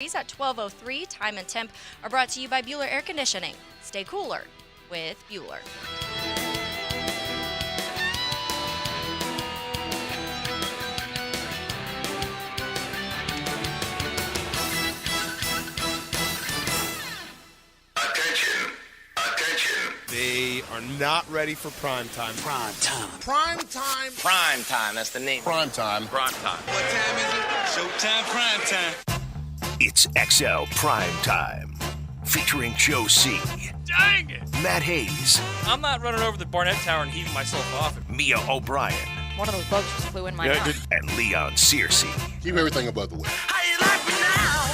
at 12:03. Time and temp are brought to you by Bueller Air Conditioning. Stay cooler with Bueller. Attention. Attention. They are not ready for prime time. Prime time. Prime time. Prime time. That's the name. Prime time. Prime time. What time is it? Showtime. Prime time. It's XL Prime Time, featuring Joe C., Dang it! Matt Hayes, I'm not running over the Barnett Tower and heaving myself off. Mia O'Brien, One of those bugs just flew in my mouth. and Leon Searcy. Keep everything above the way. How you like me now?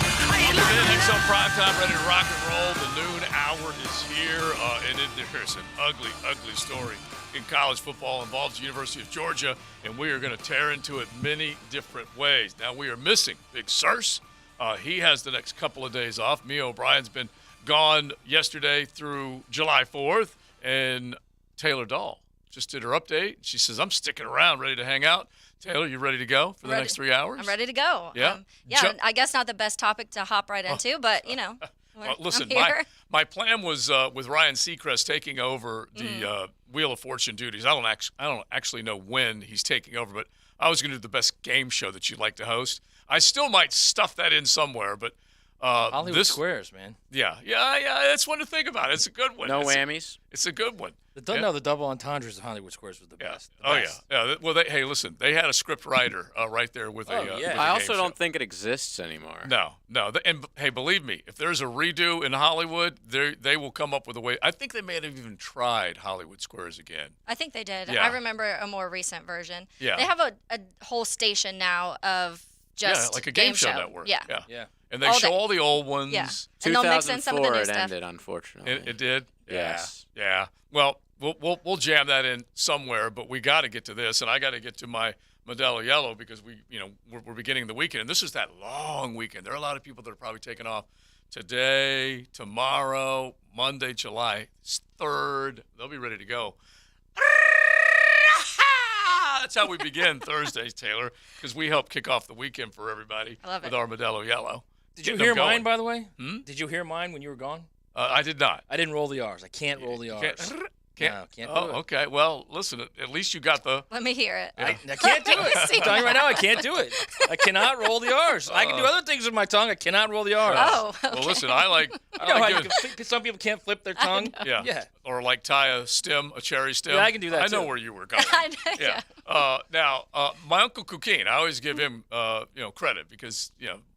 Welcome in, XL Prime Time, ready to rock and roll. The noon hour is here, and there's an ugly, ugly story in college football involves the University of Georgia, and we are going to tear into it many different ways. Now, we are missing Big Surse. He has the next couple of days off. Mia O'Brien's been gone yesterday through July 4th, and Taylor Dahl just did her update. She says, I'm sticking around, ready to hang out. Taylor, you ready to go for the next 3 hours? I'm ready to go. Yeah? I guess not the best topic to hop right into, but, Well, listen, I'm here. my plan was with Ryan Seacrest taking over the Wheel of Fortune duties. I don't actually know when he's taking over, but I was going to do the best game show that you'd like to host. I still might stuff that in somewhere, but Hollywood Squares, man. Yeah. That's one to think about. It's a good one. No whammies. It's a good one. No, the double entendres of Hollywood Squares was the best. The best. Yeah. Well, hey, listen, they had a script writer right there with Oh, a. yeah. With a I game also show. don't think it exists anymore. No. And hey, believe me, if there's a redo in Hollywood, they will come up with a way. I think they may have even tried Hollywood Squares again. I think they did. Yeah. I remember a more recent version. Yeah. They have a whole station now of just like a game show network. Yeah. And they All show day. all the old ones. Yeah. And they'll mix in some of the 2004 new it stuff. ended, unfortunately. It did. Yes. Yeah. Well, we'll jam that in somewhere, but we got to get to this, and I got to get to my Modelo Yellow because we're beginning the weekend, and this is that long weekend. There are a lot of people that are probably taking off today, tomorrow, Monday, July 3rd. They'll be ready to go. That's how we begin Thursdays, Taylor, because we help kick off the weekend for everybody I love with it. our Modelo Yellow. Did you Getting hear them going. mine, by the way? Hmm? Did you hear mine when you were gone? I did not. I didn't roll the R's. I can't roll the R's. Can't do it. Okay. Well, listen. At least you got the. Let me hear it. I can't do it. I'm telling you right now, I can't do it. I cannot roll the R's. I can do other things with my tongue. I cannot roll the R's. Oh, okay. Well, listen. I like. You know how you good. some people can't flip their tongue? Yeah. Yeah. Or like tie a cherry stem. Yeah, I can do that, I know too. where you were going. I know, yeah. Now, my uncle Cuquin, I always give him, credit because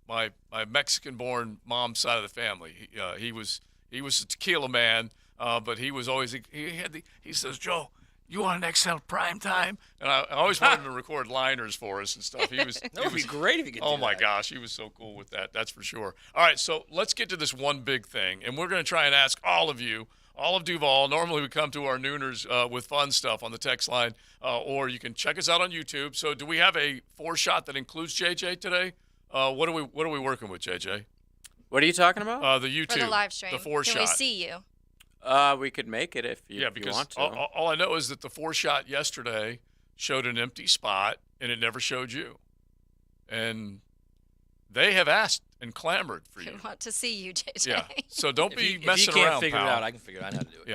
my Mexican-born mom's side of the family. He was a tequila man, but he was always he says, Joe, you want an XL Prime Time? And I always wanted him to record liners for us and stuff. He was. That would be great if you could do Oh that. my gosh, he was so cool with that. That's for sure. All right, so let's get to this one big thing, and we're going to try and ask all of you, all of Duval. Normally we come to our nooners with fun stuff on the text line, or you can check us out on YouTube. So do we have a 4-shot that includes JJ today? What are we working with, JJ? What are you talking about? The YouTube, For the live stream. the 4-shot. Can we see you? We could make it if you, because want to. all I know is that the 4-shot yesterday showed an empty spot, and it never showed you. And they have asked and clamored for you. I want to see you, JJ. Yeah. So don't If be you messing can't around, figure pal. it out, I can figure it out how to do it.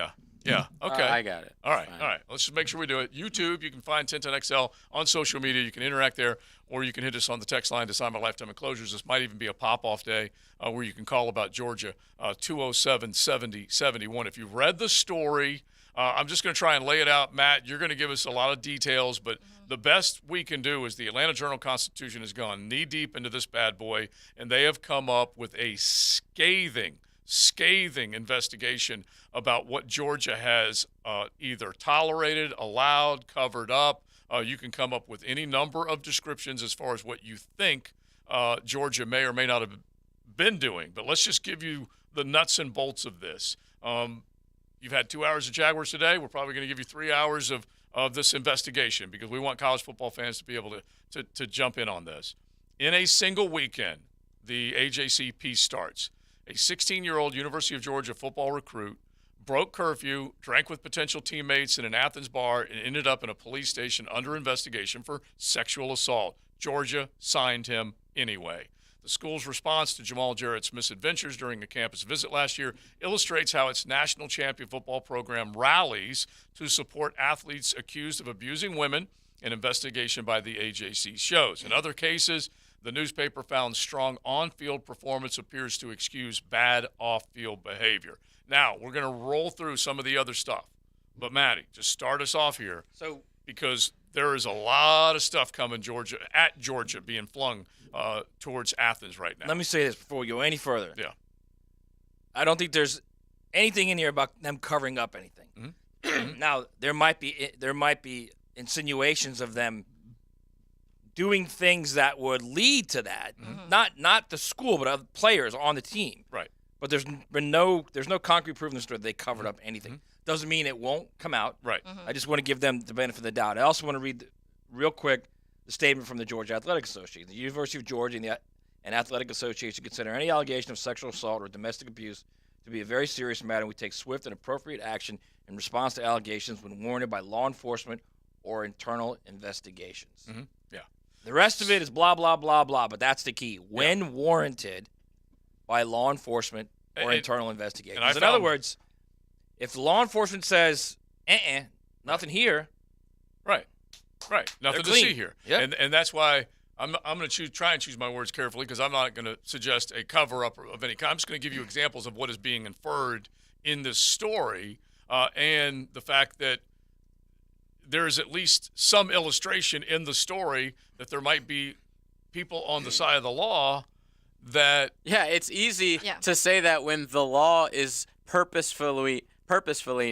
Yeah. Okay. I got it. All right. Fine. All right. Let's just make sure we do it. YouTube, you can find 1010XL on social media. You can interact there, or you can hit us on the text line to sign my lifetime enclosures. This might even be a pop-off day where you can call about Georgia, 207-7071. If you've read the story, I'm just going to try and lay it out. Matt, you're going to give us a lot of details, but the best we can do is the Atlanta Journal-Constitution has gone knee-deep into this bad boy, and they have come up with a scathing investigation about what Georgia has either tolerated, allowed, covered up. You can come up with any number of descriptions as far as what you think Georgia may or may not have been doing. But let's just give you the nuts and bolts of this. You've had 2 hours of Jaguars today. We're probably going to give you 3 hours of this investigation because we want college football fans to be able to jump in on this. In a single weekend, the AJC piece starts. A 16-year-old University of Georgia football recruit broke curfew, drank with potential teammates in an Athens bar, and ended up in a police station under investigation for sexual assault. Georgia signed him anyway. The school's response to Jamal Jarrett's misadventures during a campus visit last year illustrates how its national champion football program rallies to support athletes accused of abusing women. An investigation by the AJC shows. In other cases, the newspaper found strong on-field performance appears to excuse bad off-field behavior. Now, we're going to roll through some of the other stuff. But, Maddie, just start us off here. Because there is a lot of stuff coming at Georgia being flung towards Athens right now. Let me say this before we go any further. Yeah. I don't think there's anything in here about them covering up anything. Mm-hmm. Now, there might be insinuations of them doing things that would lead to that. Mm-hmm. Not the school, but other players on the team. Right. But there's no concrete proof in the story that they covered up anything. Doesn't mean it won't come out. Right. I just want to give them the benefit of the doubt. I also want to read real quick the statement from the Georgia Athletic Association. The University of Georgia and Athletic Association consider any allegation of sexual assault or domestic abuse to be a very serious matter, and we take swift and appropriate action in response to allegations when warranted by law enforcement or internal investigations. Mm-hmm. Yeah. The rest of it is blah, blah, blah, blah, but that's the key. When warranted by law enforcement or internal investigations. In other words, if the law enforcement says, nothing here. Right. Nothing to see here. Yep. And that's why I'm going to try and choose my words carefully, because I'm not going to suggest a cover-up of any kind. I'm just going to give you examples of what is being inferred in this story and the fact that there is at least some illustration in the story that there might be people on the side of the law that... Yeah, it's easy to say that when the law is purposefully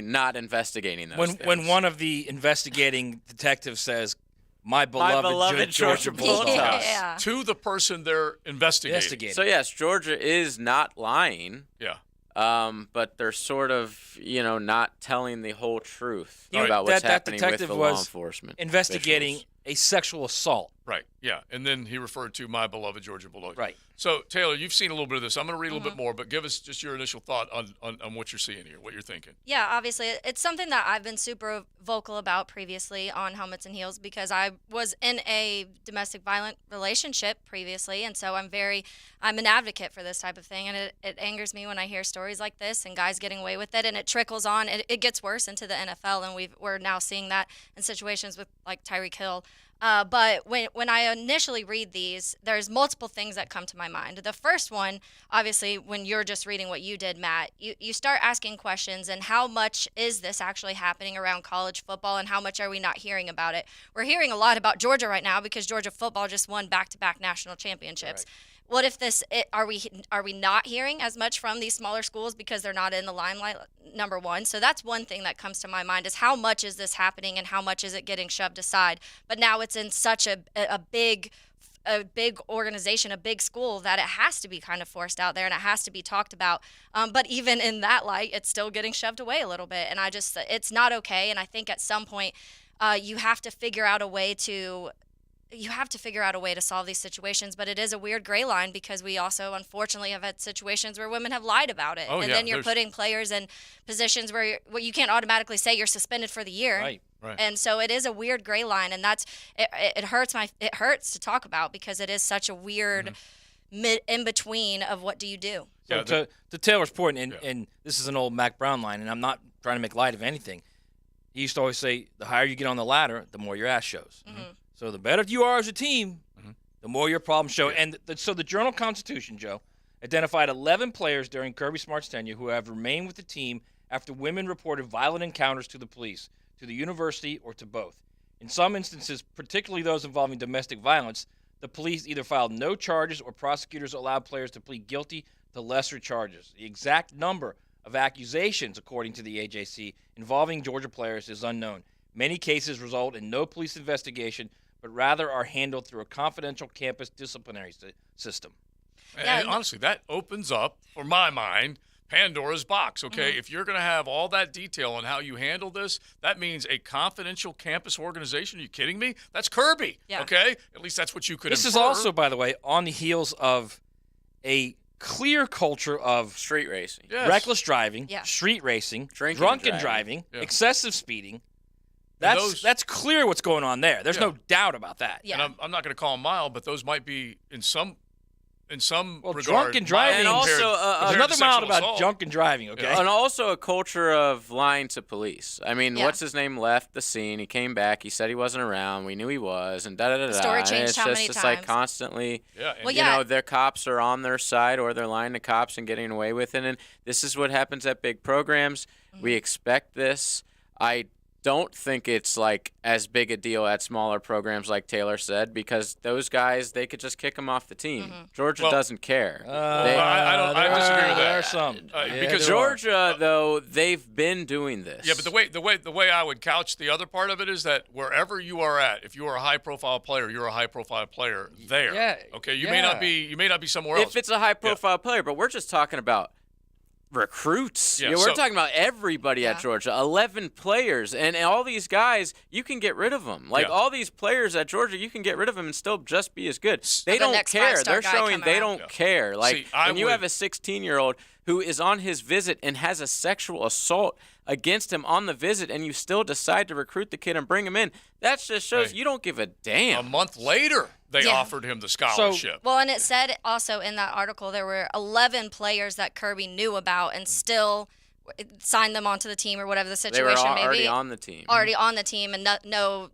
not investigating those things. When one of the investigating detectives says, my beloved Georgia Bulldogs. Yeah. To the person they're investigating. So, yes, Georgia is not lying. Yeah. But they're sort of, not telling the whole truth Right. about what's happening with detective the was law enforcement investigating officials. a sexual assault. Right, yeah. And then he referred to my beloved Georgia Bulldogs. Right. So, Taylor, you've seen a little bit of this. I'm going to read a little bit more, but give us just your initial thought on what you're seeing here, what you're thinking. Yeah, obviously, it's something that I've been super vocal about previously on Helmets and Heels, because I was in a domestic violent relationship previously, and so I'm an advocate for this type of thing, and it angers me when I hear stories like this and guys getting away with it, and it trickles on. It gets worse into the NFL, and we're now seeing that in situations with like Tyreek Hill. But when I initially read these, there's multiple things that come to my mind. The first one, obviously, when you're just reading what you did, Matt, you start asking questions, and how much is this actually happening around college football, and how much are we not hearing about it? We're hearing a lot about Georgia right now because Georgia football just won back-to-back national championships. Right. What if are we not hearing as much from these smaller schools because they're not in the limelight, number one? So that's one thing that comes to my mind, is how much is this happening and how much is it getting shoved aside? But now it's in such a big organization, a big school, that it has to be kind of forced out there and it has to be talked about. But even in that light, it's still getting shoved away a little bit. And it's not okay. And I think at some point you have to figure out a way to solve these situations, but it is a weird gray line, because we also unfortunately have had situations where women have lied about it. Then you're putting players in positions where you can't automatically say you're suspended for the year. Right. And so it is a weird gray line, and it hurts to talk about, because it is such a weird in between of what do you do. So to Taylor's point, and this is an old Mac Brown line, and I'm not trying to make light of anything. He used to always say, the higher you get on the ladder, the more your ass shows. Mm-hmm. So the better you are as a team, the more your problems show. And so the Journal-Constitution, Joe, identified 11 players during Kirby Smart's tenure who have remained with the team after women reported violent encounters to the police, to the university, or to both. In some instances, particularly those involving domestic violence, the police either filed no charges or prosecutors allowed players to plead guilty to lesser charges. The exact number of accusations, according to the AJC, involving Georgia players is unknown. Many cases result in no police investigation, but rather are handled through a confidential campus disciplinary system. And honestly, that opens up, for my mind, Pandora's box, okay? If you're going to have all that detail on how you handle this, that means a confidential campus organization. Are you kidding me? That's Kirby, okay? At least that's what you could infer. This is also, by the way, on the heels of a clear culture of street racing, reckless driving, street racing, drunken driving, excessive speeding. That's clear what's going on there. There's no doubt about that. Yeah. And I'm not going to call them mild, but those might be, in some in some regard, drunk and driving, and also there's another mild about drunk and driving. Okay, and also a culture of lying to police. I mean, what's his name left the scene? He came back. He said he wasn't around. We knew he was, and da da da da. The story changed it's how just, many it's times? like constantly. Yeah, Well, you know, their cops are on their side, or they're lying to cops and getting away with it. And this is what happens at big programs. We expect this. I don't think it's like as big a deal at smaller programs like Taylor said, because those guys, they could just kick them off the team. Georgia doesn't care. I disagree with that. There are some. Because Georgia, though, they've been doing this. Yeah, but the way I would couch the other part of it is that wherever you are at, if you are a high profile player, you're a high profile player there. Yeah. Okay. You may not be somewhere else. If it's a high profile player, but we're just talking about recruits. Yeah, We're talking about everybody at Georgia. 11 players, and all these guys, you can get rid of them. Like all these players at Georgia, you can get rid of them and still just be as good. They don't care. They're showing they don't care. Like when you have a 16-year-old who is on his visit and has a sexual assault against him on the visit, and you still decide to recruit the kid and bring him in, that just shows you don't give a damn. A month later, they offered him the scholarship. Well, and it said also in that article there were 11 players that Kirby knew about and still signed them onto the team or whatever the situation may be. They were already on the team. Already on the team, and no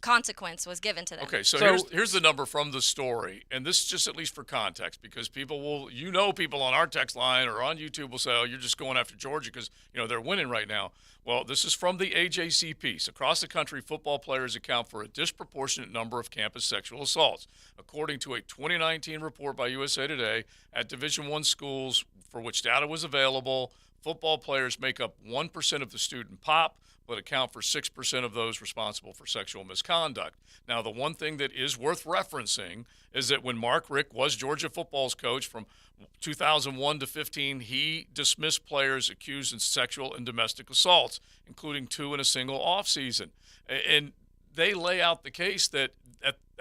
consequence was given to them. Okay, so here's the number from the story, and this is just at least for context, because people on our text line or on YouTube will say, "Oh, you're just going after Georgia because they're winning right now." Well, this is from the AJC piece. Across the country, football players account for a disproportionate number of campus sexual assaults, according to a 2019 report by USA Today. At Division I schools for which data was available, football players make up 1% of the student pop, but account for 6% of those responsible for sexual misconduct. Now, the one thing that is worth referencing is that when Mark Richt was Georgia football's coach from 2001 to 15, he dismissed players accused in sexual and domestic assaults, including 2 in a single offseason. And they lay out the case that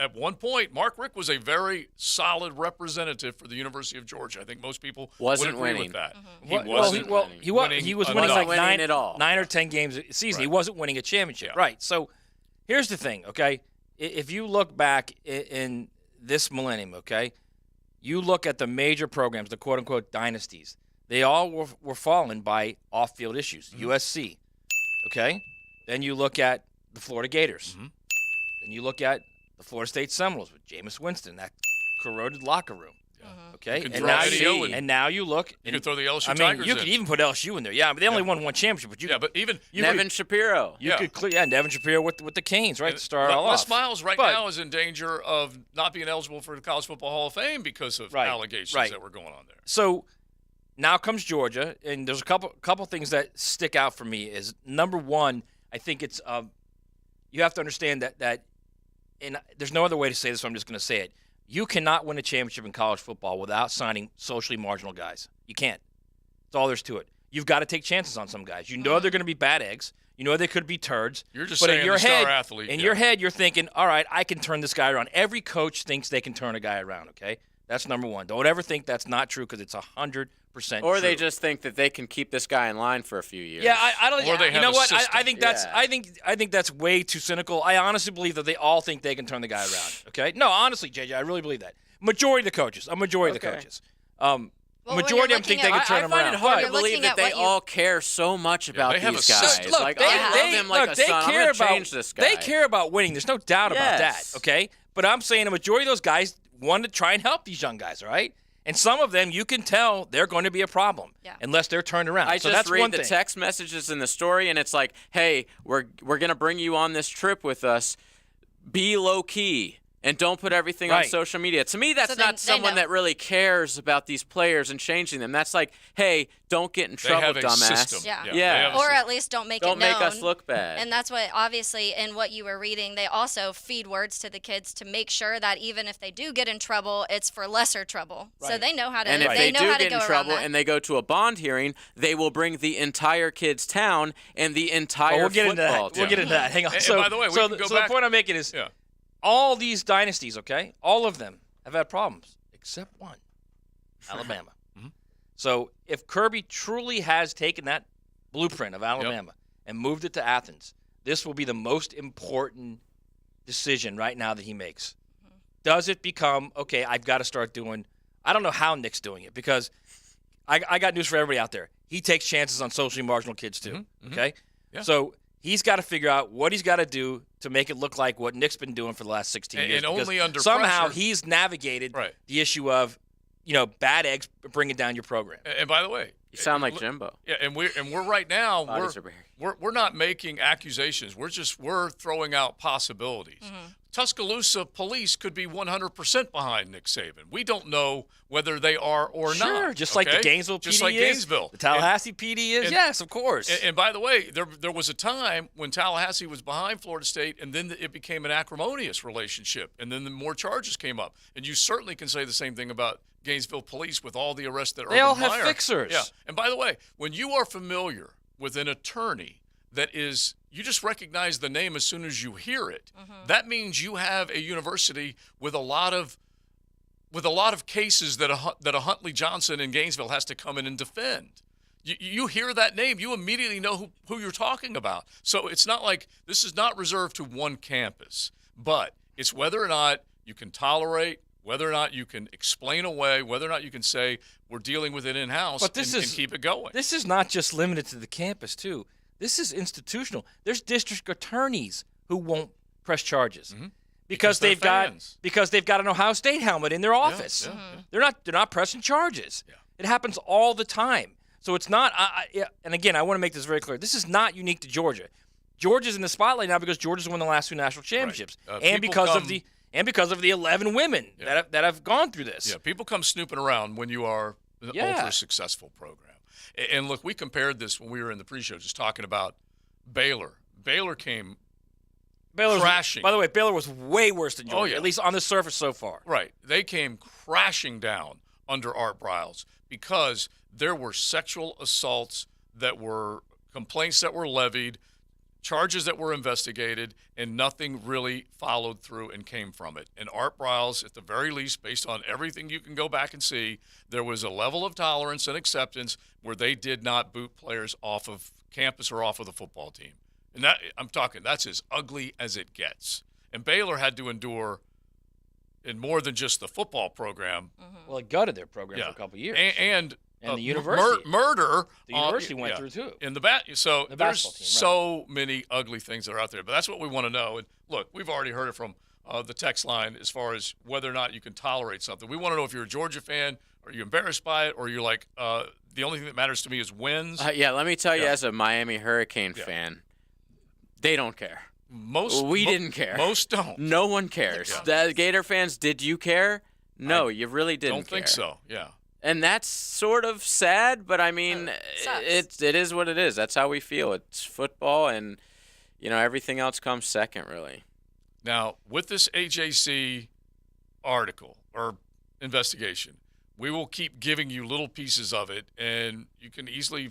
at one point, Mark Richt was a very solid representative for the University of Georgia. I think most people would agree with that. He wasn't winning. He was winning like at all. 9 or 10 games a season. He wasn't winning a championship. Yeah. Right. So here's the thing, okay? If you look back in this millennium, okay, you look at the major programs, the quote-unquote dynasties, they all were fallen by off-field issues. USC, okay? Then you look at the Florida Gators. Then you look at the Florida State Seminoles with Jameis Winston, that corroded locker room. Okay, and now you look. You could throw the LSU Tigers Tigers. You could even put LSU in there. Yeah, but they only won one championship. But but even Nevin Shapiro. You could clear. Nevin Shapiro with the Canes, right? To start all Les off. Miles now is in danger of not being eligible for the College Football Hall of Fame because of allegations that were going on there. So now comes Georgia, and there's a couple things that stick out for me. Is number one, I think it's you have to understand that, and there's no other way to say this, so I'm just going to say it. You cannot win a championship in college football without signing socially marginal guys. You can't. That's all there's to it. You've got to take chances on some guys. You know they're going to be bad eggs. You know they could be turds. You're just but saying in your the head, star athlete. In your head, you're thinking, all right, I can turn this guy around. Every coach thinks they can turn a guy around, okay? That's number one. Don't ever think that's not true because it's 100% Or true. they just think that they can keep this guy in line for a few years. Yeah, I don't. Or they you have know a what? system. I think that's. I think that's way too cynical. I honestly believe that they all think they can turn the guy around. Okay. No, honestly, JJ, I really believe that. Majority of the coaches. A majority of the coaches. Majority of them think they can turn I him find around. it hard You're to believe looking that at they what you- all care so much about they have these a guys. system. Look, Like, they, I love him like a they son. I'm care gonna about change this guy. They care about winning. There's no doubt about Yes. that. Okay, but I'm saying a majority of those guys want to try and help these young guys. All right, and some of them you can tell they're going to be a problem unless they're turned around. I so just that's read one the thing. text messages in the story, and it's like, hey, we're going to bring you on this trip with us. Be low key. And don't put everything on social media. To me, that's So then not they someone know. that really cares about these players and changing them. That's like, hey, don't get in They trouble, have a dumbass. system. Yeah. They have a Or system. at least don't make it Don't known. make us look bad. And that's what, obviously, in what you were reading, they also feed words to the kids to make sure that even if they do get in trouble, it's for lesser trouble. So they know how to. And if they they know do how to get go in around trouble that. and they go to a bond hearing, they will bring the entire kids' town and the entire we'll get into football that. team. We'll get into that. Hang on. And So, by the way, we so, can go so back- the point I'm making is all these dynasties, okay, all of them have had problems except one, Alabama. So if Kirby truly has taken that blueprint of Alabama and moved it to Athens, this will be the most important decision right now that he makes. Does it become, okay, I've got to start doing I don't know how Nick's doing it because I got news for everybody out there. He takes chances on socially marginal kids too. Okay, so he's got to figure out what he's got to do to make it look like what Nick's been doing for the last 16 years. And only under somehow pressure. he's navigated the issue of bad eggs bringing down your program. And by the way, you sound like Jimbo. Yeah, and we're right now we're not making accusations. We're throwing out possibilities. Tuscaloosa police could be 100% behind Nick Saban. We don't know whether they are or not. Sure, just like the Gainesville PD just like is, Gainesville. The Tallahassee PD is. Yes, of course. And by the way, there was a time when Tallahassee was behind Florida State, and then it became an acrimonious relationship, and then more charges came up. And you certainly can say the same thing about Gainesville police with all the arrests that they all have fixers. Yeah. And by the way, when you are familiar with an attorney that is, you just recognize the name as soon as you hear it. That means you have a university with a lot of cases that a Huntley Johnson in Gainesville has to come in and defend. You hear that name, you immediately know who you're talking about. So it's not like this is not reserved to one campus, but it's whether or not you can tolerate, whether or not you can explain away, whether or not you can say we're dealing with it in-house and keep it going. This is not just limited to the campus, too. This is institutional. There's district attorneys who won't press charges because they've got an Ohio State helmet in their office. They're not pressing charges. It happens all the time. So it's not. And again, I want to make this very clear. This is not unique to Georgia. Georgia's in the spotlight now because Georgia's won the last 2 national championships, and because of the 11 women that have gone through this. Yeah, people come snooping around when you are an ultra successful program. And look, we compared this when we were in the pre-show, just talking about Baylor. Baylor came crashing. By the way, Baylor was way worse than Georgia, at least on the surface so far. Right. They came crashing down under Art Briles because there were sexual assaults that were complaints that were levied, charges that were investigated, and nothing really followed through and came from it. And Art Briles, at the very least, based on everything you can go back and see, there was a level of tolerance and acceptance where they did not boot players off of campus or off of the football team. And that's as ugly as it gets. And Baylor had to endure in more than just the football program. Well, it gutted their program for a couple of years. And the university. Murder. The university went through, too. In the so the there's team, so many ugly things that are out there. But that's what we want to know. And look, we've already heard it from the text line as far as whether or not you can tolerate something. We want to know if you're a Georgia fan, are you embarrassed by it, or you're like, the only thing that matters to me is wins. Let me tell you, as a Miami Hurricane fan, they don't care. We didn't care. Most don't. No one cares. The Gator fans, did you care? No, you really didn't care. Don't think so, yeah. And that's sort of sad, but I mean, it is what it is. That's how we feel. It's football, and everything else comes second, really. Now, with this AJC article or investigation, we will keep giving you little pieces of it, and you can easily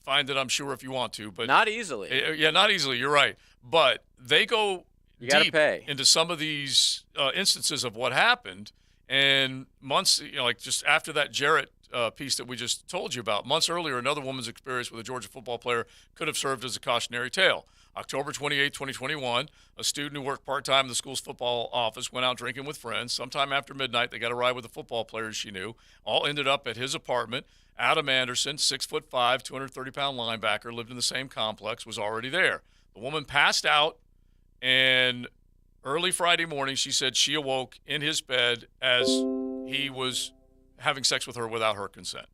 find it, I'm sure, if you want to. But not easily. Yeah, not easily. You're right. But they go deep pay into some of these instances of what happened. And months, like just after that Jarrett piece that we just told you about, months earlier, another woman's experience with a Georgia football player could have served as a cautionary tale. October 28, 2021, a student who worked part-time in the school's football office went out drinking with friends. Sometime after midnight, they got a ride with a football player she knew. All ended up at his apartment. Adam Anderson, 6'5", 230-pound linebacker, lived in the same complex, was already there. The woman passed out, and early Friday morning, she said she awoke in his bed as he was having sex with her without her consent.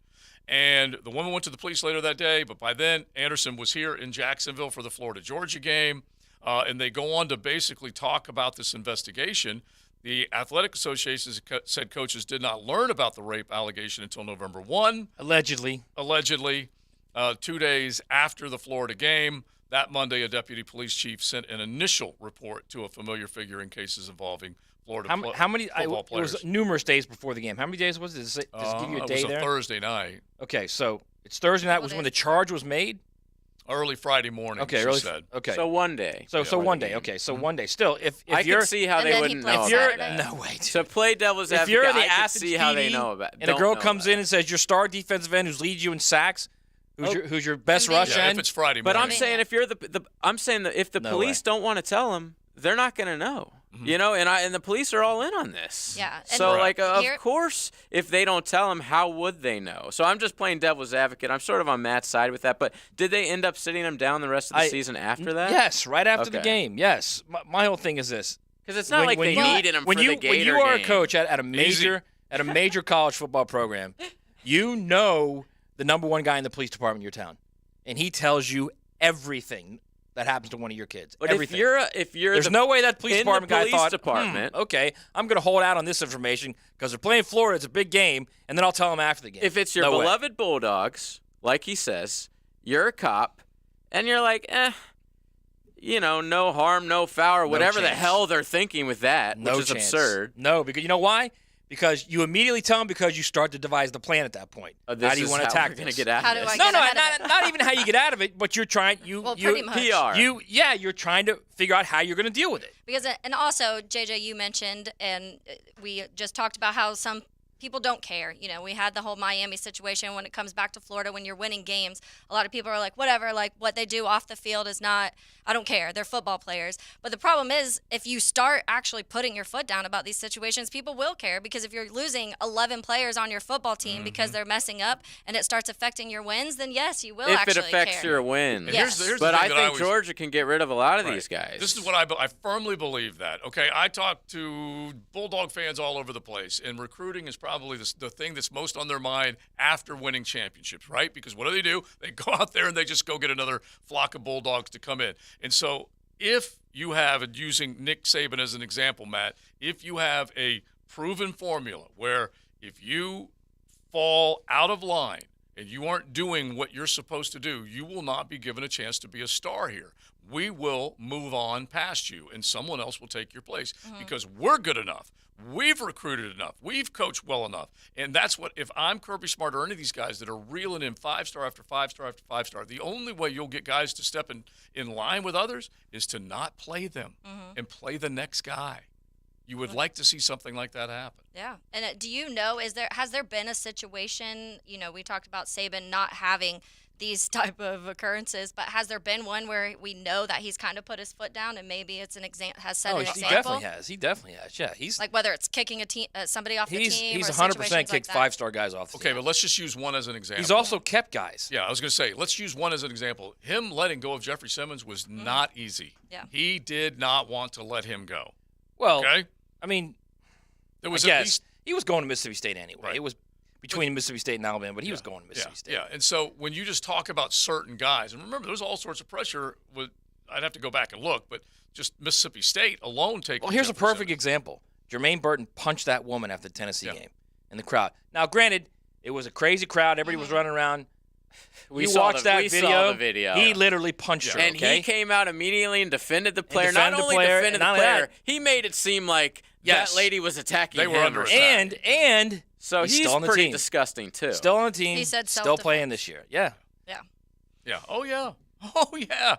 And the woman went to the police later that day, but by then, Anderson was here in Jacksonville for the Florida-Georgia game, and they go on to basically talk about this investigation. The Athletic Association said coaches did not learn about the rape allegation until November 1. Allegedly. 2 days after the Florida game. That Monday, a deputy police chief sent an initial report to a familiar figure in cases involving Florida how many football players. It was numerous days before the game. How many days was it? Does it give you a day there? It was a Thursday night. Okay, so it's Thursday night was when the charge was made? Early Friday morning, she said. Okay. So one day. So one day. Okay, so one day. Still, if I you're... can see how they wouldn't know about that. No way. To play devil's advocate, if you're in the I can Athens see how PD they know about it. and a girl comes in and says, your star defensive end who leads you in sacks, who's your best rush end? If it's Friday morning. But I'm saying if you're I'm saying that if the police don't want to tell them, they're not going to know. You know, and the police are all in on this. Yeah. So, like, of course, if they don't tell them, how would they know? So I'm just playing devil's advocate. I'm sort of on Matt's side with that. But did they end up sitting him down the rest of the season after that? Yes, right after the game. Yes. My whole thing is this. Because it's not like they needed him for the Gator When you are a game. coach at a major college football program, you know the number one guy in the police department in your town, and he tells you everything that happens to one of your kids. But everything. if you're There's no way that police department guy thought, department, okay, I'm going to hold out on this information because they're playing Florida. It's a big game, and then I'll tell them after the game. If it's your beloved Bulldogs, like he says, you're a cop, and you're like, you know, no harm, no foul, or whatever the hell they're thinking with that, which is absurd. No, because you know why? Because you immediately tell them because you start to devise the plan at that point. How do you want to attack this? Get out of this? Not even how you get out of it, but you're trying. Pretty much. PR. You're trying to figure out how you're going to deal with it. Because and also, JJ, you mentioned, and we just talked about how some people don't care. You know, we had the whole Miami situation when it comes back to Florida. When you're winning games, a lot of people are like, whatever, like what they do off the field is not, I don't care. They're football players. But the problem is, if you start actually putting your foot down about these situations, people will care. Because if you're losing 11 players on your football team because they're messing up and it starts affecting your wins, then yes, you will actually care. If it affects your wins. Yes. But I think Georgia can get rid of a lot of these guys. This is what I firmly believe that. Okay, I talk to Bulldog fans all over the place, and recruiting is probably the thing that's most on their mind after winning championships, right? Because what do? They go out there and they just go get another flock of Bulldogs to come in. And so if you have, and using Nick Saban as an example, Matt, if you have a proven formula where if you fall out of line and you aren't doing what you're supposed to do, you will not be given a chance to be a star here. We will move on past you, and someone else will take your place because we're good enough. We've recruited enough. We've coached well enough. And that's what, if I'm Kirby Smart or any of these guys that are reeling in 5-star after 5-star after 5-star, the only way you'll get guys to step in line with others is to not play them and play the next guy. You would like to see something like that happen. Yeah. And do you know, has there been a situation, you know, we talked about Saban not having these type of occurrences, but has there been one where we know that he's kind of put his foot down and maybe it's an example, has set an example? He definitely has. Yeah, he's like whether it's kicking a team, somebody off the team. He's or 100% kicked like 5-star guys off the team. Okay, but let's just use one as an example. He's also kept guys. Yeah, I was going to say, let's use one as an example. Him letting go of Jeffrey Simmons was not easy. Yeah. He did not want to let him go. Well, okay? I mean, there was at at least he was going to Mississippi State anyway. Right. It was between Mississippi State and Alabama, but he was going to Mississippi State. Yeah, and so when you just talk about certain guys, and remember, there's all sorts of pressure. I'd have to go back and look, but just Mississippi State alone taking. Well, here's a perfect example. Jermaine Burton punched that woman after the Tennessee game in the crowd. Now, granted, it was a crazy crowd. Everybody was running around. We saw the video. He literally punched her. And okay? he came out immediately and defended the player. Not only defended the player, he made it seem like that lady was attacking him. They were under attack. And so he's pretty disgusting too. Still on the team. He said still playing this year. Yeah. Yeah. Yeah. Oh yeah. Oh yeah.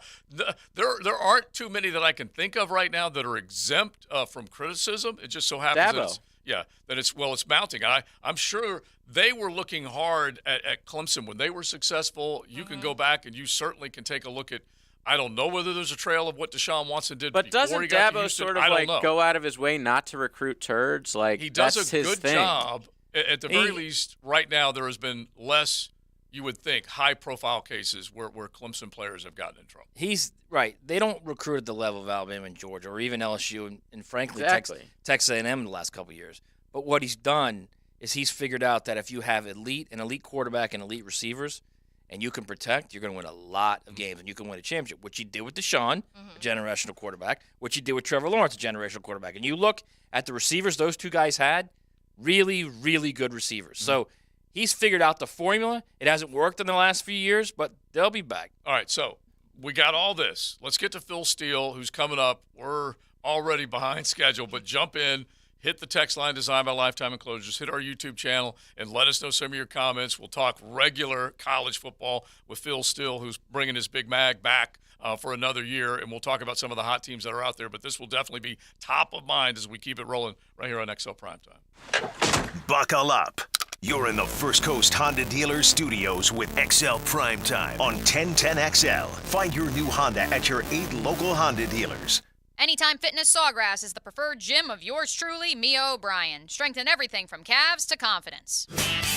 There aren't too many that I can think of right now that are exempt from criticism. It just so happens that it's mounting. I'm sure they were looking hard at Clemson when they were successful. You can go back and you certainly can take a look at. I don't know whether there's a trail of what Deshaun Watson did. But doesn't Dabo sort of go out of his way not to recruit turds? Like he does that's a his good thing. job. At the very least, right now there has been less. You would think high-profile cases where Clemson players have gotten in trouble. He's right. They don't recruit at the level of Alabama and Georgia, or even LSU, and frankly, Texas A&M in the last couple of years. But what he's done is he's figured out that if you have an elite quarterback and elite receivers, and you can protect, you're going to win a lot of games, and you can win a championship, which he did with Deshaun, a generational quarterback, which he did with Trevor Lawrence, a generational quarterback. And you look at the receivers those two guys had, really, really good receivers. So he's figured out the formula. It hasn't worked in the last few years, but they'll be back. All right, so we got all this. Let's get to Phil Steele, who's coming up. We're already behind schedule, but jump in. Hit the text line designed by Lifetime Enclosures. Hit our YouTube channel and let us know some of your comments. We'll talk regular college football with Phil Steele, who's bringing his Big Mag back for another year, and we'll talk about some of the hot teams that are out there. But this will definitely be top of mind as we keep it rolling right here on XL Primetime. Buckle up. You're in the First Coast Honda Dealer Studios with XL Primetime on 1010XL. Find your new Honda at your 8 local Honda dealers. Anytime Fitness Sawgrass is the preferred gym of yours truly, Mia O'Brien. Strengthen everything from calves to confidence.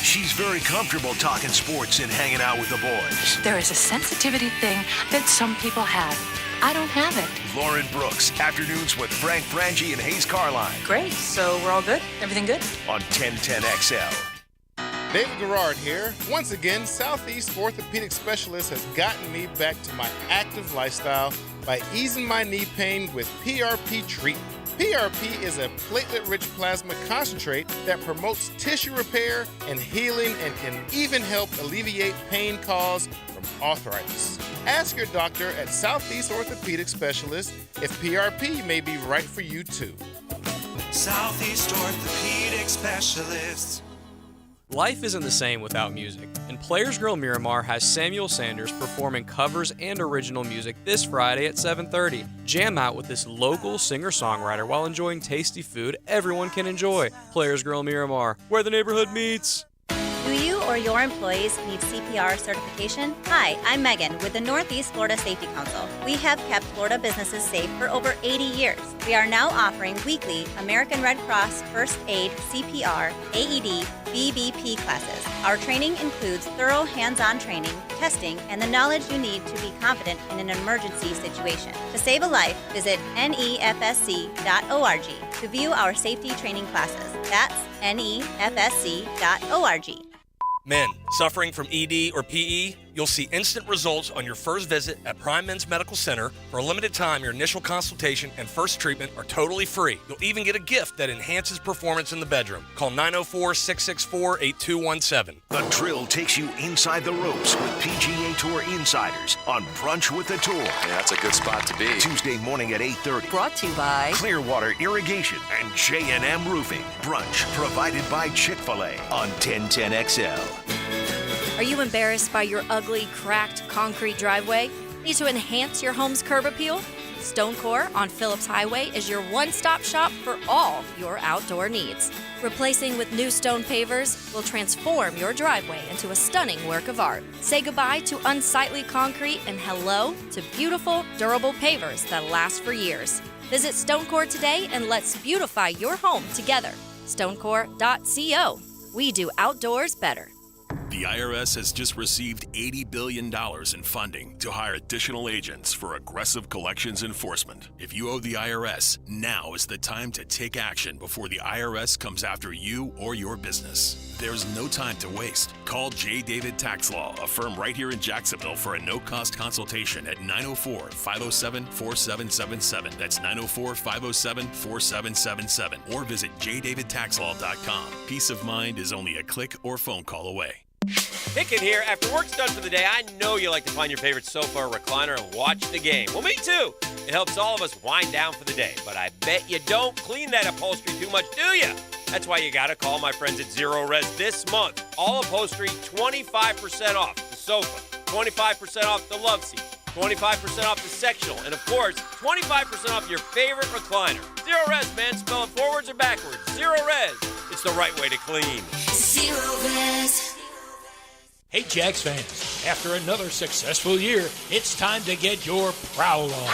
She's very comfortable talking sports and hanging out with the boys. There is a sensitivity thing that some people have. I don't have it. Lauren Brooks, afternoons with Frank Frangie and Hayes Carline. Great. So we're all good? Everything good? On 1010XL. David Garrard here. Once again, Southeast Orthopedic Specialist has gotten me back to my active lifestyle by easing my knee pain with PRP treatment. PRP is a platelet-rich plasma concentrate that promotes tissue repair and healing and can even help alleviate pain caused from arthritis. Ask your doctor at Southeast Orthopedic Specialist if PRP may be right for you too. Southeast Orthopedic Specialists. Life isn't the same without music, and Players Grill Miramar has Samuel Sanders performing covers and original music this Friday at 7:30. Jam out with this local singer-songwriter while enjoying tasty food everyone can enjoy. Players Grill Miramar, where the neighborhood meets. Do you or your employees need CPR certification? Hi, I'm Megan with the Northeast Florida Safety Council. We have kept Florida businesses safe for over 80 years. We are now offering weekly American Red Cross First Aid, CPR, AED, BBP classes. Our training includes thorough hands-on training, testing, and the knowledge you need to be confident in an emergency situation. To save a life, visit nefsc.org to view our safety training classes. That's nefsc.org. Men suffering from ED or PE, you'll see instant results on your first visit at Prime Men's Medical Center. For a limited time, your initial consultation and first treatment are totally free. You'll even get a gift that enhances performance in the bedroom. Call 904-664-8217. The Drill takes you inside the ropes with PGA Tour insiders on Brunch with the Tour. Yeah, that's a good spot to be. Tuesday morning at 8:30. Brought to you by Clearwater Irrigation and J&M Roofing. Brunch provided by Chick-fil-A on 1010XL. Are you embarrassed by your ugly, cracked concrete driveway? Need to enhance your home's curb appeal? Stonecore on Phillips Highway is your one-stop shop for all your outdoor needs. Replacing with new stone pavers will transform your driveway into a stunning work of art. Say goodbye to unsightly concrete and hello to beautiful, durable pavers that last for years. Visit Stonecore today and let's beautify your home together. Stonecore.co. We do outdoors better. The IRS has just received $80 billion in funding to hire additional agents for aggressive collections enforcement. If you owe the IRS, now is the time to take action before the IRS comes after you or your business. There's no time to waste. Call J. David Tax Law, a firm right here in Jacksonville, for a no-cost consultation at 904-507-4777. That's 904-507-4777. Or visit jdavidtaxlaw.com. Peace of mind is only a click or phone call away. Hicken here. After work's done for the day, I know you like to find your favorite sofa or recliner and watch the game. Well, me too. It helps all of us wind down for the day. But I bet you don't clean that upholstery too much, do you? That's why you gotta call my friends at Zero Res this month. All upholstery, 25% off the sofa, 25% off the love seat, 25% off the sectional, and of course, 25% off your favorite recliner. Zero Res, man. Spell it forwards or backwards. Zero Res. It's the right way to clean. Zero Res. Hey, Jags fans, after another successful year, it's time to get your prowl on.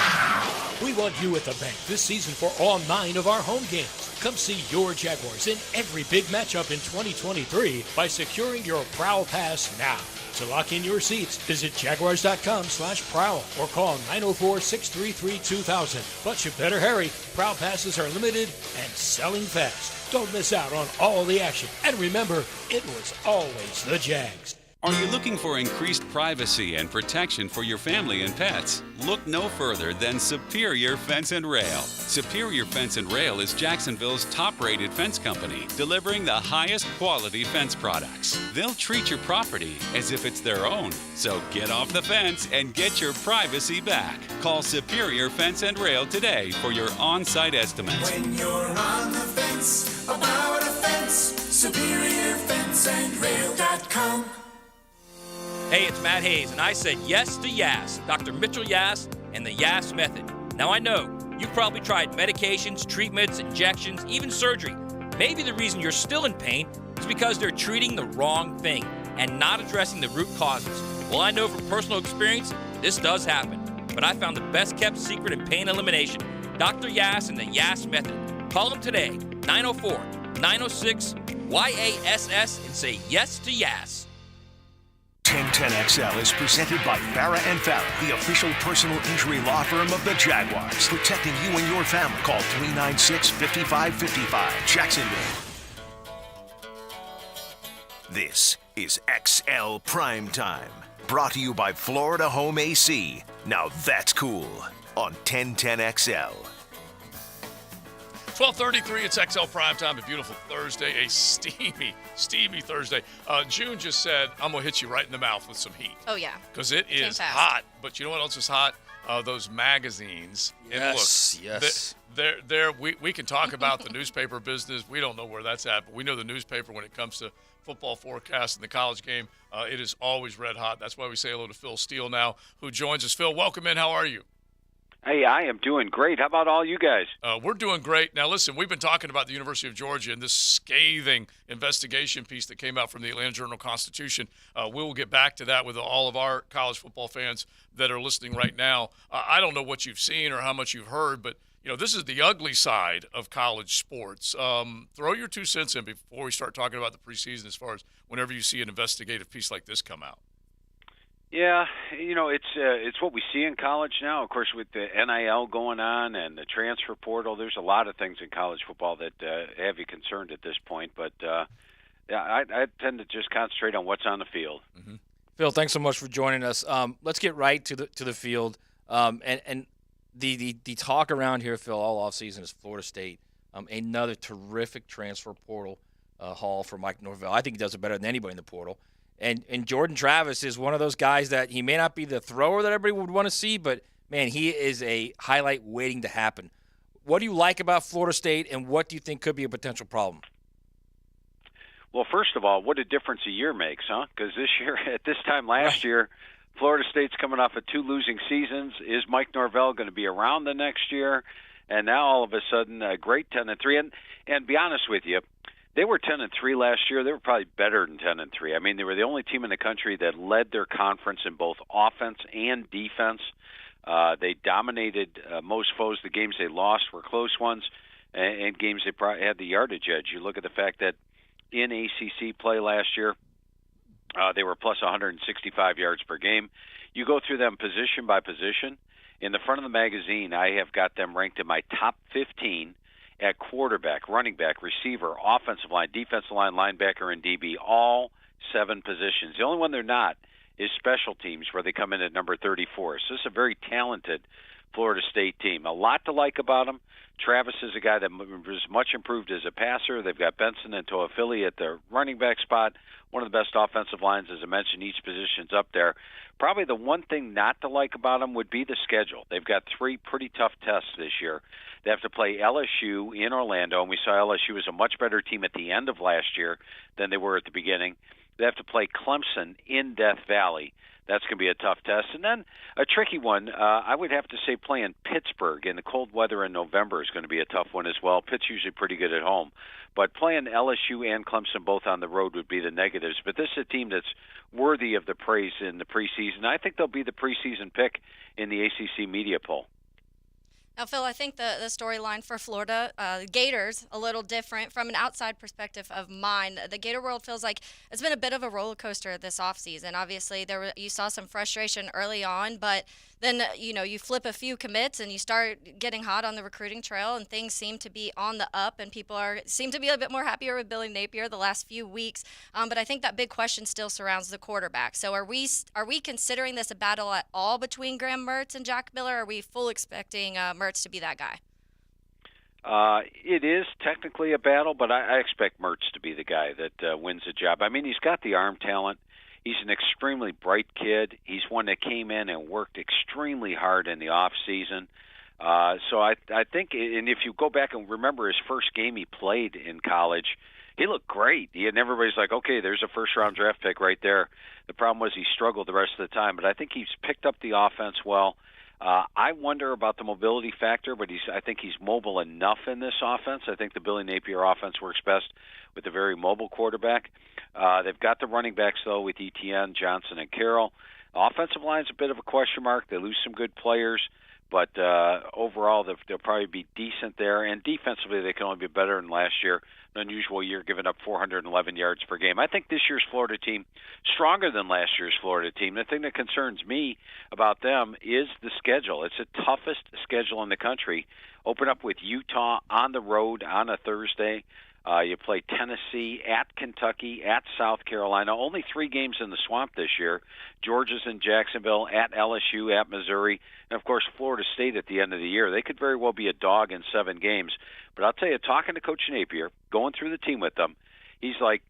We want you at the bank this season for all 9 of our home games. Come see your Jaguars in every big matchup in 2023 by securing your Prowl Pass now. To lock in your seats, visit jaguars.com/prowl or call 904-633-2000. But you better hurry. Prowl Passes are limited and selling fast. Don't miss out on all the action. And remember, it was always the Jags. Are you looking for increased privacy and protection for your family and pets? Look no further than Superior Fence and Rail. Superior Fence and Rail is Jacksonville's top-rated fence company, delivering the highest quality fence products. They'll treat your property as if it's their own. So get off the fence and get your privacy back. Call Superior Fence and Rail today for your on-site estimate. When you're on the fence, about a fence, SuperiorFenceandRail.com. Hey, it's Matt Hayes, and I said yes to Yas, Dr. Mitchell Yas, and the Yas method. Now, I know you've probably tried medications, treatments, injections, even surgery. Maybe the reason you're still in pain is because they're treating the wrong thing and not addressing the root causes. Well, I know from personal experience, this does happen. But I found the best-kept secret in pain elimination, Dr. Yass and the Yass Method. Call them today, 904-906-YASS, and say yes to Yass. 1010XL is presented by Farah & Farah, the official personal injury law firm of the Jaguars, protecting you and your family. Call 396-5555, Jacksonville. This is XL Primetime, brought to you by Florida Home AC. Now that's cool on 1010XL. 12:33, it's XL Primetime, a beautiful Thursday, a steamy Thursday. June just said, I'm going to hit you right in the mouth with some heat. Oh, yeah. Because it is hot. But you know what else is hot? Those magazines. Yes, and look, yes. We can talk about the newspaper business. We don't know where that's at, but we know the newspaper when it comes to football forecast and the college game. It is always red hot. That's why we say hello to Phil Steele now, who joins us. Phil, welcome in. How are you? Hey, I am doing great. How about all you guys? We're doing great. Now, listen, we've been talking about the University of Georgia and this scathing investigation piece that came out from the Atlanta Journal-Constitution. We'll get back to that with all of our college football fans that are listening right now. I don't know what you've seen or how much you've heard, but this is the ugly side of college sports. Throw your 2 cents in before we start talking about the preseason as far as whenever you see an investigative piece like this come out. Yeah, it's what we see in college now. Of course, with the NIL going on and the transfer portal, there's a lot of things in college football that have you concerned at this point. But I tend to just concentrate on what's on the field. Mm-hmm. Phil, thanks so much for joining us. Let's get right to the field. And the talk around here, Phil, all offseason is Florida State. Another terrific transfer portal haul for Mike Norvell. I think he does it better than anybody in the portal. And Jordan Travis is one of those guys that he may not be the thrower that everybody would want to see, but, man, he is a highlight waiting to happen. What do you like about Florida State, and what do you think could be a potential problem? Well, first of all, what a difference a year makes, huh? Because this year, at this time last year, Florida State's coming off of 2 losing seasons. Is Mike Norvell going to be around the next year? And now, all of a sudden, a great 10-3. And be honest with you, they were 10-3 last year. They were probably better than 10-3. I mean, they were the only team in the country that led their conference in both offense and defense. They dominated most foes. The games they lost were close ones, and games they probably had the yardage edge. You look at the fact that in ACC play last year, they were plus 165 yards per game. You go through them position by position. In the front of the magazine, I have got them ranked in my top 15 at quarterback, running back, receiver, offensive line, defensive line, linebacker, and DB, all 7 positions. The only one they're not is special teams, where they come in at number 34. So this is a very talented Florida State team. A lot to like about them. Travis is a guy that was much improved as a passer. They've got Benson and Toafili at the running back spot. One of the best offensive lines, as I mentioned, each position's up there. Probably the one thing not to like about them would be the schedule. They've got 3 pretty tough tests this year. They have to play LSU in Orlando, and we saw LSU was a much better team at the end of last year than they were at the beginning. They have to play Clemson in Death Valley. That's going to be a tough test. And then a tricky one, I would have to say playing Pittsburgh in the cold weather in November is going to be a tough one as well. Pitt's usually pretty good at home. But playing LSU and Clemson both on the road would be the negatives. But this is a team that's worthy of the praise in the preseason. I think they'll be the preseason pick in the ACC media poll. Now, Phil, I think the storyline for Florida, the Gators, a little different from an outside perspective of mine. The Gator world feels like it's been a bit of a roller coaster this offseason. Obviously, you saw some frustration early on, but then, you flip a few commits and you start getting hot on the recruiting trail, and things seem to be on the up, and people seem to be a bit more happier with Billy Napier the last few weeks. But I think that big question still surrounds the quarterback. So are we considering this a battle at all between Graham Mertz and Jack Miller? Or are we full expecting Mertz to be that guy? It is technically a battle, but I expect Mertz to be the guy that wins the job. I mean, he's got the arm talent. He's an extremely bright kid. He's one that came in and worked extremely hard in the off season. So I think, and if you go back and remember his first game he played in college, he looked great. And everybody's like, okay, there's a first-round draft pick right there. The problem was he struggled the rest of the time, but I think he's picked up the offense well. I wonder about the mobility factor, but I think he's mobile enough in this offense. I think the Billy Napier offense works best with a very mobile quarterback. They've got the running backs, though, with Etienne, Johnson, and Carroll. Offensive line's a bit of a question mark. They lose some good players, But overall, they'll probably be decent there. And defensively, they can only be better than last year. An unusual year, giving up 411 yards per game. I think this year's Florida team stronger than last year's Florida team. The thing that concerns me about them is the schedule. It's the toughest schedule in the country. Open up with Utah on the road on a Thursday. You play Tennessee, at Kentucky, at South Carolina. Only 3 games in the Swamp this year. Georgia's in Jacksonville, at LSU, at Missouri, and, of course, Florida State at the end of the year. They could very well be a dog in 7 games. But I'll tell you, talking to Coach Napier, going through the team with them, he's like,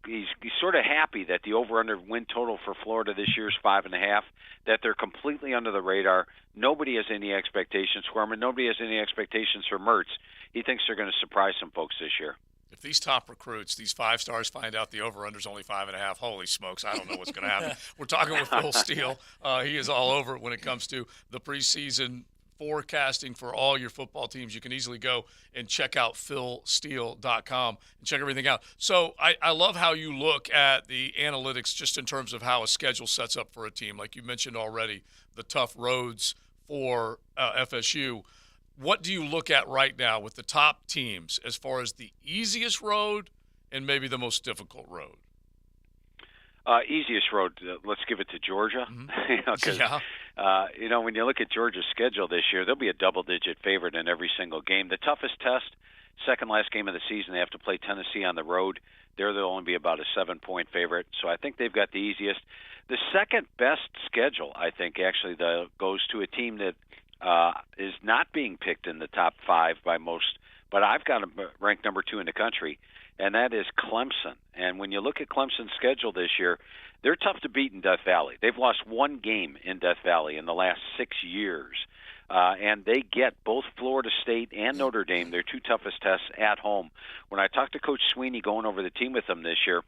he's sort of happy that the over-under win total for Florida this year is 5.5, that they're completely under the radar. Nobody has any expectations for him, and nobody has any expectations for Mertz. He thinks they're going to surprise some folks this year. If these top recruits, these 5 stars, find out the over-under's only 5.5, holy smokes, I don't know what's going to happen. We're talking with Phil Steele. He is all over it when it comes to the preseason forecasting for all your football teams. You can easily go and check out philsteele.com and check everything out. So I love how you look at the analytics just in terms of how a schedule sets up for a team. Like you mentioned already, the tough roads for FSU. What do you look at right now with the top teams as far as the easiest road and maybe the most difficult road? Easiest road, let's give it to Georgia. When you look at Georgia's schedule this year, they'll be a double-digit favorite in every single game. The toughest test, second last game of the season, they have to play Tennessee on the road. There they'll only be about a 7-point favorite. So I think they've got the easiest. The second best schedule, I think, actually goes to a team that is not being picked in the top 5 by most, but I've got them ranked number 2 in the country, and that is Clemson. And when you look at Clemson's schedule this year, they're tough to beat in Death Valley. They've lost 1 game in Death Valley in the last 6 years, and they get both Florida State and Notre Dame, their 2 toughest tests, at home. When I talked to Coach Sweeney going over the team with them this year,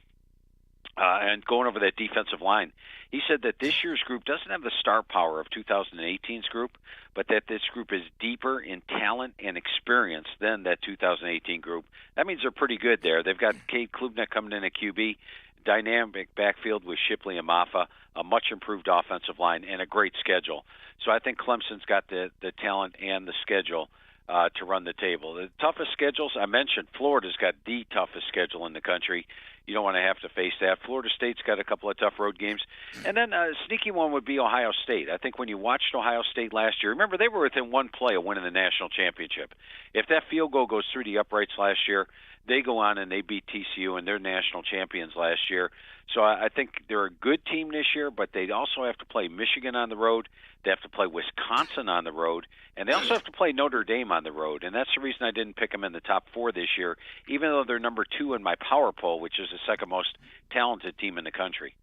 and going over that defensive line, he said that this year's group doesn't have the star power of 2018's group, but that this group is deeper in talent and experience than that 2018 group. That means they're pretty good there. They've got Cade Klubnik coming in at QB, dynamic backfield with Shipley and Maffa, a much improved offensive line, and a great schedule. So I think Clemson's got the talent and the schedule to run the table. The toughest schedules, I mentioned Florida's got the toughest schedule in the country. You don't want to have to face that. Florida State's got a couple of tough road games. And then a sneaky one would be Ohio State. I think when you watched Ohio State last year, remember they were within 1 play of winning the national championship. If that field goal goes through the uprights last year, they go on and they beat TCU, and they're national champions last year. So I think they're a good team this year, but they also have to play Michigan on the road. They have to play Wisconsin on the road, and they also have to play Notre Dame on the road. And that's the reason I didn't pick them in the top 4 this year, even though they're number 2 in my power poll, which is the second most talented team in the country.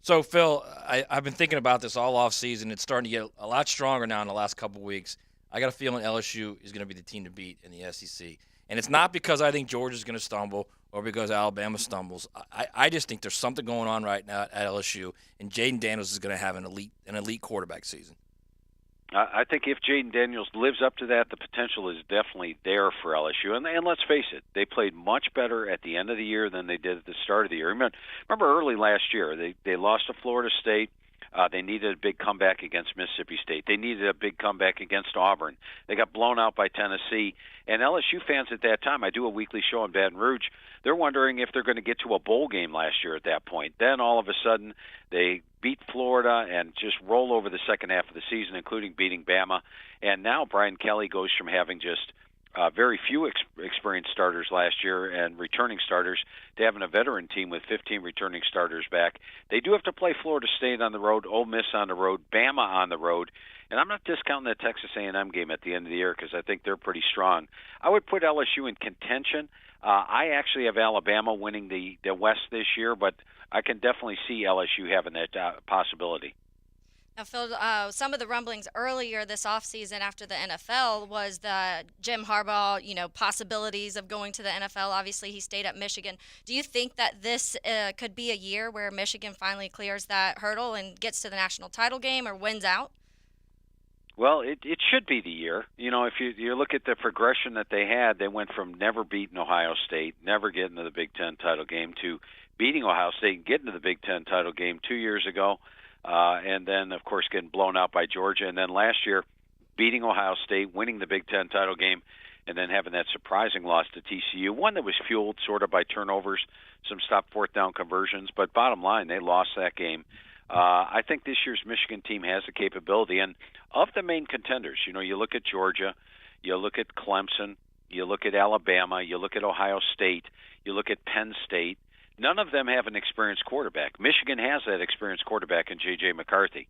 So, Phil, I've been thinking about this all off season. It's starting to get a lot stronger now in the last couple of weeks. I got a feeling LSU is going to be the team to beat in the SEC. And it's not because I think Georgia's going to stumble or because Alabama stumbles. I just think there's something going on right now at LSU, and Jaden Daniels is going to have an elite quarterback season. I think if Jaden Daniels lives up to that, the potential is definitely there for LSU. And let's face it, they played much better at the end of the year than they did at the start of the year. Remember early last year, they lost to Florida State. They needed a big comeback against Mississippi State. They needed a big comeback against Auburn. They got blown out by Tennessee. And LSU fans at that time, I do a weekly show in Baton Rouge, they're wondering if they're going to get to a bowl game last year at that point. Then all of a sudden, they beat Florida and just roll over the second half of the season, including beating Bama. And now Brian Kelly goes from having just very few experienced starters last year and returning starters to having a veteran team with 15 returning starters back. They do have to play Florida State on the road, Ole Miss on the road, Bama on the road, and I'm not discounting that Texas A&M game at the end of the year because I think they're pretty strong. I would put LSU in contention. I actually have Alabama winning the West this year, but I can definitely see LSU having that possibility. Now, Phil, some of the rumblings earlier this offseason after the NFL was the Jim Harbaugh, possibilities of going to the NFL. Obviously, he stayed at Michigan. Do you think that this could be a year where Michigan finally clears that hurdle and gets to the national title game or wins out? Well, it should be the year. If you look at the progression that they had, they went from never beating Ohio State, never getting to the Big Ten title game, to beating Ohio State and getting to the Big Ten title game 2 years ago. And then, of course, getting blown out by Georgia. And then last year, beating Ohio State, winning the Big Ten title game, and then having that surprising loss to TCU, one that was fueled sort of by turnovers, some stop fourth down conversions. But bottom line, they lost that game. I think this year's Michigan team has the capability. And of the main contenders, you look at Georgia, you look at Clemson, you look at Alabama, you look at Ohio State, you look at Penn State. None of them have an experienced quarterback. Michigan has that experienced quarterback in J.J. McCarthy.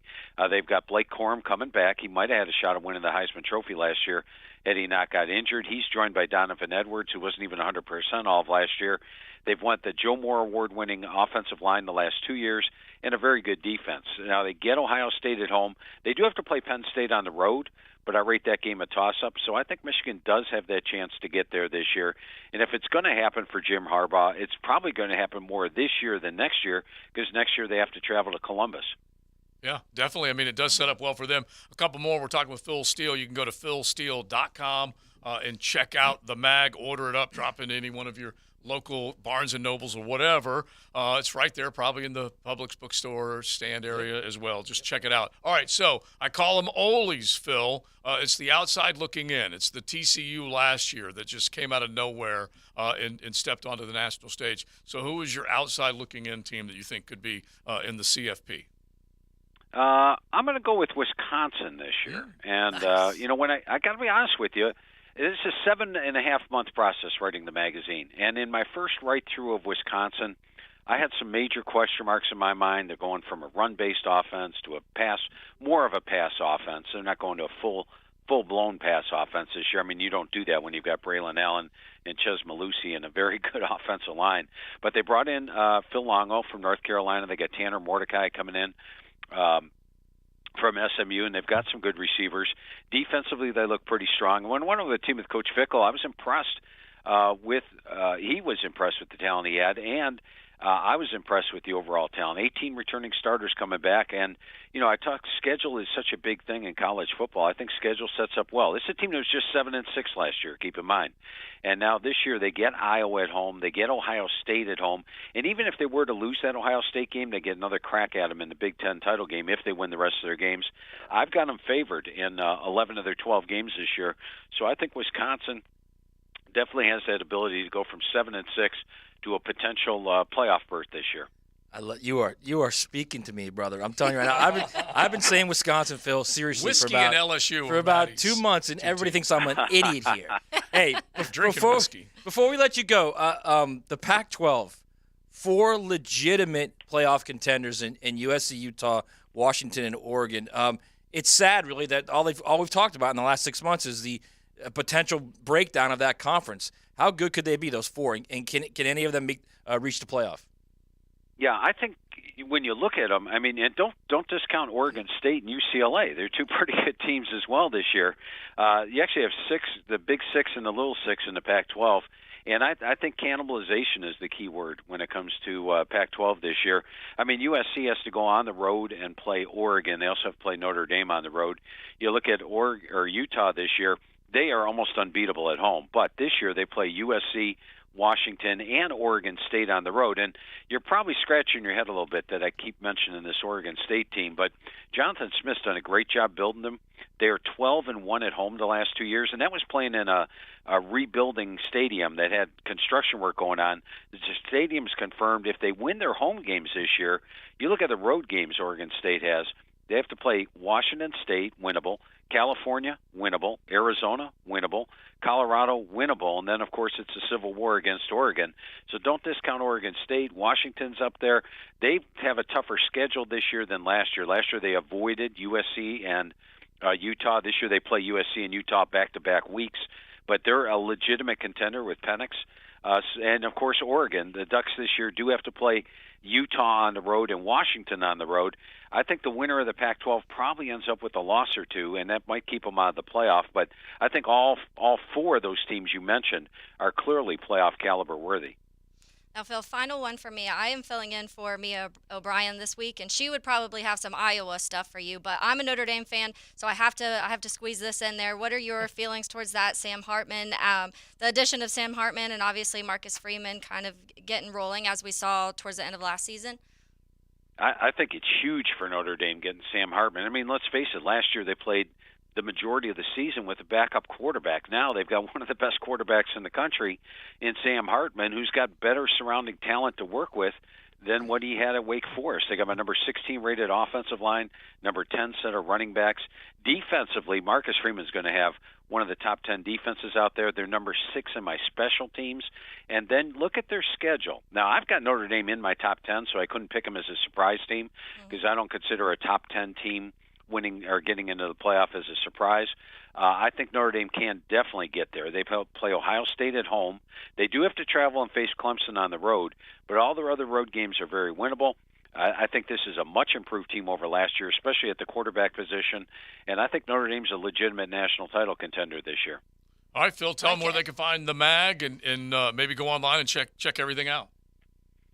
They've got Blake Corum coming back. He might have had a shot at winning the Heisman Trophy last year had he not got injured. He's joined by Donovan Edwards, who wasn't even 100% all of last year. They've won the Joe Moore Award-winning offensive line the last 2 years and a very good defense. Now, they get Ohio State at home. They do have to play Penn State on the road, but I rate that game a toss-up. So I think Michigan does have that chance to get there this year. And if it's going to happen for Jim Harbaugh, it's probably going to happen more this year than next year, because next year they have to travel to Columbus. Yeah, definitely. I mean, it does set up well for them. A couple more. We're talking with Phil Steele. You can go to philsteele.com and check out the mag, order it up, drop into any one of your local Barnes & Nobles or whatever. It's right there, probably in the Publix bookstore stand area as well. Just check it out. All right, so I call them Olies, Phil. It's the outside looking in. It's the TCU last year that just came out of nowhere and stepped onto the national stage. So who is your outside looking in team that you think could be in the CFP? I'm going to go with Wisconsin this year. And, nice. When I got to be honest with you, it's a 7.5-month process writing the magazine. And in my first write-through of Wisconsin, I had some major question marks in my mind. They're going from a run-based offense to more of a pass offense. They're not going to a full-blown pass offense this year. I mean, you don't do that when you've got Braylon Allen and Ches Malusi and a very good offensive line. But they brought in Phil Longo from North Carolina. They got Tanner Mordecai coming in from SMU, and they've got some good receivers. Defensively, they look pretty strong. When one of the team with Coach Fickle, I was impressed he was impressed with the talent he had, and I was impressed with the overall talent. 18 returning starters coming back, and I talk schedule is such a big thing in college football. I think schedule sets up well. This is a team that was just 7-6 last year, keep in mind. And now this year they get Iowa at home, they get Ohio State at home, and even if they were to lose that Ohio State game, they get another crack at them in the Big Ten title game if they win the rest of their games. I've got them favored in 11 of their 12 games this year, so I think Wisconsin definitely has that ability to go from 7-6 to a potential playoff berth this year. You are speaking to me, brother. I'm telling you right now. I've been saying Wisconsin, Phil, seriously Whiskey for about and LSU for about 2 months, and everybody thinks I'm an idiot here. Hey, before we let you go, the Pac-12, 4 legitimate playoff contenders in USC, Utah, Washington, and Oregon. It's sad, really, that all we've talked about in the last 6 months is the potential breakdown of that conference. How good could they be, those 4, and can any of them reach the playoff? Yeah, I think when you look at them, I mean, and don't discount Oregon State and UCLA. They're 2 pretty good teams as well this year. You actually have the Big 6 and the Little 6 in the Pac-12, and I think cannibalization is the key word when it comes to Pac-12 this year. I mean, USC has to go on the road and play Oregon. They also have to play Notre Dame on the road. You look at Utah this year, they are almost unbeatable at home, but this year they play USC, Washington, and Oregon State on the road. And you're probably scratching your head a little bit that I keep mentioning this Oregon State team, but Jonathan Smith's done a great job building them. They are 12-1 at home the last 2 years, and that was playing in a rebuilding stadium that had construction work going on. The stadium's confirmed if they win their home games this year. You look at the road games Oregon State has. They have to play Washington State, winnable, California, winnable, Arizona, winnable, Colorado, winnable, and then, of course, it's a civil war against Oregon. So don't discount Oregon State. Washington's up there. They have a tougher schedule this year than last year. Last year they avoided USC and Utah. This year they play USC and Utah back-to-back weeks, but they're a legitimate contender with Penix. And, of course, Oregon. The Ducks this year do have to play Utah on the road and Washington on the road. I think the winner of the Pac-12 probably ends up with a loss or two, and that might keep them out of the playoff. But I think all 4 of those teams you mentioned are clearly playoff caliber worthy. Now, Phil, final one for me. I am filling in for Mia O'Brien this week, and she would probably have some Iowa stuff for you. But I'm a Notre Dame fan, so I have to squeeze this in there. What are your feelings towards that, Sam Hartman? The addition of Sam Hartman and obviously Marcus Freeman kind of getting rolling as we saw towards the end of last season. I think it's huge for Notre Dame getting Sam Hartman. I mean, let's face it. Last year they played the majority of the season with a backup quarterback. Now they've got one of the best quarterbacks in the country in Sam Hartman, who's got better surrounding talent to work with than what he had at Wake Forest. They got my number 16 rated offensive line, number 10 set of running backs. Defensively, Marcus Freeman's going to have one of the top 10 defenses out there. They're number 6 in my special teams. And then look at their schedule. Now, I've got Notre Dame in my top 10, so I couldn't pick them as a surprise team because I don't consider a top 10 team winning or getting into the playoff as a surprise. I think Notre Dame can definitely get there. They play Ohio State at home. They do have to travel and face Clemson on the road, but all their other road games are very winnable. I think this is a much improved team over last year, especially at the quarterback position, and I think Notre Dame's a legitimate national title contender this year. All right, Phil, tell them where they can find the mag and maybe go online and check everything out.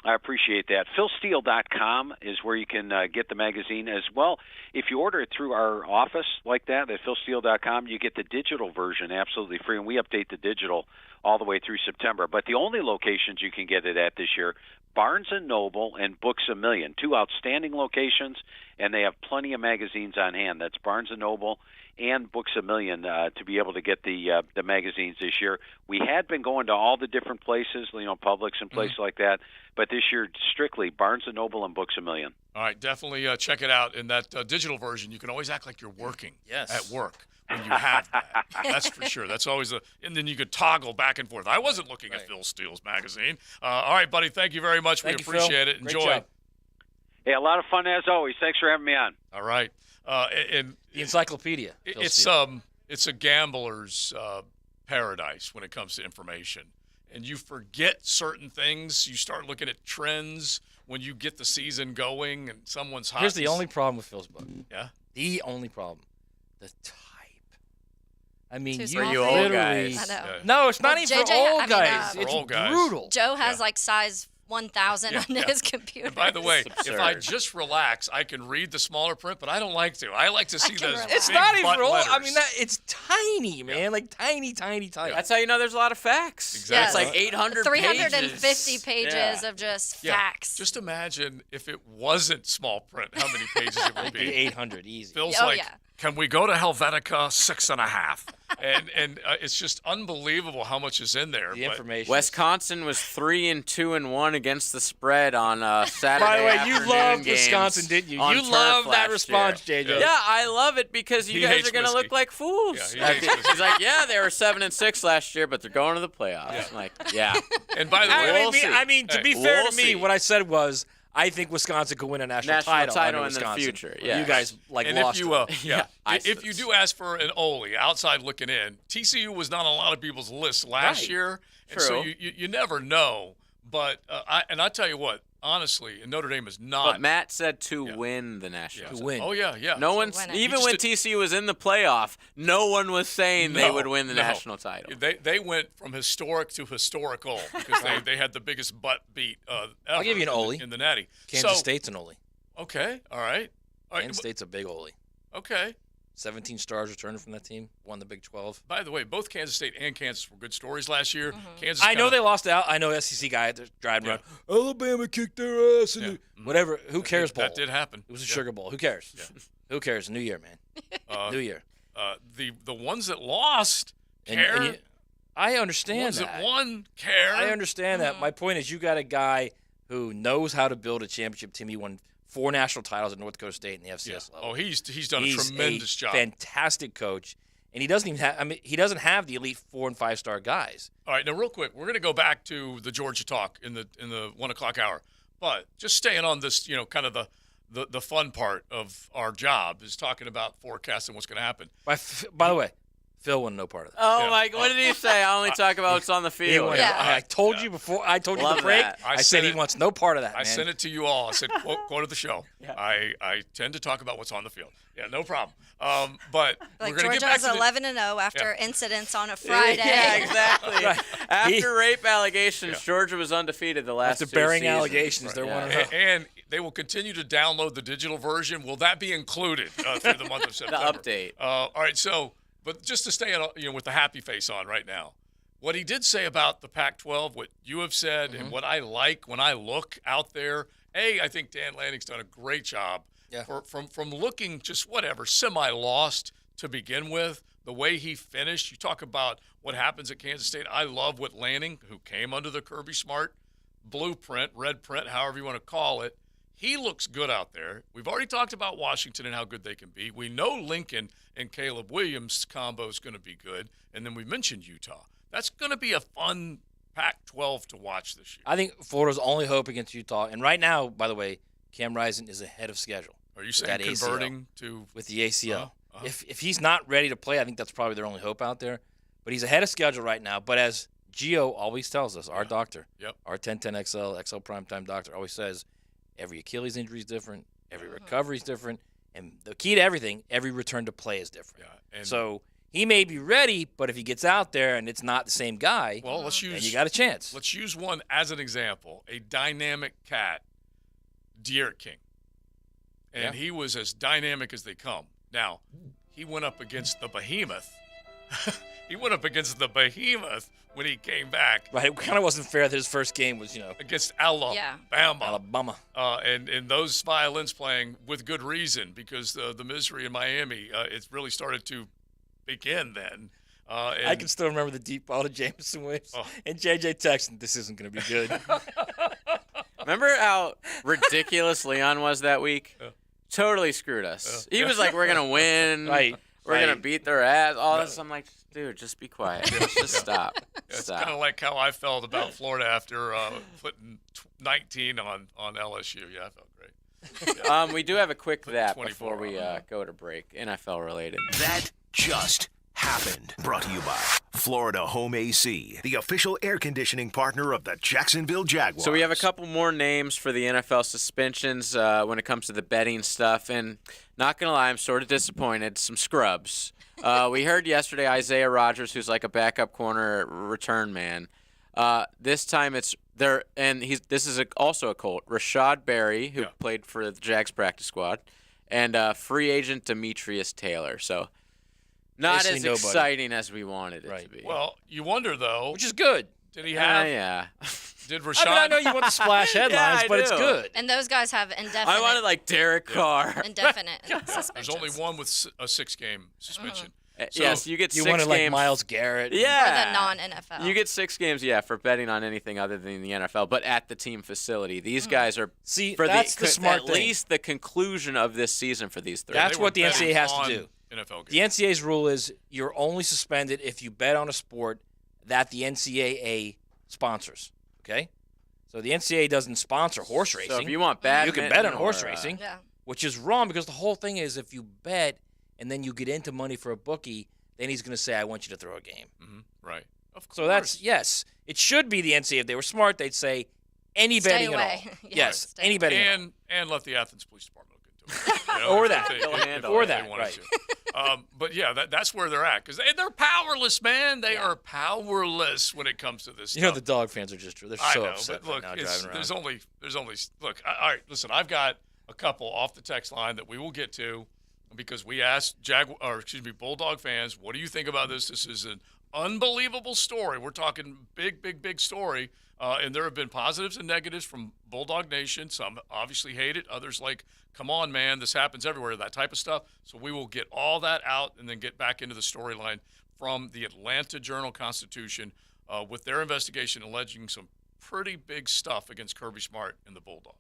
I appreciate that. PhilSteele.com is where you can get the magazine as well. If you order it through our office like that at PhilSteele.com, you get the digital version absolutely free, and we update the digital all the way through September. But the only locations you can get it at this year, Barnes & Noble and Books A Million, 2 outstanding locations, and they have plenty of magazines on hand. That's Barnes & Noble and Books A Million to be able to get the magazines this year. We had been going to all the different places, Publix and places like that, but this year strictly Barnes & Noble and Books A Million. All right, definitely check it out. In that digital version, you can always act like you're working at work when you have that. That's for sure. That's always and then you could toggle back and forth. I wasn't looking at Phil Steele's magazine. All right, buddy, thank you very much. We appreciate it. Enjoy. Job. Hey, a lot of fun as always. Thanks for having me on. All right. And the encyclopedia. It's a gambler's paradise when it comes to information. And you forget certain things. You start looking at trends when you get the season going and someone's hot. Here's the only problem with Phil's book. Yeah? The only problem. The type. I mean, Too you small literally. old guys. I know. No, it's not even for old guys. For It's old guys. brutal. Joe has like size 1,000 on his computer. And by the way, if I just relax, I can read the smaller print, but I don't like to. I like to see those It's big not even butt for old. letters. I mean, it's tiny, man. Like tiny. That's how you know there's a lot of facts. Exactly. It's like 800 350 pages of just Yeah. facts. Just imagine if it wasn't small print, how many pages it would be. 800 easy. Phil's can we go to Helvetica 6.5? And it's just unbelievable how much is in there. The information. Wisconsin was 3-2-1 against the spread on Saturday. By the way, you afternoon loved games Wisconsin, didn't you? on You turf loved that last response, year. JJ. Yeah, I love it because you He guys hates are going to whiskey. look like fools. Yeah, he hates He's like, yeah, they were 7-6 last year, but they're going to the playoffs. I'm like, yeah. And by the way, I mean, to be fair We'll to me, see. what I said was, I think Wisconsin could win a national title under in the Wisconsin. future. You Yeah. guys and lost if you it. if you do ask for an Ole outside looking in, TCU was not on a lot of people's lists last Right. year, and so True. you never know. But I tell you what, honestly, and Notre Dame is not. But Matt said to win the national title. To win. Oh yeah. No one's win it. even He when just TCU was in the playoff, no one was saying they No, would win the no. national title. They went from historic to historical because they had the biggest butt beat ever. I'll give you an Ole. in the Natty. Kansas State's an Ole. Okay, all right. Kansas State's a big Ole. Okay. 17 stars returning from that team. Won the Big 12. By the way, both Kansas State and Kansas were good stories last year. Kansas. I know kinda- they lost out. I know SEC guy driving around. Alabama kicked their ass. And whatever. Who cares, bowl? That did happen. It was a Sugar Bowl. Who cares? Who cares? New year, man. New year. The ones that lost And care. I understand ones that. that won care. I understand that. My point is, you got a guy who knows how to build a championship team. He won 4 national titles at North Dakota State in the FCS level. Oh, he's done a tremendous job. Fantastic coach, and he doesn't even have. I mean, he doesn't have the elite 4- and 5-star guys. All right, now real quick, we're going to go back to the Georgia talk in the 1 o'clock hour. But just staying on this, kind of the fun part of our job is talking about forecasting what's going to happen. By the way, Phil wouldn't know part of that. Oh my! What did he say? I only talk about what's on the field. I told you before. I told you Love the break. that. I said he wants no part of that. I man. sent it to you all. I said, go to the show. I tend to talk about what's on the field. Yeah, no problem. But we're Like going to get Georgia back was to 11-0 after incidents on a Friday. Yeah, exactly. Right. After rape allegations, Georgia was undefeated the last After 2 bearing seasons. allegations, they're 1-0. and they will continue to download the digital version. Will that be included through the month of September? update. All right, so, but just to stay with the happy face on right now, what he did say about the Pac-12, what you have said, and what I like when I look out there, I think Dan Lanning's done a great job from looking just semi-lost to begin with. The way he finished, you talk about what happens at Kansas State. I love what Lanning, who came under the Kirby Smart blueprint, red print, however you want to call it, he looks good out there. We've already talked about Washington and how good they can be. We know Lincoln and Caleb Williams combo is going to be good. And then we mentioned Utah. That's going to be a fun Pac-12 to watch this year. I think Florida's only hope against Utah. And right now, by the way, Cam Rising is ahead of schedule. Are you saying converting to with the ACL? If he's not ready to play, I think that's probably their only hope out there. But he's ahead of schedule right now. But as Gio always tells us, our doctor, our 1010XL, XL Primetime doctor always says, every Achilles injury is different, every recovery is different, and the key to everything, every return to play is different. And so he may be ready, but if he gets out there and it's not the same guy, well, then you got a chance. Let's use one as an example, a dynamic cat, De'Aaron King. And he was as dynamic as they come. Now, he went up against the behemoth. He went up against the behemoth when he came back. Right, it kind of wasn't fair that his first game was, against Alabama. Alabama. And those violins playing with good reason because the misery in Miami, it really started to begin then. I can still remember the deep ball to Jameson Williams and J.J. texting, this isn't going to be good. Remember how ridiculous Leon was that week? Totally screwed us. He was like, we're going to win. Right. We're going to beat their ass. All this. I'm like, dude, just be quiet. Just stop. It's kind of like how I felt about Florida after putting 19 on LSU. Yeah, I felt great. Yeah. We do have a quick that before we go to break, NFL related. That just happened. Brought to you by Florida Home AC, the official air conditioning partner of the Jacksonville Jaguars. So we have a couple more names for the NFL suspensions when it comes to the betting stuff, and not going to lie, I'm sort of disappointed. Some scrubs. We heard yesterday Isaiah Rodgers, who's like a backup corner return man. This time it's there, and this is also a Colt. Rashad Berry, who played for the Jags practice squad, and free agent Demetrius Taylor. So not basically as exciting as we wanted it to be. Well, you wonder, though. Which is good. Did he have? Yeah. Did Rashad? I know you want the splash headlines, but it's good. And those guys have indefinite. I wanted like Derek Carr. Indefinite suspensions. There's only one with a 6-game suspension. So yes, you get 6 games. You wanted like Myles Garrett. Yeah. For the non-NFL. You get 6 games, for betting on anything other than the NFL, but at the team facility. These guys are for that's the smart at thing. least the conclusion of this season for these 3. That's what the NCAA has to do. NFL the NCAA's rule is you're only suspended if you bet on a sport that the NCAA sponsors. Okay? So the NCAA doesn't sponsor horse racing. So if you want badminton, you can bet on horse racing, Yeah. which is wrong because the whole thing is if you bet and then you get into money for a bookie, then he's going to say, I want you to throw a game. Mm-hmm. Right. Of course. So that's, yes, it should be the NCAA. If they were smart, they'd say any Stay betting away. at all. Yeah, Yes, stay any away. betting at all. And let the Athens Police Department look into it. You know, Or if that. they- They'll if handle they it. that, wanted right. to. But yeah, that's where they're at because they're powerless, man. They are powerless when it comes to this You know stuff. the dog fans are just they're I so know, upset but look, right now driving around. there's only look. All right, listen, I've got a couple off the text line that we will get to because we asked Bulldog fans, what do you think about this? This is an unbelievable story. We're talking big story, and there have been positives and negatives from Bulldog Nation. Some obviously hate it. Others like, come on, man, this happens everywhere, that type of stuff. So we will get all that out and then get back into the storyline from the Atlanta Journal-Constitution with their investigation alleging some pretty big stuff against Kirby Smart and the Bulldogs.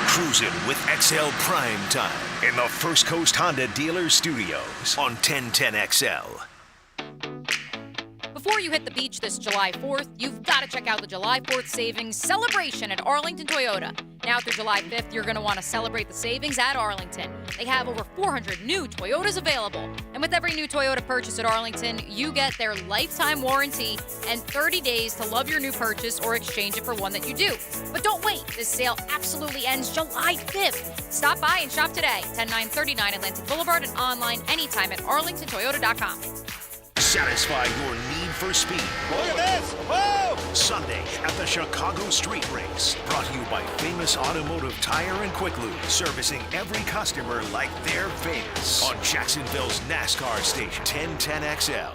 Cruising with XL Prime Time in the First Coast Honda Dealer Studios on 1010XL. Before you hit the beach this July 4th, you've got to check out the July 4th Savings Celebration at Arlington Toyota. Now through July 5th, you're going to want to celebrate the savings at Arlington. They have over 400 new Toyotas available. And with every new Toyota purchase at Arlington, you get their lifetime warranty and 30 days to love your new purchase or exchange it for one that you do. But don't wait. This sale absolutely ends July 5th. Stop by and shop today. 10939 Atlantic Boulevard and online anytime at arlingtontoyota.com. Satisfy your need for speed. Look at this! Whoa! Sunday at the Chicago Street Race. Brought to you by Famous Automotive Tire and Quick Lube. Servicing every customer like they're famous. On Jacksonville's NASCAR station, 1010XL.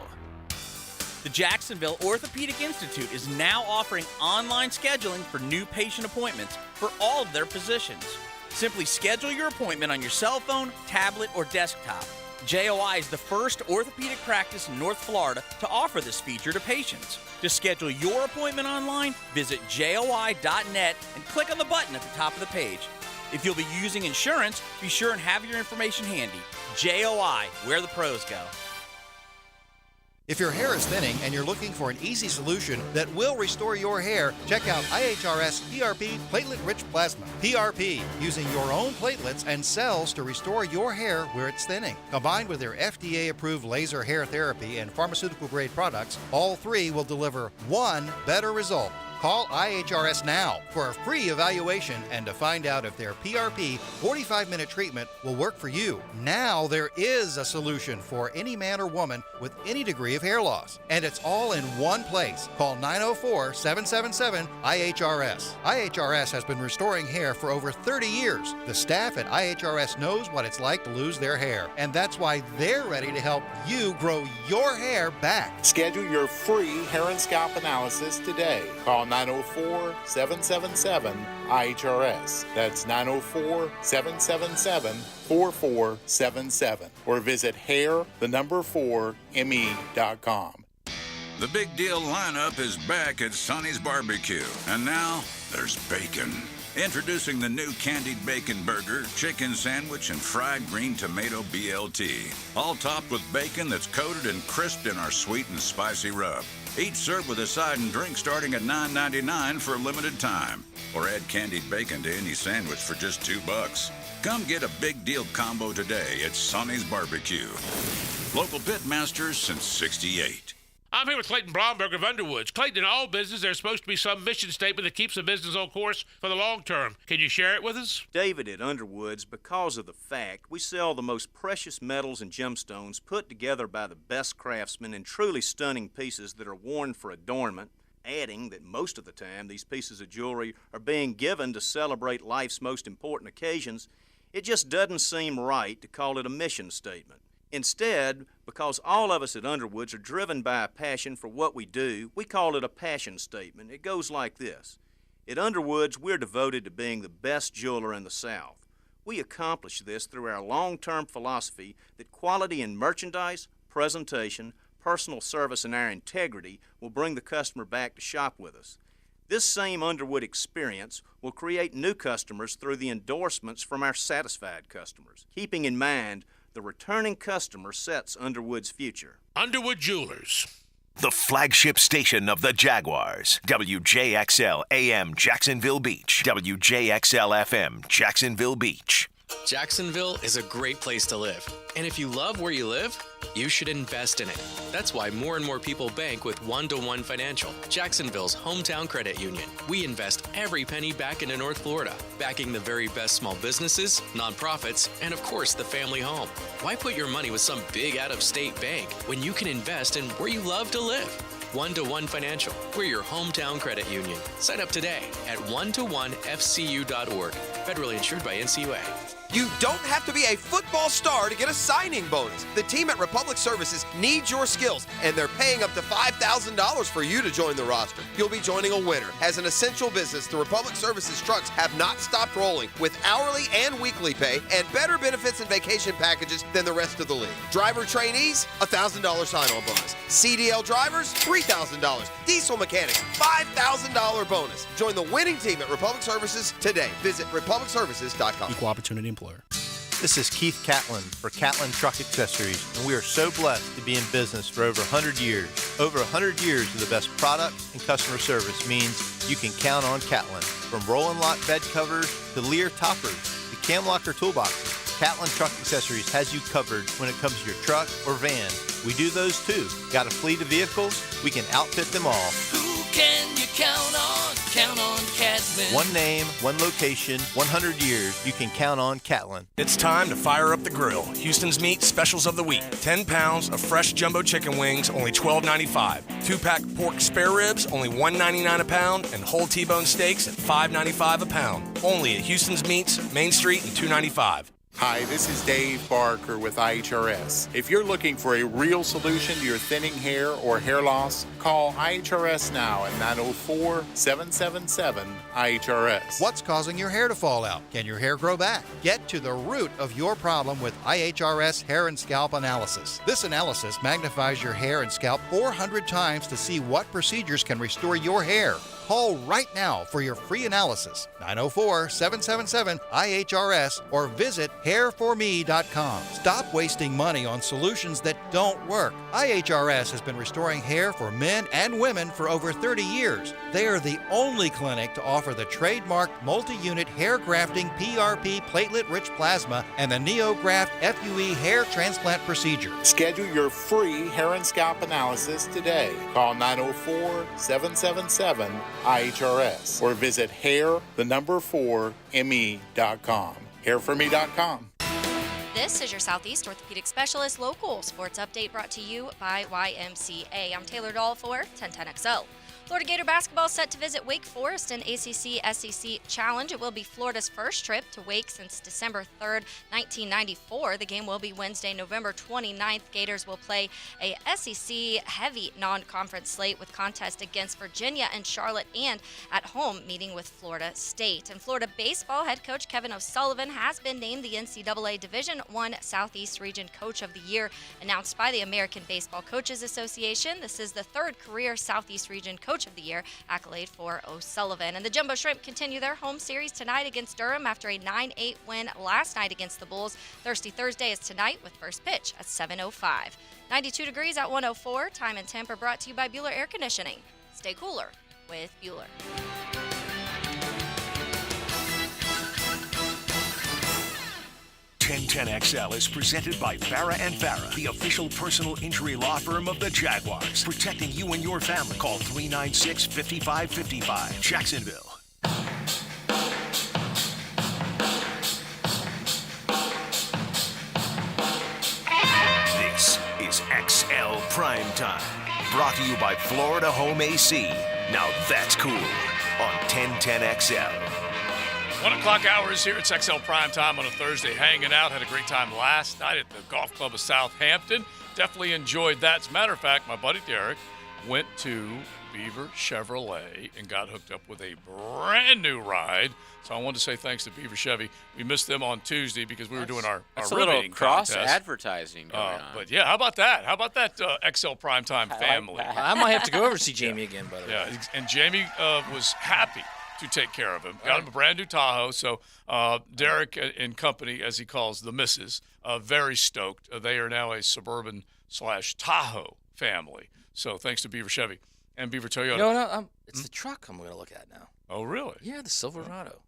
The Jacksonville Orthopedic Institute is now offering online scheduling for new patient appointments for all of their positions. Simply schedule your appointment on your cell phone, tablet, or desktop. JOI is the first orthopedic practice in North Florida to offer this feature to patients. To schedule your appointment online, visit joi.net and click on the button at the top of the page. If you'll be using insurance, be sure and have your information handy. JOI, where the pros go. If your hair is thinning and you're looking for an easy solution that will restore your hair, check out IHRS PRP Platelet-Rich Plasma. PRP, using your own platelets and cells to restore your hair where it's thinning. Combined with their FDA-approved laser hair therapy and pharmaceutical-grade products, all three will deliver one better result. Call IHRS now for a free evaluation and to find out if their PRP 45-minute treatment will work for you. Now there is a solution for any man or woman with any degree of hair loss. And it's all in one place. Call 904-777-IHRS. IHRS has been restoring hair for over 30 years. The staff at IHRS knows what it's like to lose their hair. And that's why they're ready to help you grow your hair back. Schedule your free hair and scalp analysis today. Call 904-777-IHRS. That's 904-777-4477. Or visit hair4me.com. The Big Deal lineup is back at Sonny's Barbecue. And now there's bacon. Introducing the new candied bacon burger, chicken sandwich, and fried green tomato BLT. All topped with bacon that's coated and crisped in our sweet and spicy rub. Each served with a side and drink starting at $9.99 for a limited time. Or add candied bacon to any sandwich for just $2. Come get a Big Deal combo today at Sonny's Barbecue. Local pit masters since '68. I'm here with Clayton Blomberg of Underwoods. Clayton, in all business, there's supposed to be some mission statement that keeps a business on course for the long term. Can you share it with us? David, at Underwoods, because of the fact we sell the most precious metals and gemstones put together by the best craftsmen in truly stunning pieces that are worn for adornment, adding that most of the time these pieces of jewelry are being given to celebrate life's most important occasions, it just doesn't seem right to call it a mission statement. Instead, because all of us at Underwoods are driven by a passion for what we do, we call it a passion statement. It goes like this. At Underwoods, we're devoted to being the best jeweler in the South. We accomplish this through our long-term philosophy that quality in merchandise, presentation, personal service, and our integrity will bring the customer back to shop with us. This same Underwood experience will create new customers through the endorsements from our satisfied customers, keeping in mind the returning customer sets Underwood's future. Underwood Jewelers. The flagship station of the Jaguars. WJXL AM Jacksonville Beach. WJXL FM Jacksonville Beach. Jacksonville is a great place to live. And if you love where you live, you should invest in it. That's why more and more people bank with One-to-One Financial, Jacksonville's hometown credit union. We invest every penny back into North Florida, backing the very best small businesses, nonprofits, and of course the family home. Why put your money with some big out-of-state bank when you can invest in where you love to live? One-to-One Financial. We're your hometown credit union. Sign up today at one-to-one-fcu.org. Federally insured by NCUA. You don't have to be a football star to get a signing bonus. The team at Republic Services needs your skills, and they're paying up to $5,000 for you to join the roster. You'll be joining a winner. As an essential business, the Republic Services trucks have not stopped rolling with hourly and weekly pay and better benefits and vacation packages than the rest of the league. Driver trainees, $1,000 sign-on bonus. CDL drivers, $3,000. Diesel mechanics, $5,000 bonus. Join the winning team at Republic Services today. Visit republicservices.com. Equal opportunity employer. This is Keith Catlin for Catlin Truck Accessories, and we are so blessed to be in business for over 100 years. Over 100 years of the best product and customer service means you can count on Catlin. From roll-and lock bed covers to Lear toppers to cam locker toolboxes, Catlin Truck Accessories has you covered when it comes to your truck or van. We do those too. Got a fleet of vehicles? We can outfit them all. Who can you count on? Count on Catlin. One name, one location, 100 years. You can count on Catlin. It's time to fire up the grill. Houston's Meat Specials of the Week. 10 pounds of fresh jumbo chicken wings, only $12.95. 2-pack pork spare ribs, only $1.99 a pound. And whole T-bone steaks at $5.95 a pound. Only at Houston's Meats, Main Street and 295. Hi, this is Dave Barker with IHRS. If you're looking for a real solution to your thinning hair or hair loss, call IHRS now at 904-777-IHRS. What's causing your hair to fall out? Can your hair grow back? Get to the root of your problem with IHRS Hair and Scalp Analysis. This analysis magnifies your hair and scalp 400 times to see what procedures can restore your hair. Call right now for your free analysis, 904-777-IHRS, or visit hairforme.com. Stop wasting money on solutions that don't work. IHRS has been restoring hair for men and women for over 30 years. They are the only clinic to offer the trademarked multi-unit hair grafting PRP platelet-rich plasma and the NeoGraft FUE hair transplant procedure. Schedule your free hair and scalp analysis today. Call 904-777-IHRS or visit hair4me.com. Hairforme.com. This is your Southeast Orthopedic Specialist Local Sports Update brought to you by YMCA. I'm Taylor Dahl for 1010XL. Florida Gator basketball set to visit Wake Forest in ACC SEC Challenge. It will be Florida's first trip to Wake since December 3rd, 1994. The game will be Wednesday, November 29th. Gators will play a SEC-heavy non-conference slate with contests against Virginia and Charlotte, and at home meeting with Florida State. And Florida baseball head coach Kevin O'Sullivan has been named the NCAA Division I Southeast Region Coach of the Year, announced by the American Baseball Coaches Association. This is the third career Southeast Region Coach of the Year accolade for O'Sullivan. And the Jumbo Shrimp continue their home series tonight against Durham after a 9-8 win last night against the Bulls. Thirsty Thursday is tonight with first pitch at 7:05. 92 degrees at 104. Time and temp are brought to you by Bueller Air Conditioning. Stay cooler with Bueller. 1010XL is presented by Farah & Farah, the official personal injury law firm of the Jaguars. Protecting you and your family. Call 396-5555. Jacksonville. This is XL Primetime. Brought to you by Florida Home AC. Now that's cool on 1010XL. 1 o'clock hours here. It's XL Prime Time on a Thursday. Hanging out. Had a great time last night at the Golf Club of Southampton. Definitely enjoyed that. As a matter of fact, my buddy Derek went to Beaver Chevrolet and got hooked up with a brand new ride. So I wanted to say thanks to Beaver Chevy. We missed them on Tuesday because we were doing our That's a little cross advertising going on. But yeah, how about that? How about that XL Primetime family? I might have to go over to see Jamie again, by the way. Yeah, and Jamie was happy to take care of him. Got him a brand new Tahoe. So Derek and company, as he calls the missus, very stoked. They are now a Suburban/Tahoe family. So thanks to Beaver Chevy and Beaver Toyota. No, it's the truck I'm going to look at now. Oh, really? Yeah, the Silverado.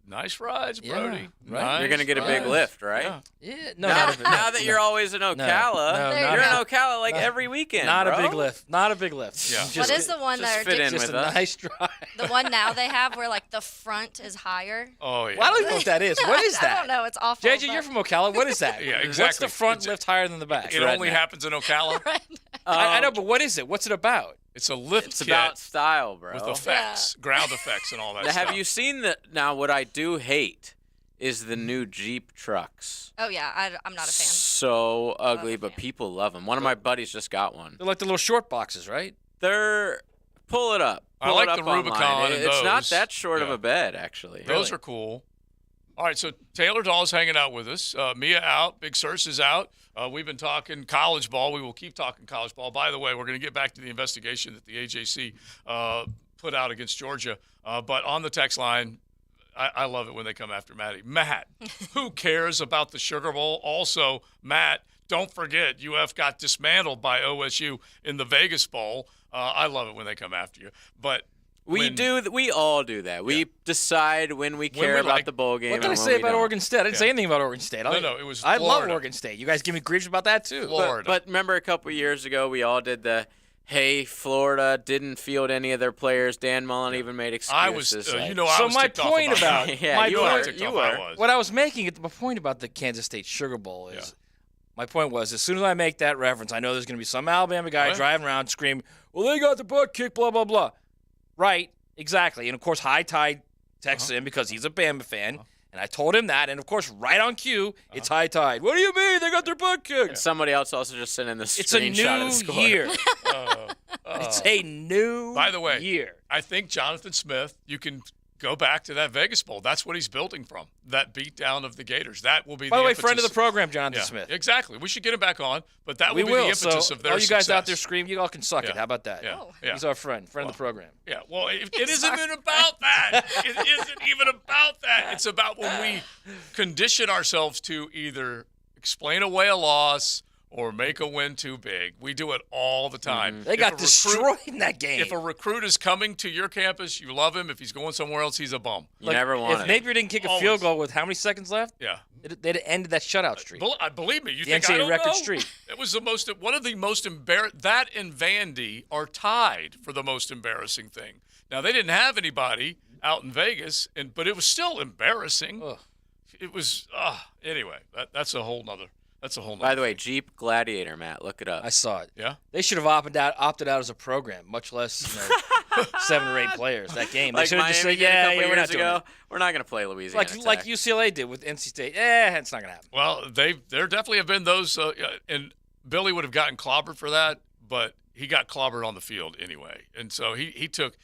Nice rides, Brody. Right. Nice You're going to get a big lift, right? Yeah. No, now that you're always in Ocala, you're in Ocala like every weekend, Not bro. a big lift. Not a big lift. Yeah. What is the one that fit in just with a us. nice drive. the one now they have where like the front is higher? Oh, yeah. Well, I don't even know what that is. What is that? I don't know. It's awful. JJ, you're from Ocala. What is that? Yeah, exactly. What's the front lift higher than the back? It only happens in Ocala. I know, but what is it? What's it about? It's a lift It's kit about style, bro. with effects, ground effects, and all that Now, stuff. have you seen the? Now, what I do hate is the new Jeep trucks. Oh yeah, I'm not a fan. So ugly, but people love them. One of my buddies just got one. They're like the little short boxes, right? They're pull it up. I Pull like it up the Rubicon online. and It's not those. that short of Yeah. a bed, actually. Those are cool. All right, so Taylor Dahl's hanging out with us. Mia out. Big Sirs is out. We've been talking college ball. We will keep talking college ball. By the way, we're going to get back to the investigation that the AJC put out against Georgia. But on the text line, I love it when they come after Matty. Matt, who cares about the Sugar Bowl? Also, Matt, don't forget UF got dismantled by OSU in the Vegas Bowl. I love it when they come after you. But we all do that. We decide when we care about the bowl game. What can I and say when we about don't. Oregon State? I didn't say anything about Oregon State. No, it was I love Florida. Oregon State. You guys give me grief about that too. Florida. But remember a couple years ago, we all did the, hey, Florida didn't field any of their players. Dan Mullen even made excuses. I was, like, I was so my ticked off point about about Yeah, my you point, were. ticked off I was. what I was making, my point about the Kansas State Sugar Bowl is, my point was, as soon as I make that reference, I know there's going to be some Alabama guy driving around screaming, well, they got the butt kicked, blah, blah, blah. Right, exactly. And, of course, High Tide texts in because he's a Bama fan. And I told him that, and of course, right on cue, it's high tide. What do you mean? They got their butt kicked. And somebody else also just sent in this It's a screenshot of the new score. year. It's a new By the way, year. I think Jonathan Smith, you can go back to that Vegas Bowl. That's what he's building from, that beatdown of the Gators. That will be By the way, impetus. friend of the program, Jonathan Smith. Exactly. We should get him back on, but that We will be the impetus so of their all you guys success. out there scream, you all can suck it. How about that? Yeah. He's our friend of the program. Yeah, well, it isn't even about that. It isn't even about that. It's about when we condition ourselves to either explain away a loss or make a win too big. We do it all the time. They got destroyed in that game. If a recruit is coming to your campus, you love him. If he's going somewhere else, he's a bum. You never want If it. Napier didn't kick a field goal with how many seconds left? Yeah. They'd have ended that shutout streak. Believe me, you The think I NCAA don't record know? streak. It was one of the most embarrassing. That and Vandy are tied for the most embarrassing thing. Now they didn't have anybody out in Vegas, but it was still embarrassing. It was anyway. That's a whole nother. By the way, Jeep Gladiator, Matt, look it up. I saw it. Yeah. They should have opted out as a program, much less 7 or 8 players that game. They Like should have just Miami said, did a couple we're years not doing ago. it. We're not going to play Louisiana Like Tech. UCLA did with NC State. It's not going to happen. Well, there definitely have been those, and Billy would have gotten clobbered for that, but he got clobbered on the field anyway, and so he took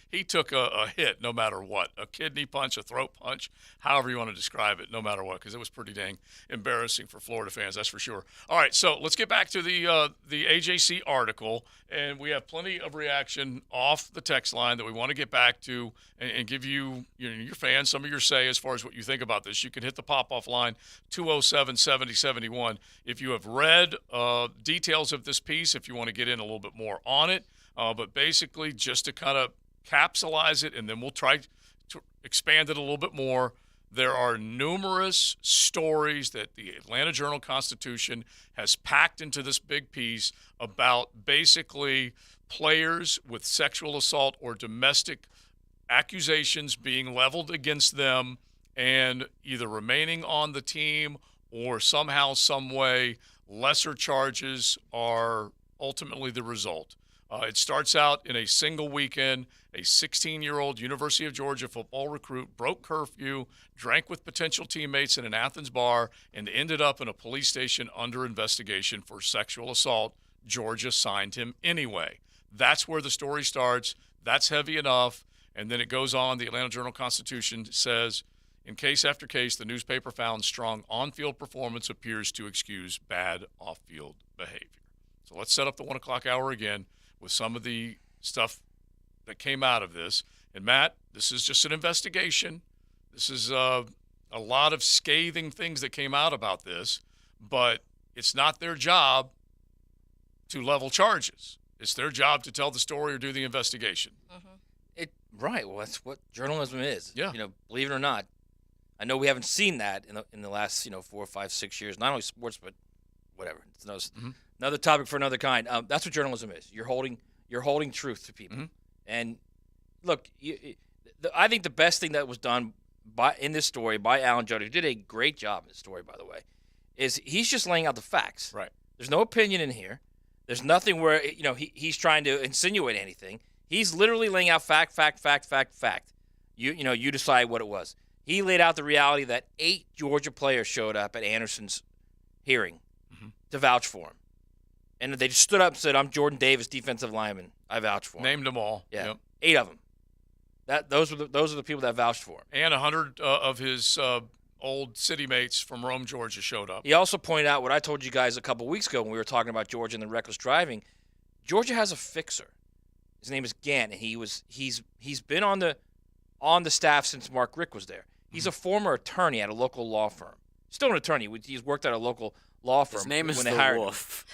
a hit no matter what, a kidney punch, a throat punch, however you want to describe it, no matter what, because it was pretty dang embarrassing for Florida fans, that's for sure. All right, so let's get back to the AJC article, and we have plenty of reaction off the text line that we want to get back to and give you your fans some of your say as far as what you think about this. You can hit the pop-off line 207-7071 if you have read details of this piece, if you want to get in a little bit more on it, but basically just to kind of capsulize it, and then we'll try to expand it a little bit more. There are numerous stories that the Atlanta Journal-Constitution has packed into this big piece about basically players with sexual assault or domestic accusations being leveled against them and either remaining on the team or somehow, some way, lesser charges are ultimately the result. It starts out in a single weekend. A 16-year-old University of Georgia football recruit broke curfew, drank with potential teammates in an Athens bar, and ended up in a police station under investigation for sexual assault. Georgia signed him anyway. That's where the story starts. That's heavy enough. And then it goes on. The Atlanta Journal-Constitution says, in case after case, the newspaper found strong on-field performance appears to excuse bad off-field behavior. So let's set up the 1 o'clock hour again with some of the stuff that came out of this. And Matt, this is just an investigation. This is a lot of scathing things that came out about this, but it's not their job to level charges. It's their job to tell the story or do the investigation. Right. Well, that's what journalism is. Yeah. Believe it or not. I know we haven't seen that in the last 4, 5, 6 years. Not only sports, but whatever. It's another topic for another kind. That's what journalism is. You're holding truth to people. And look, I think the best thing that was done in this story by Alan Judge, who did a great job in this story, by the way, is he's just laying out the facts. Right. There's no opinion in here. There's nothing where he's trying to insinuate anything. He's literally laying out fact. You decide what it was. He laid out the reality that 8 Georgia players showed up at Anderson's hearing to vouch for him. And they just stood up and said, I'm Jordan Davis, defensive lineman. I vouch for him. Named them all. Yeah. Yep. 8 of them. Those are the people that vouched for him. And 100 of his old city mates from Rome, Georgia showed up. He also pointed out what I told you guys a couple weeks ago when we were talking about Georgia and the reckless driving. Georgia has a fixer. His name is Gant, and he's been on the staff since Mark Rick was there. He's a former attorney at a local law firm. Still an attorney. He's worked at a local law firm. His name is when the they hired Wolf.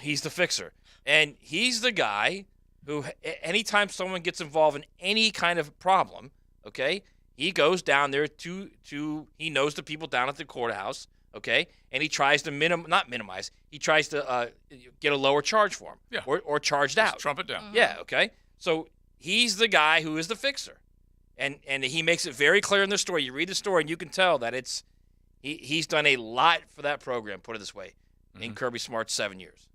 He's the fixer. And he's the guy who, anytime someone gets involved in any kind of problem, okay, he goes down there he knows the people down at the courthouse, okay, and he tries to not minimize, he tries to get a lower charge for him. Yeah. Or charged out. Trump it down. Yeah, okay. So he's the guy who is the fixer. And he makes it very clear in the story. You read the story and you can tell that he's done a lot for that program, put it this way, in Kirby Smart's 7 years.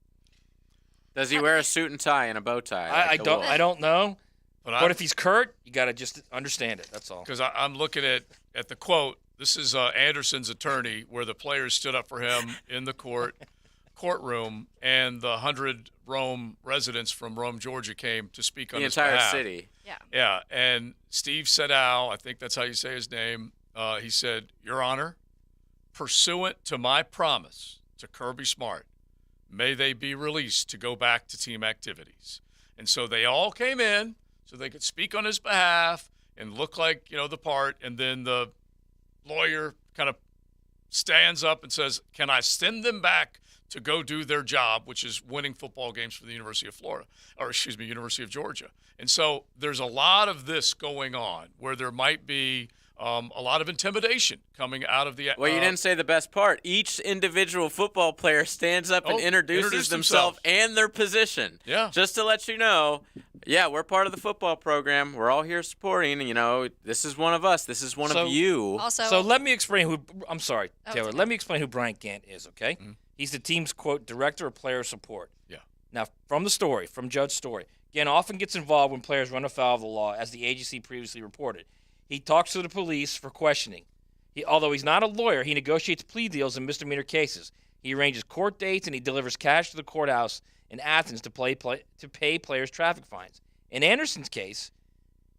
Does he wear a suit and tie and a bow tie? I don't know. But if he's Kurt, you got to just understand it. That's all. Because I'm looking at the quote This is Anderson's attorney, where the players stood up for him in the courtroom, and the 100 Rome residents from Rome, Georgia, came to speak on his behalf. The entire city. Yeah. Yeah, and Steve Sedal, I think that's how you say his name, he said, Your Honor, pursuant to my promise to Kirby Smart, may they be released to go back to team activities. And so they all came in so they could speak on his behalf and look like, the part, and then the lawyer kind of stands up and says, can I send them back to go do their job, which is winning football games for the University of Georgia. And so there's a lot of this going on where there might be a lot of intimidation coming out of the Well, you didn't say the best part. Each individual football player stands up and introduces themselves and their position. Yeah. Just to let you know, yeah, we're part of the football program. We're all here supporting. This is one of us. This is one of you. Also, so let me explain who. I'm sorry, Taylor. Let me explain who Bryant Gant is. Okay. Mm-hmm. He's the team's, quote, director of player support. Yeah. Now, from Judge's story, Gant often gets involved when players run afoul of the law, as the agency previously reported. He talks to the police for questioning. Although he's not a lawyer, he negotiates plea deals in misdemeanor cases. He arranges court dates, and he delivers cash to the courthouse in Athens to pay players traffic fines. In Anderson's case,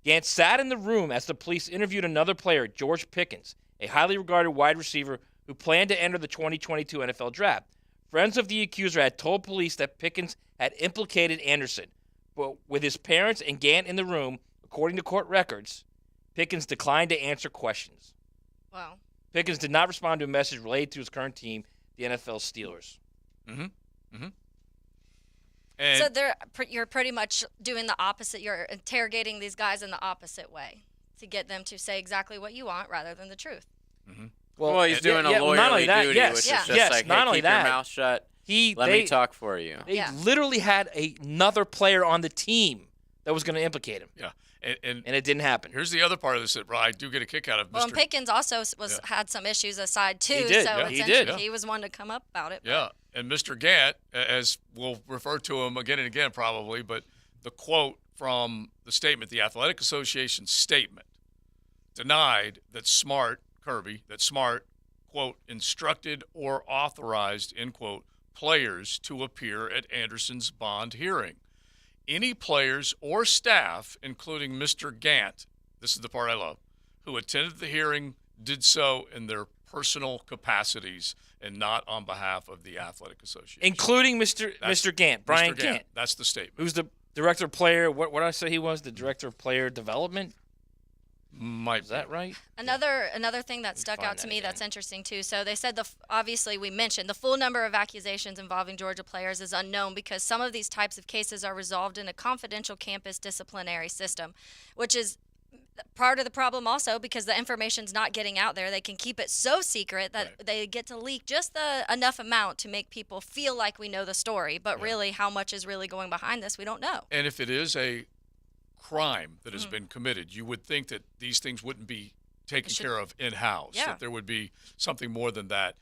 Gant sat in the room as the police interviewed another player, George Pickens, a highly regarded wide receiver who planned to enter the 2022 NFL Draft. Friends of the accuser had told police that Pickens had implicated Anderson. But with his parents and Gant in the room, according to court records, Pickens declined to answer questions. Wow. Pickens did not respond to a message related to his current team, the NFL Steelers. Mm-hmm. Mm-hmm. So you're pretty much doing the opposite. You're interrogating these guys in the opposite way to get them to say exactly what you want rather than the truth. Mm-hmm. Well, he's doing a lawyerly duty, which is just like, not hey, only keep that, your mouth shut. Let me talk for you. They literally had another player on the team that was going to implicate him. Yeah. And it didn't happen. Here's the other part of this that I do get a kick out of. Well, and Pickens also had some issues aside, too. He did. So he did. He was one to come up about it. Yeah. And Mr. Gant, as we'll refer to him again and again probably, but the quote from the statement, the Athletic Association statement, denied that Kirby, quote, instructed or authorized, end quote, players to appear at Anderson's bond hearing. Any players or staff, including Mr. Gant, this is the part I love, who attended the hearing did so in their personal capacities and not on behalf of the Athletic Association. Including Mr. Gant, Brian Gant. That's the statement. Who's the director of player, what did I say he was? The director of player development? Is that right? Another thing that stuck out to me that's interesting too. So they said obviously we mentioned the full number of accusations involving Georgia players is unknown because some of these types of cases are resolved in a confidential campus disciplinary system, which is part of the problem also because the information's not getting out there. They can keep it so secret that they get to leak just enough amount to make people feel like we know the story, but really how much is really going behind this, we don't know. And if it is a crime that has been committed, you would think that these things wouldn't be taken care of in-house, that there would be something more than that.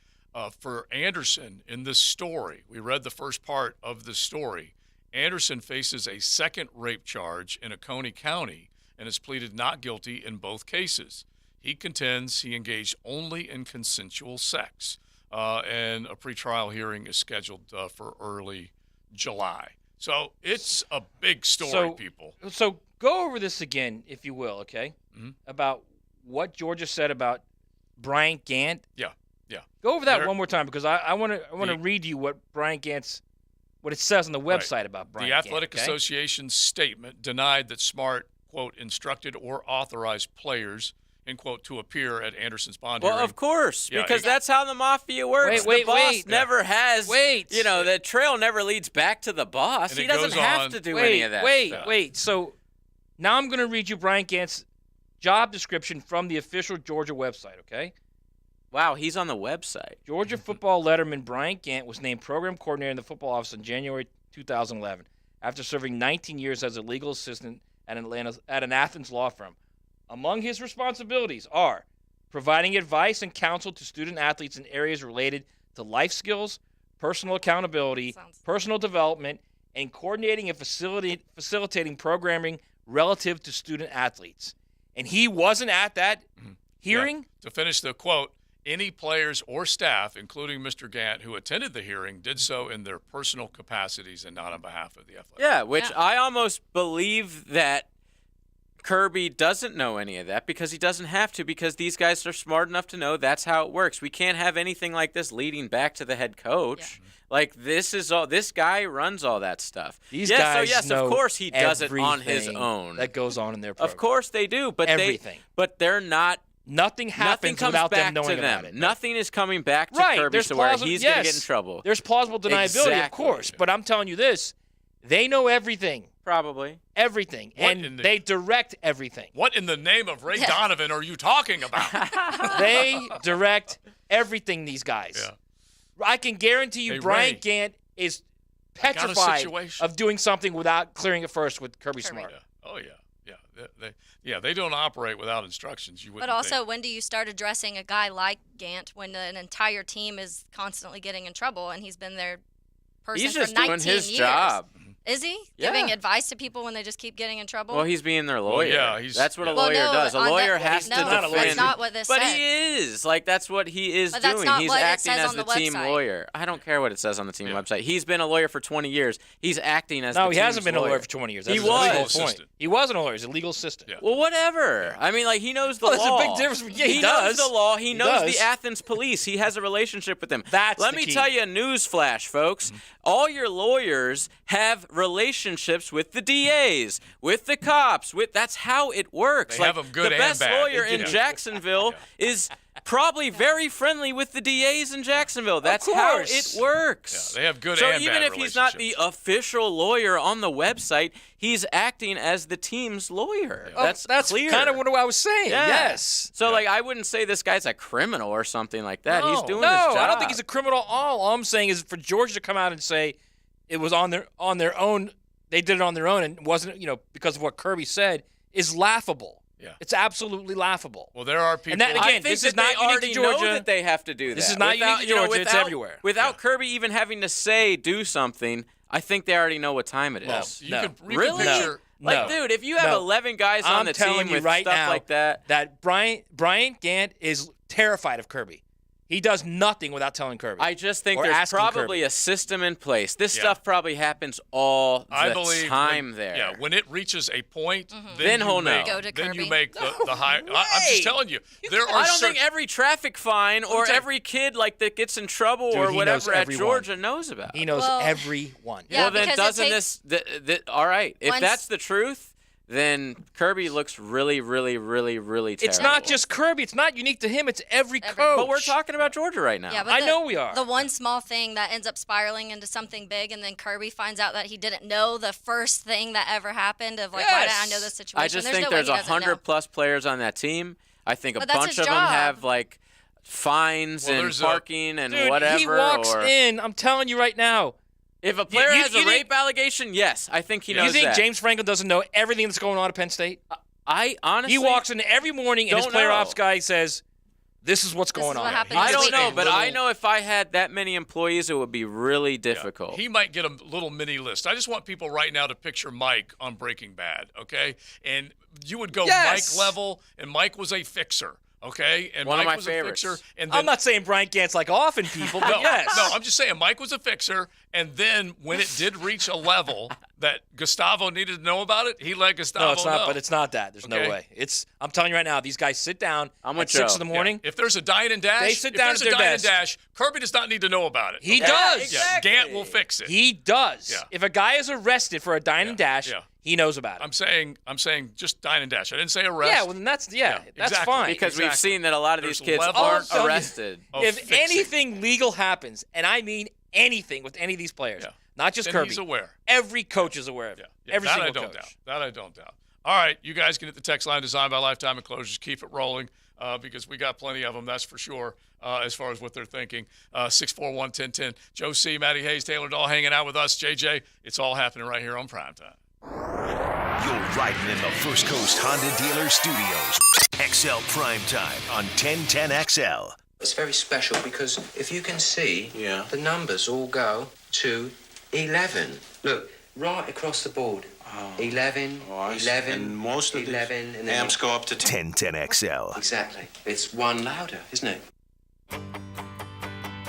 For Anderson, in this story, we read the first part of the story, Anderson faces a second rape charge in Oconee County and has pleaded not guilty in both cases. He contends he engaged only in consensual sex, and a pretrial hearing is scheduled for early July. So it's a big story, people. So go over this again, if you will, okay? Mm-hmm. About what Georgia said about Bryant Gant. Yeah. Go over that one more time because I want to read you what Bryant Gant's what it says on the website about Bryant Gant. The Athletic Association's statement denied that Smart, quote, instructed or authorized players, end quote, to appear at Anderson's bond hearing. Well, of course, because that's how the mafia works. The boss never has. The trail never leads back to the boss. He doesn't have to do any of that. Wait. So now I'm going to read you Bryant Gant's job description from the official Georgia website, okay? Wow, he's on the website. Georgia football letterman Bryant Gant was named program coordinator in the football office in January 2011 after serving 19 years as a legal assistant at an Athens law firm. Among his responsibilities are providing advice and counsel to student athletes in areas related to life skills, personal accountability, personal development, and coordinating and facilitating programming relative to student athletes. And he wasn't at that hearing. To finish the quote, any players or staff, including Mr. Gant, who attended the hearing, did so in their personal capacities and not on behalf of the athletic. Yeah, which I almost believe that Kirby doesn't know any of that because he doesn't have to, because these guys are smart enough to know that's how it works. We can't have anything like this leading back to the head coach. Yeah. Like, this guy runs all that stuff. These guys know of course he does it on his own. That goes on in their program. Of course they do, but everything. But they're not. Nothing happens without them knowing about it. Nothing is coming back to Kirby to where he's going to get in trouble. There's plausible deniability, of course, but I'm telling you this. They know everything. Probably. Everything. And they direct everything. What in the name of Ray Donovan are you talking about? They direct everything, these guys. Yeah. I can guarantee you Brian Gant is petrified of doing something without clearing it first with Kirby Smart. Yeah. Oh, yeah. They don't operate without instructions. You wouldn't But also, think. when do you start addressing a guy like Gant when an entire team is constantly getting in trouble and he's been their person He's just for 19 doing his years? job. Is he? Yeah. Giving advice to people when they just keep getting in trouble? Well, he's being their lawyer. Well, yeah, that's what a lawyer does. A lawyer has to defend. That's not what this but said. he is. Like, that's what he is But doing. that's not He's what it acting says as on the the team website. lawyer. I don't care what it says on the team website. He's been a lawyer for 20 years. He's acting as the team's No, he hasn't been a lawyer lawyer for 20 years. That's he his legal was. point. He wasn't a lawyer. He's a legal assistant. Yeah. Well, whatever. I mean, like, he knows the Well, law. there's a big difference. Yeah, he knows does. the law. He knows does. the Athens police. He has a relationship with them. That's Let the me key. tell you a news flash, folks. All your lawyers have relationships with the DAs, with the cops. That's how it works. They have them good the and best bad. lawyer in Jacksonville is probably very friendly with the DAs in Jacksonville. That's how it works. Yeah, they have good so and even bad if he's not the official lawyer on the website, he's acting as the team's lawyer. Oh, that's clear. kind of what I was saying. Yeah. Yes. So, like, I wouldn't say this guy's a criminal or something like that. No, He's doing his job. I don't think he's a criminal at all. All I'm saying is for Georgia to come out and say it was on their own, they did it on their own and wasn't, because of what Kirby said, is laughable. Yeah. It's absolutely laughable. Well, there are people. And that, again, I think this that is not they unique to already Georgia. know that they have to do that. This is not unique to Georgia. It's everywhere. Without Kirby even having to say do something, I think they already know what time it is. You can really? picture. Like, dude, if you have 11 guys on the team with right stuff now like that. That Brian Gant is terrified of Kirby. He does nothing without telling Kirby. I just think or there's asking probably Kirby. a system in place. This stuff probably happens all the time there. Yeah, when it reaches a point, Then he'll know. Then you make the high. I'm just telling you, there are. I don't think every traffic fine or every kid that gets in trouble or whatever at Georgia knows about. He knows everyone. Yeah, well, then because doesn't this? All right, if Once- that's the truth, then Kirby looks really, really, really, really terrible. It's not just Kirby. It's not unique to him. It's every coach. But we're talking about Georgia right now. Yeah, but I know we are. The one small thing that ends up spiraling into something big, and then Kirby finds out that he didn't know the first thing that ever happened of, why didn't I know this situation? I just there's think no way there's he doesn't know. 100+ players on that team. I think a But that's bunch his of them job. have, fines and there's parking and Dude, whatever. he walks in. I'm telling you right now. If a player has a think- rape allegation, yes, I think he knows You think that. James Franklin doesn't know everything that's going on at Penn State? I honestly He walks in every morning and his don't player know. ops guy says, "This is what's going is on." what happens I this don't know, weekend. but I know if I had that many employees, it would be really difficult. He might get a little mini list. I just want people right now to picture Mike on Breaking Bad, okay? And you would go Yes. Mike level, and Mike was a fixer, okay? And One of Mike my was favorites. a fixer. And I'm not saying Brian Gant's like offing people, but yes. No, I'm just saying Mike was a fixer, and then when it did reach a level that Gustavo needed to know about it, he let Gustavo No, it's not. know. But it's not that. There's Okay. no way. I'm telling you right now. These guys sit down I'm at with 6 Joe. in the morning. If there's a dine and dash, They sit down if at there's their a dine and desk. dash, Kirby does not need to know about it. He okay? does. exactly. Gant will fix it. He does. Yeah. If a guy is arrested for a dine and dash, yeah. he knows about it. I'm saying just dine and dash. I didn't say arrest. Yeah, well, then that's that's exactly. fine. because we've seen that a lot of these There's kids levels aren't of- arrested. of If fixing. anything legal happens, and I mean anything with any of these players, not just Then Kirby, he's aware. every coach is aware of it. Yeah, Every that single I don't coach. doubt. That I don't doubt. All right, you guys can hit the text line designed by Lifetime Enclosures. Keep it rolling because we got plenty of them, that's for sure, as far as what they're thinking. 641-1010. Joe C., Matty Hayes, Taylor Dahl hanging out with us. JJ, it's all happening right here on Primetime. You're riding in the First Coast Honda Dealer Studios. XL Primetime on 1010XL. It's very special because if you can see, the numbers all go to 11. Look, right across the board. 11, 11, and most of 11, the and then amps go up to 1010XL. Exactly. It's one louder, isn't it?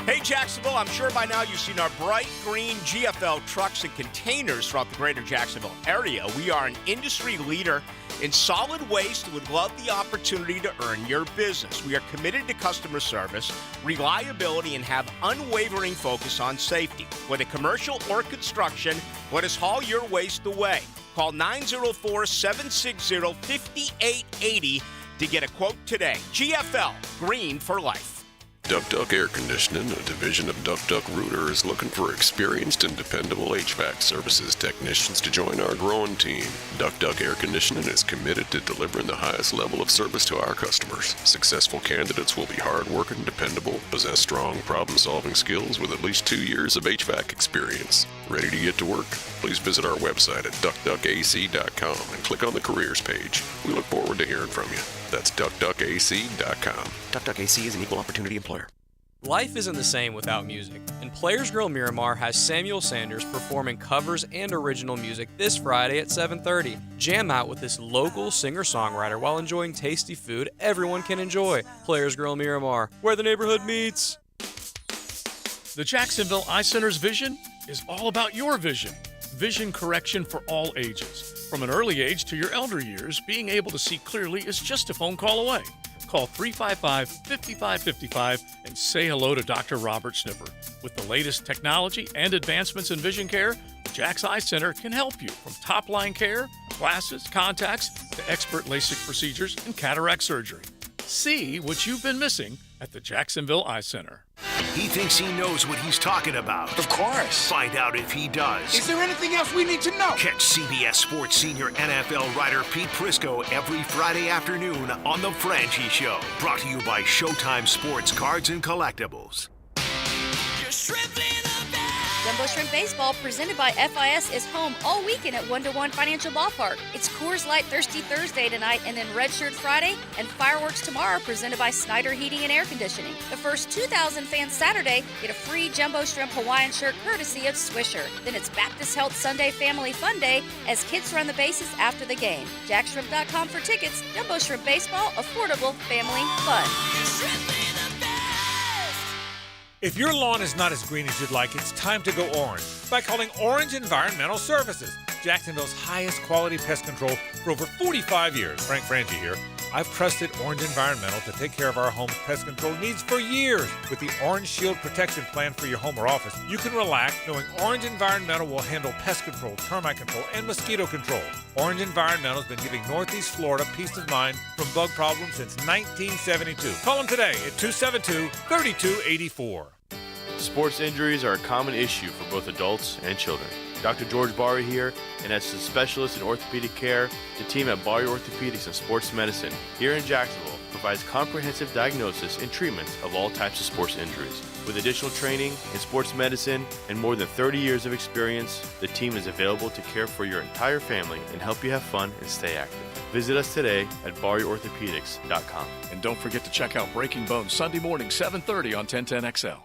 Hey, Jacksonville, I'm sure by now you've seen our bright green GFL trucks and containers throughout the greater Jacksonville area. We are an industry leader in solid waste and would love the opportunity to earn your business. We are committed to customer service, reliability, and have unwavering focus on safety. Whether commercial or construction, let us haul your waste away. Call 904-760-5880 to get a quote today. GFL, green for life. Duck Duck Air Conditioning, a division of Duck Duck Rooter, is looking for experienced and dependable HVAC services technicians to join our growing team. Duck Duck Air Conditioning is committed to delivering the highest level of service to our customers. Successful candidates will be hardworking, dependable, possess strong problem-solving skills with at least 2 years of HVAC experience. Ready to get to work? Please visit our website at duckduckac.com and click on the careers page. We look forward to hearing from you. That's duckduckac.com. Duck Duck AC is an equal opportunity employer. Life isn't the same without music, and Players Grill Miramar has Samuel Sanders performing covers and original music this Friday at 7:30. Jam out with this local singer-songwriter while enjoying tasty food everyone can enjoy. Players Grill Miramar, where the neighborhood meets. The Jacksonville Eye Center's vision is all about your vision. Vision correction for all ages. From an early age to your elder years, being able to see clearly is just a phone call away. Call 355-5555 and say hello to Dr. Robert Snipper. With the latest technology and advancements in vision care, the Jack's Eye Center can help you from top-line care, glasses, contacts, to expert LASIK procedures and cataract surgery. See what you've been missing at the Jacksonville Eye Center. He thinks he knows what he's talking about. Of course. Find out if he does. Is there anything else we need to know? Catch CBS Sports senior NFL writer Pete Prisco every Friday afternoon on The Franchi Show. Brought to you by Showtime Sports Cards and Collectibles. Jumbo Shrimp Baseball, presented by FIS, is home all weekend at 1-to-1 Financial Ballpark. It's Coors Light Thirsty Thursday tonight, and then Red Shirt Friday, and fireworks tomorrow, presented by Snyder Heating and Air Conditioning. The first 2,000 fans Saturday get a free Jumbo Shrimp Hawaiian shirt courtesy of Swisher. Then it's Baptist Health Sunday Family Fun Day as kids run the bases after the game. JackShrimp.com for tickets. Jumbo Shrimp Baseball, affordable family fun. If your lawn is not as green as you'd like, it's time to go orange by calling Orange Environmental Services, Jacksonville's highest quality pest control for over 45 years. Frank Franchi here. I've trusted Orange Environmental to take care of our home's pest control needs for years. With the Orange Shield Protection Plan for your home or office, you can relax knowing Orange Environmental will handle pest control, termite control, and mosquito control. Orange Environmental has been giving Northeast Florida peace of mind from bug problems since 1972. Call them today at 272-3284. Sports injuries are a common issue for both adults and children. Dr. George Barry here, and as a specialist in orthopedic care, the team at Barry Orthopedics and Sports Medicine here in Jacksonville provides comprehensive diagnosis and treatment of all types of sports injuries. With additional training in sports medicine and more than 30 years of experience, the team is available to care for your entire family and help you have fun and stay active. Visit us today at BarryOrthopedics.com. And don't forget to check out Breaking Bones Sunday morning, 7:30 on 1010XL.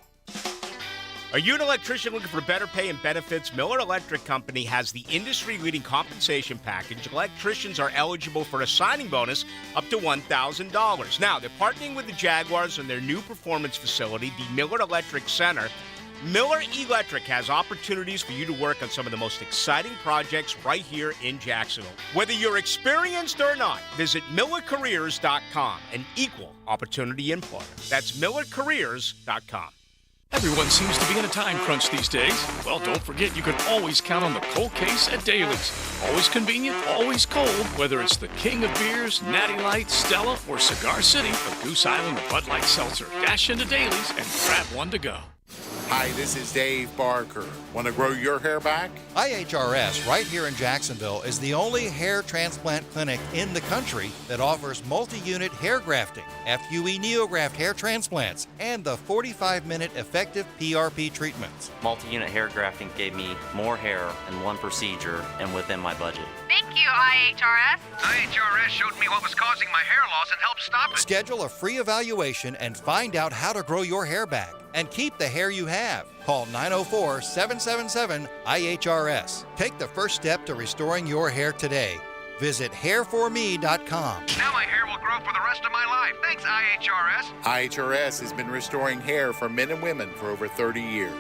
Are you an electrician looking for better pay and benefits? Miller Electric Company has the industry-leading compensation package. Electricians are eligible for a signing bonus up to $1,000. Now, they're partnering with the Jaguars on their new performance facility, the Miller Electric Center. Miller Electric has opportunities for you to work on some of the most exciting projects right here in Jacksonville. Whether you're experienced or not, visit MillerCareers.com, an equal opportunity employer. That's MillerCareers.com. Everyone seems to be in a time crunch these days. Well, don't forget you can always count on the cold case at Daly's. Always convenient, always cold. Whether it's the king of beers, Natty Light, Stella, or Cigar City, or Goose Island, or Bud Light Seltzer. Dash into Daly's and grab one to go. Hi, this is Dave Barker. Want to grow your hair back? IHRS right here in Jacksonville is the only hair transplant clinic in the country that offers multi-unit hair grafting, FUE NeoGraft hair transplants, and the 45-minute effective PRP treatments. Multi-unit hair grafting gave me more hair in one procedure and within my budget. Thank you, IHRS. IHRS showed me what was causing my hair loss and helped stop it. Schedule a free evaluation and find out how to grow your hair back and keep the hair you have. Call 904-777-IHRS. Take the first step to restoring your hair today. Visit hairforme.com. Now my hair will grow for the rest of my life. Thanks, IHRS. IHRS has been restoring hair for men and women for over 30 years.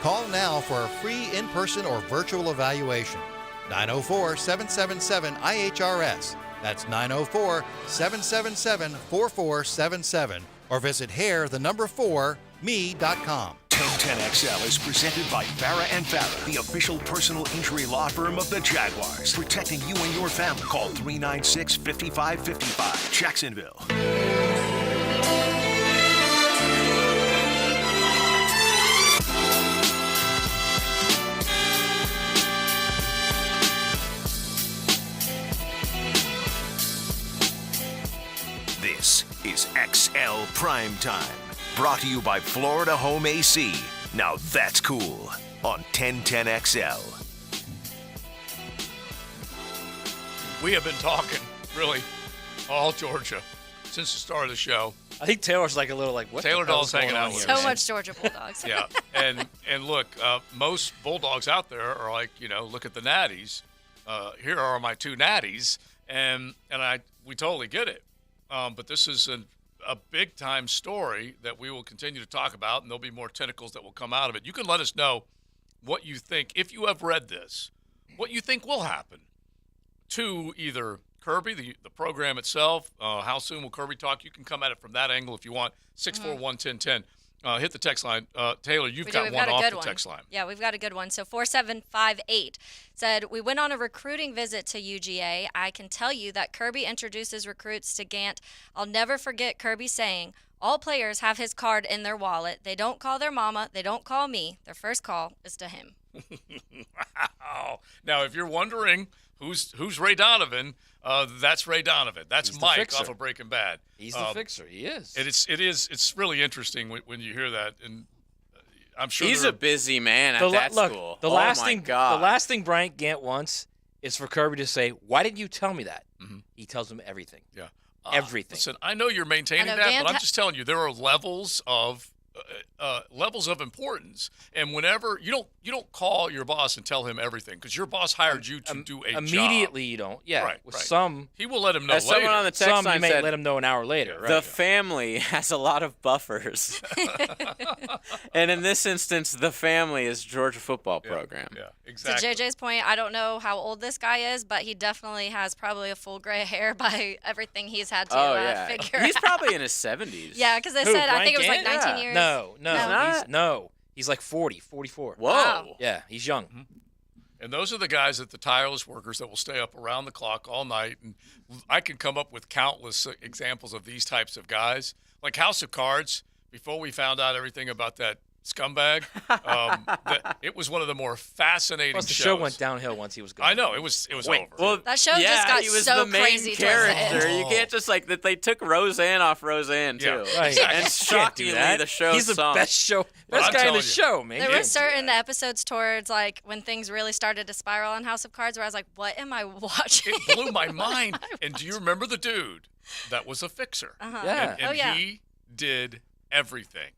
Call now for a free in-person or virtual evaluation. 904-777-IHRS. That's 904-777-4477. Or visit hair4me.com. 1010XL is presented by Farah & Farah, the official personal injury law firm of the Jaguars, protecting you and your family. Call 396-5555, Jacksonville. This is XL Primetime, brought to you by Florida Home AC. Now that's cool on 1010XL. We have been talking, really, all Georgia since the start of the show. I think Taylor's like a little like, what Taylor the hell's Doll's hanging going out on with here? So much Georgia Bulldogs. Yeah, and look, most Bulldogs out there are like, look at the natties. Here are my two natties, and we totally get it. But this is a big-time story that we will continue to talk about, and there'll be more tentacles that will come out of it. You can let us know what you think, if you have read this, what you think will happen to either Kirby, the program itself. How soon will Kirby talk? You can come at it from that angle if you want. 641-1010. Hit the text line. Taylor, you've got one off the text line. Yeah, we've got a good one. So 4758 said, we went on a recruiting visit to UGA. I can tell you that Kirby introduces recruits to Gant. I'll never forget Kirby saying, all players have his card in their wallet. They don't call their mama. They don't call me. Their first call is to him. Wow. Now, if you're wondering who's Ray Donovan, that's Ray Donovan. That's Mike off of Breaking Bad. He's the fixer. He is. It's really interesting when you hear that, and I'm sure he's a busy man at that school. The last thing Bryant Gant wants is for Kirby to say, "Why didn't you tell me that?" Mm-hmm. He tells him everything. Yeah, everything. Listen, I know you're maintaining that, but I'm just telling you there are levels of importance, and whenever you don't call your boss and tell him everything because your boss hired you to do a immediately job. You don't. Yeah, right. Some he will let him know. As later. Someone on the text some line you may said, let him know an hour later. Right? The family has a lot of buffers, and in this instance, the family is Georgia football program. Yeah, exactly. To JJ's point, I don't know how old this guy is, but he definitely has probably a full gray hair by everything he's had to figure He's out. probably in his 70s. Yeah, because they said I think it was like 19 years. No. He's like 40, 44. Whoa. Wow. Yeah, he's young. Mm-hmm. And those are the guys the tireless workers that will stay up around the clock all night. And I can come up with countless examples of these types of guys. Like House of Cards, before we found out everything about that scumbag, it was one of the more fascinating Plus the shows. show went downhill once he was gone. I know, it was over. Well, that show just got he was so the main crazy character. You can't just that they took Roseanne off Roseanne too. Yeah, right. And shockingly the show He's the sunk. best guy in the show, man. There were certain episodes towards like when things really started to spiral on House of Cards where I was like, what am I watching? It blew my mind. And do you remember the dude that was a fixer? Uh-huh. Yeah. And he did everything.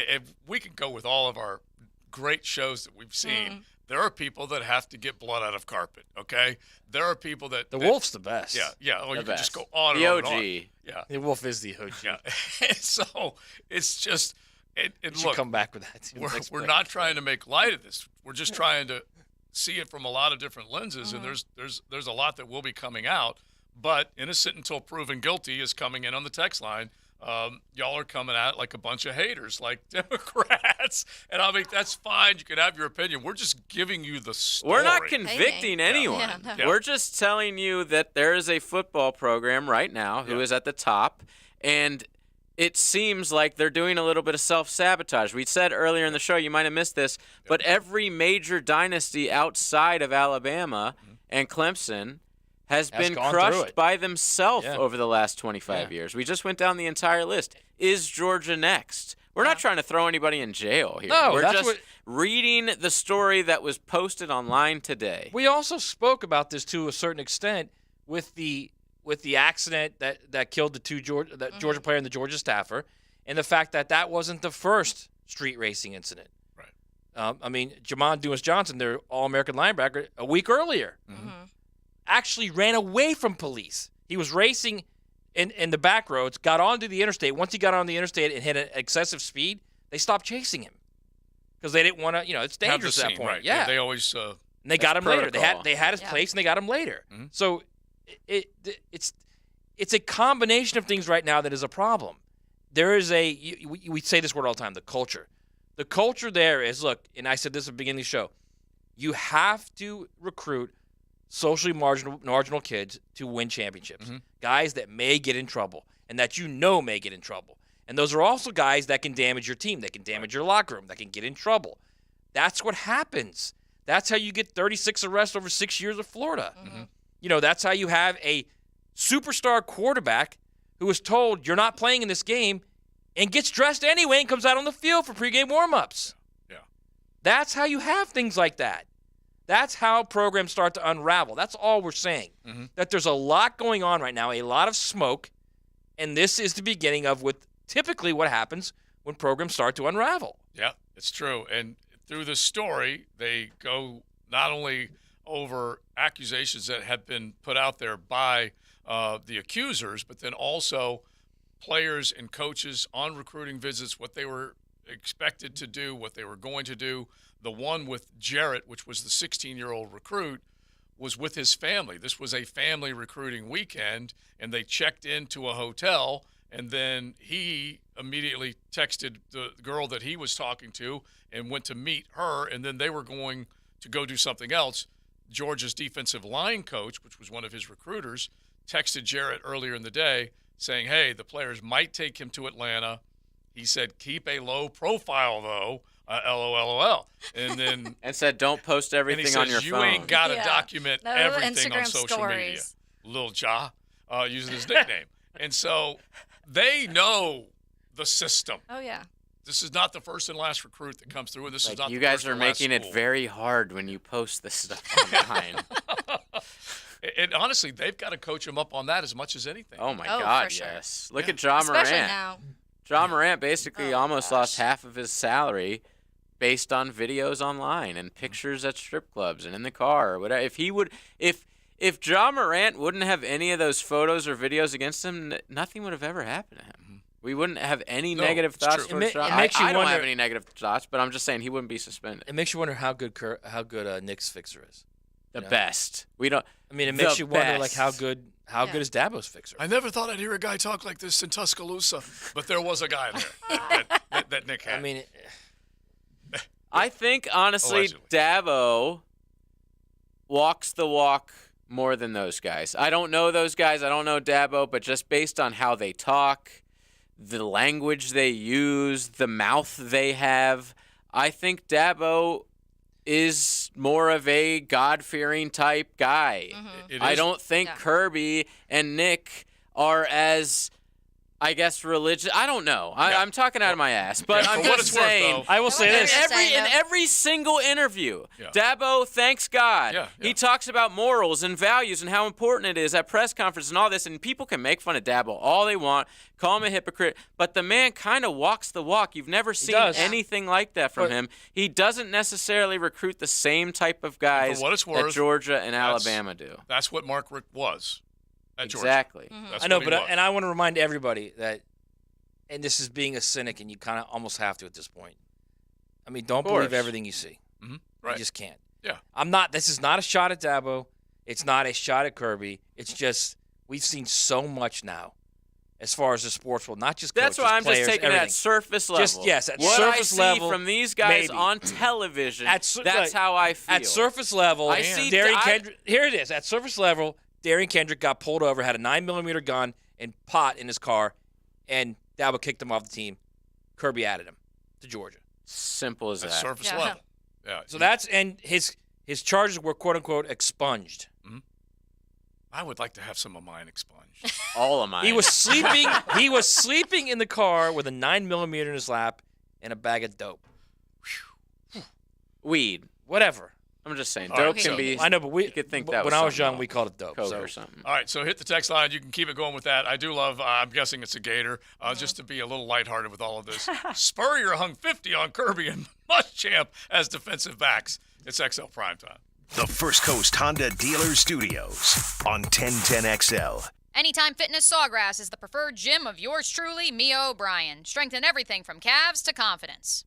And we can go with all of our great shows that we've seen. There are people that have to get blood out of carpet, okay? There are people that... The Wolf's the best. Yeah. Oh, you can just go on the and OG. on. Yeah. The Wolf is the OG. Yeah. So it's just... And look, come back with that. We're not trying to make light of this. We're just trying to see it from a lot of different lenses, and there's a lot that will be coming out. But innocent until proven guilty is coming in on the text line. Y'all are coming out like a bunch of haters, like Democrats. And I mean, that's fine. You can have your opinion. We're just giving you the story. We're not convicting anyone. Yeah, no. Yeah. We're just telling you that there is a football program right now who is at the top, and it seems like they're doing a little bit of self-sabotage. We said earlier in the show, you might have missed this, but every major dynasty outside of Alabama and Clemson has been crushed by themselves over the last 25 years. We just went down the entire list. Is Georgia next? We're not trying to throw anybody in jail here. No, we're just reading the story that was posted online today. We also spoke about this to a certain extent with the accident that killed the Georgia player and the Georgia staffer, and the fact that wasn't the first street racing incident. Right. I mean, Jamon Dumas-Johnson, their All-American linebacker, a week earlier, actually ran away from police. He was racing in the back roads, got onto the interstate. Once he got on the interstate and hit an excessive speed, they stopped chasing him because they didn't want to. It's dangerous at that point. Right. Yeah, They always. and they got him later. They had his place and they got him later. Mm-hmm. So it's a combination of things right now that is a problem. There is we say this word all the time, the culture. The culture there is, look, and I said this at the beginning of the show, you have to recruit socially marginal kids to win championships. Guys that may get in trouble and that may get in trouble. And those are also guys that can damage your team. They can damage your locker room. That can get in trouble. That's what happens. That's how you get 36 arrests over 6 years of Florida. That's how you have a superstar quarterback who is told you're not playing in this game and gets dressed anyway and comes out on the field for pregame warm-ups. Yeah. That's how you have things like that. That's how programs start to unravel. That's all we're saying. That there's a lot going on right now, a lot of smoke, and this is the beginning of typically what happens when programs start to unravel. Yeah, it's true. And through this story, they go not only over accusations that have been put out there by the accusers, but then also players and coaches on recruiting visits, what they were expected to do, what they were going to do. The one with Jarrett, which was the 16-year-old recruit, was with his family. This was a family recruiting weekend, and they checked into a hotel, and then he immediately texted the girl that he was talking to and went to meet her, and then they were going to go do something else. Georgia's defensive line coach, which was one of his recruiters, texted Jarrett earlier in the day saying, hey, the players might take him to Atlanta. He said, keep a low profile, though. LOL. And then and said, don't post everything on your you phone. You ain't got to document everything Instagram on social stories. media. Lil Ja, using his nickname. And so they know the system. Oh, yeah. This is not the first and last recruit that comes through, and this is not you the guys first are and last making it school. very hard when you post this stuff online. And honestly, they've got to coach him up on that as much as anything. Oh, my God, sure. yes. Look at Ja Morant. Especially now. Ja Morant basically almost lost half of his salary based on videos online and pictures at strip clubs and in the car or whatever. If Ja Morant wouldn't have any of those photos or videos against him, nothing would have ever happened to him. We wouldn't have any negative thoughts towards Ja. I don't have any negative thoughts, but I'm just saying he wouldn't be suspended. It makes you wonder how good Nick's fixer is. The best. We don't. I mean, it makes you wonder like how good is Dabo's fixer. I never thought I'd hear a guy talk like this in Tuscaloosa, but there was a guy there that Nick had. I mean, I think, honestly, Allegedly. Dabo walks the walk more than those guys. I don't know those guys. I don't know Dabo, but just based on how they talk, the language they use, the mouth they have, I think Dabo is more of a God-fearing type guy. I don't think Kirby and Nick are as, I guess, religious. I don't know. I'm talking out of my ass, but I'm just saying. I will say this. In every single interview, Dabo thanks God. He talks about morals and values and how important it is at press conferences and all this, and people can make fun of Dabo all they want, call him a hypocrite, but the man kind of walks the walk. You've never seen anything like that from him. He doesn't necessarily recruit the same type of guys that Georgia and Alabama do. That's what Mark Richt was. Exactly. That's I know, what he but was. and I want to remind everybody that, and this is being a cynic, and you kind of almost have to at this point. I mean, don't believe everything you see. Right. You just can't. Yeah. This is not a shot at Dabo. It's not a shot at Kirby. It's just we've seen so much now, as far as the sports world, not just coaches, That's why I'm players, just taking everything. it at surface level. At what surface I see level from these guys maybe. on television, that's how I feel. At surface level, I see Darian Kendrick. Here it is. At surface level, Darian Kendrick got pulled over, had a 9mm gun and pot in his car, and Dabo kicked him off the team. Kirby added him to Georgia. Simple as that. Surface level. Yeah. So and his charges were quote unquote expunged. I would like to have some of mine expunged. All of mine. He was sleeping. He was sleeping in the car with a 9mm in his lap and a bag of dope. Weed. Whatever. I'm just saying, All dope right, can so- be. I know, but you could think that when I was young, something we called it dope. Coke So. or something. All right, so hit the text line. You can keep it going with that. I do love, I'm guessing it's a Gator, just to be a little lighthearted with all of this. Spurrier hung 50 on Kirby and Muschamp as defensive backs. It's XL Primetime. The First Coast Honda Dealer Studios on 1010XL. Anytime Fitness Sawgrass is the preferred gym of yours truly, Mia O'Brien. Strengthen everything from calves to confidence.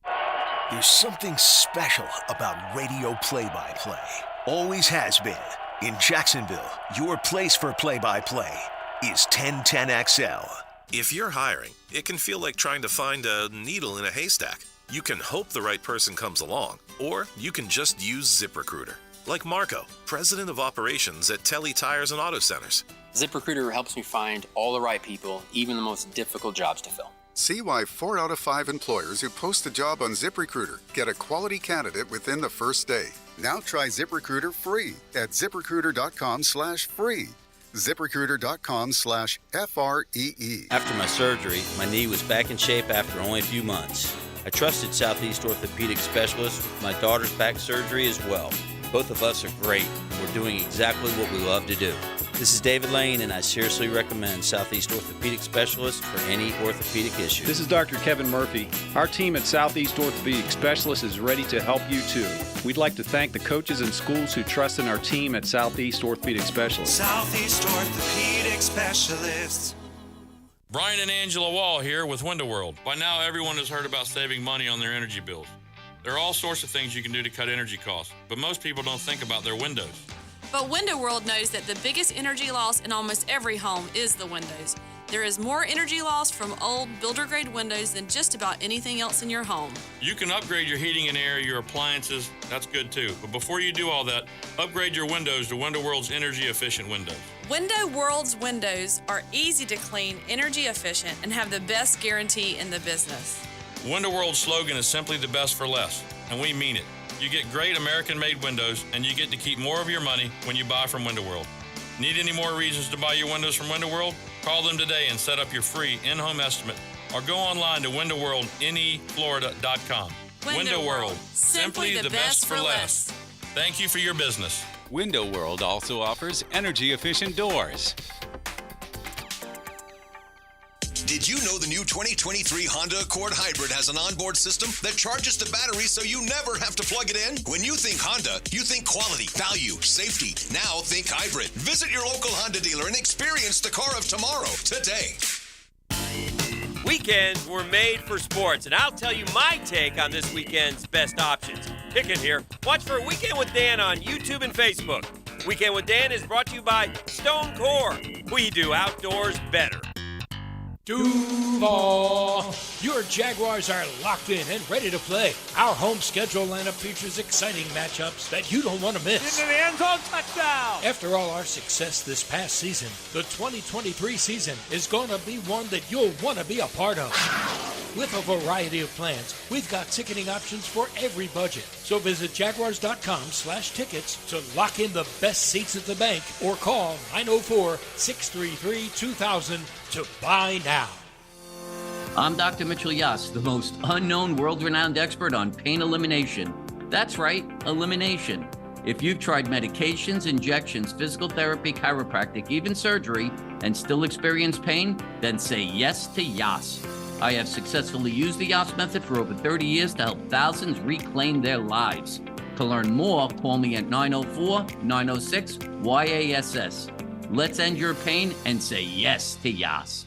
There's something special about radio play-by-play. Always has been. In Jacksonville, your place for play-by-play is 1010XL. If you're hiring, it can feel like trying to find a needle in a haystack. You can hope the right person comes along, or you can just use ZipRecruiter. Like Marco, president of operations at Telly Tires and Auto Centers. ZipRecruiter helps me find all the right people, even the most difficult jobs to fill. See why 4 out of 5 employers who post a job on ZipRecruiter get a quality candidate within the first day. Now try ZipRecruiter free at ZipRecruiter.com/free. ZipRecruiter.com/FREE. After my surgery, my knee was back in shape after only a few months. I trusted Southeast Orthopedic Specialists with my daughter's back surgery as well. Both of us are great, and we're doing exactly what we love to do. This is David Lane, and I seriously recommend Southeast Orthopedic Specialists for any orthopedic issue. This is Dr. Kevin Murphy. Our team at Southeast Orthopedic Specialists is ready to help you too. We'd like to thank the coaches and schools who trust in our team at Southeast Orthopedic Specialists. Southeast Orthopedic Specialists. Brian and Angela Wall here with Window World. By now, everyone has heard about saving money on their energy bills. There are all sorts of things you can do to cut energy costs, but most people don't think about their windows. But Window World knows that the biggest energy loss in almost every home is the windows. There is more energy loss from old builder-grade windows than just about anything else in your home. You can upgrade your heating and air, your appliances, that's good too. But before you do all that, upgrade your windows to Window World's energy-efficient windows. Window World's windows are easy to clean, energy efficient, and have the best guarantee in the business. Window World's slogan is simply the best for less, and we mean it. You get great American-made windows, and you get to keep more of your money when you buy from Window World. Need any more reasons to buy your windows from Window World? Call them today and set up your free in-home estimate, or go online to windowworldneflorida.com. Window World, simply the best for less. Thank you for your business. Window World also offers energy-efficient doors. Did you know the new 2023 Honda Accord Hybrid has an onboard system that charges the battery so you never have to plug it in? When you think Honda, you think quality, value, safety. Now think hybrid. Visit your local Honda dealer and experience the car of tomorrow today. Weekends were made for sports, and I'll tell you my take on this weekend's best options. Pick it here. Watch for Weekend with Dan on YouTube and Facebook. Weekend with Dan is brought to you by Stone Core. We do outdoors better. Duval! Your Jaguars are locked in and ready to play. Our home schedule lineup features exciting matchups that you don't want to miss. Into the end zone, touchdown! After all our success this past season, the 2023 season is going to be one that you'll want to be a part of. With a variety of plans, we've got ticketing options for every budget. So visit jaguars.com/tickets to lock in the best seats at the bank or call 904-633-2000 to buy now. I'm Dr. Mitchell Yass, the most unknown world-renowned expert on pain elimination. That's right, elimination. If you've tried medications, injections, physical therapy, chiropractic, even surgery, and still experience pain, then say yes to Yass. I have successfully used the Yass method for over 30 years to help thousands reclaim their lives. To learn more, call me at 904-906-YASS. Let's end your pain and say yes to Yass.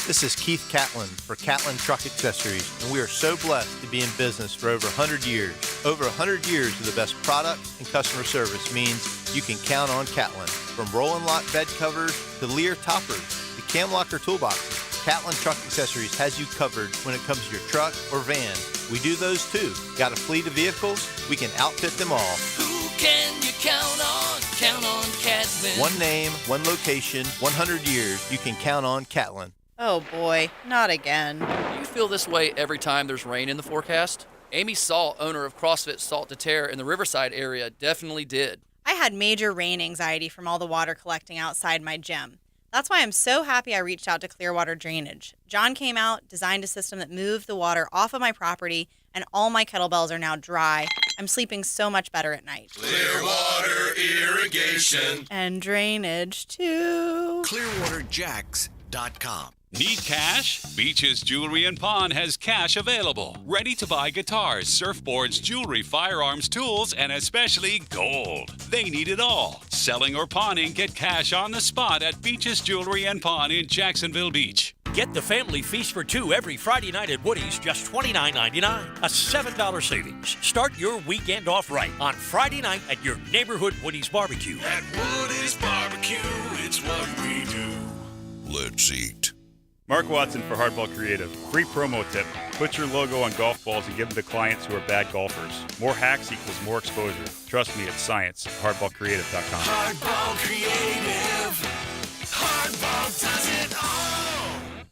This is Keith Catlin for Catlin Truck Accessories, and we are so blessed to be in business for over 100 years. Over 100 years of the best product and customer service means you can count on Catlin. From Roll and Lock bed covers to Lear toppers to cam locker toolboxes, Catlin Truck Accessories has you covered when it comes to your truck or van. We do those too. Got a fleet of vehicles? We can outfit them all. Who can you count on? Count on Catlin. One name, one location, 100 years. You can count on Catlin. Oh boy, not again. Do you feel this way every time there's rain in the forecast? Amy Salt, owner of CrossFit Salt to Tear in the Riverside area, definitely did. I had major rain anxiety from all the water collecting outside my gym. That's why I'm so happy I reached out to Clearwater Drainage. John came out, designed a system that moved the water off of my property, and all my kettlebells are now dry I'm sleeping so much better at night. Clearwater Irrigation. And drainage, too. ClearwaterJacks.com. Need cash? Beaches Jewelry and Pawn has cash available. Ready to buy guitars, surfboards, jewelry, firearms, tools, and especially gold. They need it all. Selling or pawning, get cash on the spot at Beaches Jewelry and Pawn in Jacksonville Beach. Get the family feast for two every Friday night at Woody's, just $29.99. A $7 savings. Start your weekend off right on Friday night at your neighborhood Woody's Barbecue. At Woody's Barbecue, it's what we do. Let's eat. Mark Watson for Hardball Creative. Free promo tip. Put your logo on golf balls and give them to clients who are bad golfers. More hacks equals more exposure. Trust me, it's science. HardballCreative.com. Hardball Creative. Hardball does it all.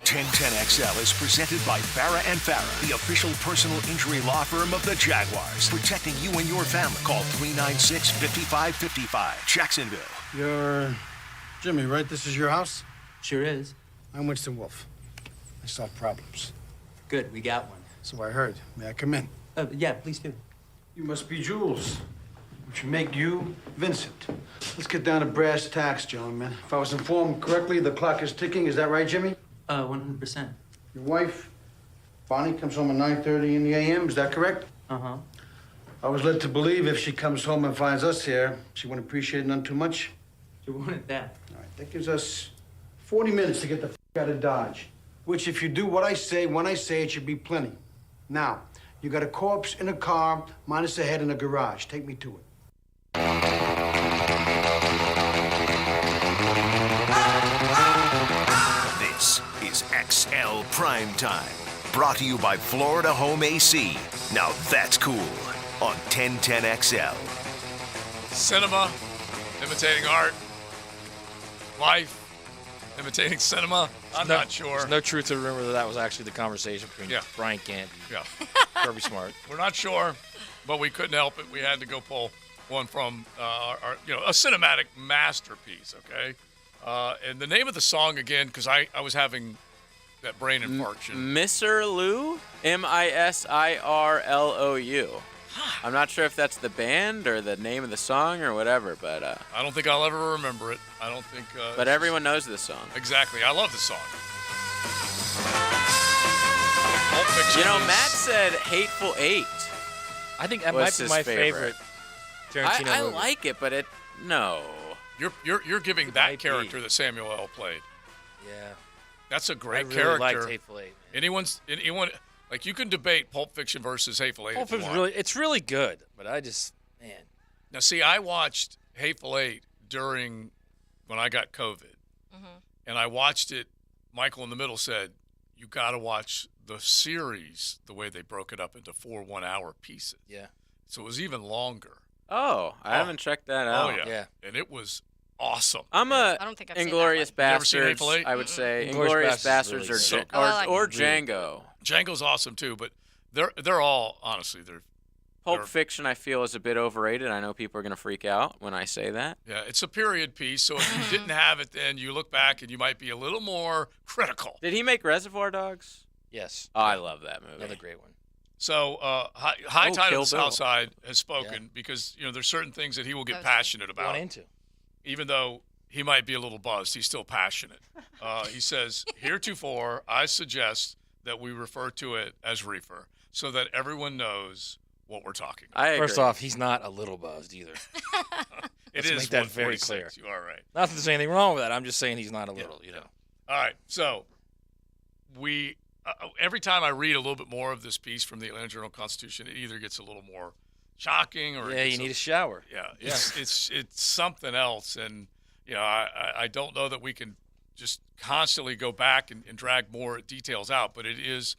1010XL is presented by Farah and Farah, the official personal injury law firm of the Jaguars, protecting you and your family. Call 396-5555. Jacksonville. You're Jimmy, right? This is your house? Sure is. I'm Winston Wolfe. I solve problems. Good, we got one. So I heard. May I come in? Yeah, please do. You must be Jules, which would make you Vincent. Let's get down to brass tacks, gentlemen. If I was informed correctly, the clock is ticking. Is that right, Jimmy? 100%. Your wife, Bonnie, comes home at 9:30 in the a.m. Is that correct? Uh-huh. I was led to believe if she comes home and finds us here, she wouldn't appreciate none too much. You wanted that. All right, that gives us 40 minutes to get the out of Dodge. Which, if you do what I say, when I say it, should be plenty. Now, you got a corpse in a car, minus a head in a garage. Take me to it. This is XL Primetime, brought to you by Florida Home AC. Now that's cool on 1010XL. Cinema, imitating art. Life, imitating cinema. I'm not sure. There's no truth to the rumor that was actually the conversation between Brian Canty and Kirby Smart. We're not sure, but we couldn't help it. We had to go pull one from a cinematic masterpiece, okay? And the name of the song, again, because I was having that brain infarction. Misirlou? Misirlou. I'm not sure if that's the band or the name of the song or whatever, but I don't think I'll ever remember it. I don't think. But everyone knows this song. Exactly. I love the song. You know, Matt said Hateful Eight. I think that might be my favorite Tarantino I movie. like it, but no. You're giving that character that Samuel L. played. Yeah. That's a great I really character. liked Hateful Eight. Anyone, like, you can debate Pulp Fiction versus Hateful Eight. Pulp Fiction it's really good, but I just, man. Now, see, I watched Hateful Eight when I got COVID, and I watched it. Michael in the middle said, "You got to watch the series the way they broke it up into 4 1-hour pieces." Yeah. So it was even longer. Oh, I haven't checked that out. Oh yeah. And it was awesome. I'm I don't think I've Inglorious seen that one. You ever seen Bastards. Hateful Eight? I would say Inglourious Inglorious Bastards Basterds or really Django. Django's awesome too, but they're all honestly Pulp Fiction, I feel, is a bit overrated. I know people are going to freak out when I say that. Yeah, it's a period piece, so if you didn't have it then, you look back and you might be a little more critical. Did he make Reservoir Dogs? Yes. Oh, I love that movie. Another great one. So High Tide Kill of the Bill. South Side has spoken because there's certain things that he will get passionate about. Even though he might be a little buzzed, he's still passionate. He says, heretofore, I suggest that we refer to it as reefer so that everyone knows what we're talking about. First off, he's not a little buzzed either. Let's make that very clear. 146. You are right. Not that there's anything wrong with that. I'm just saying he's not a little, you know. All right. So every time I read a little bit more of this piece from the Atlanta Journal-Constitution, it either gets a little more shocking or you need a shower. Yeah, it's something else, and I don't know that we can just constantly go back and drag more details out, but it is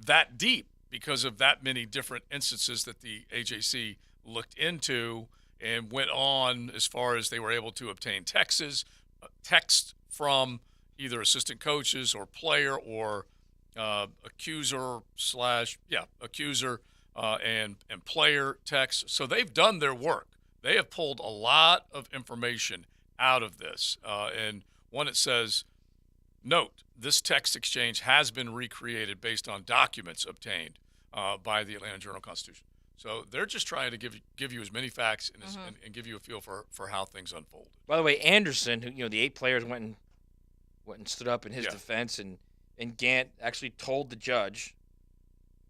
that deep because of that many different instances that the AJC looked into and went on as far as they were able to obtain text from either assistant coaches or player or accuser and player text. So they've done their work. They have pulled a lot of information out of this. And one, it says, note, this text exchange has been recreated based on documents obtained by the Atlanta Journal-Constitution. So they're just trying to give you as many facts and give you a feel for how things unfold. By the way, Anderson, who the 8 players went and stood up in his defense, and Gant actually told the judge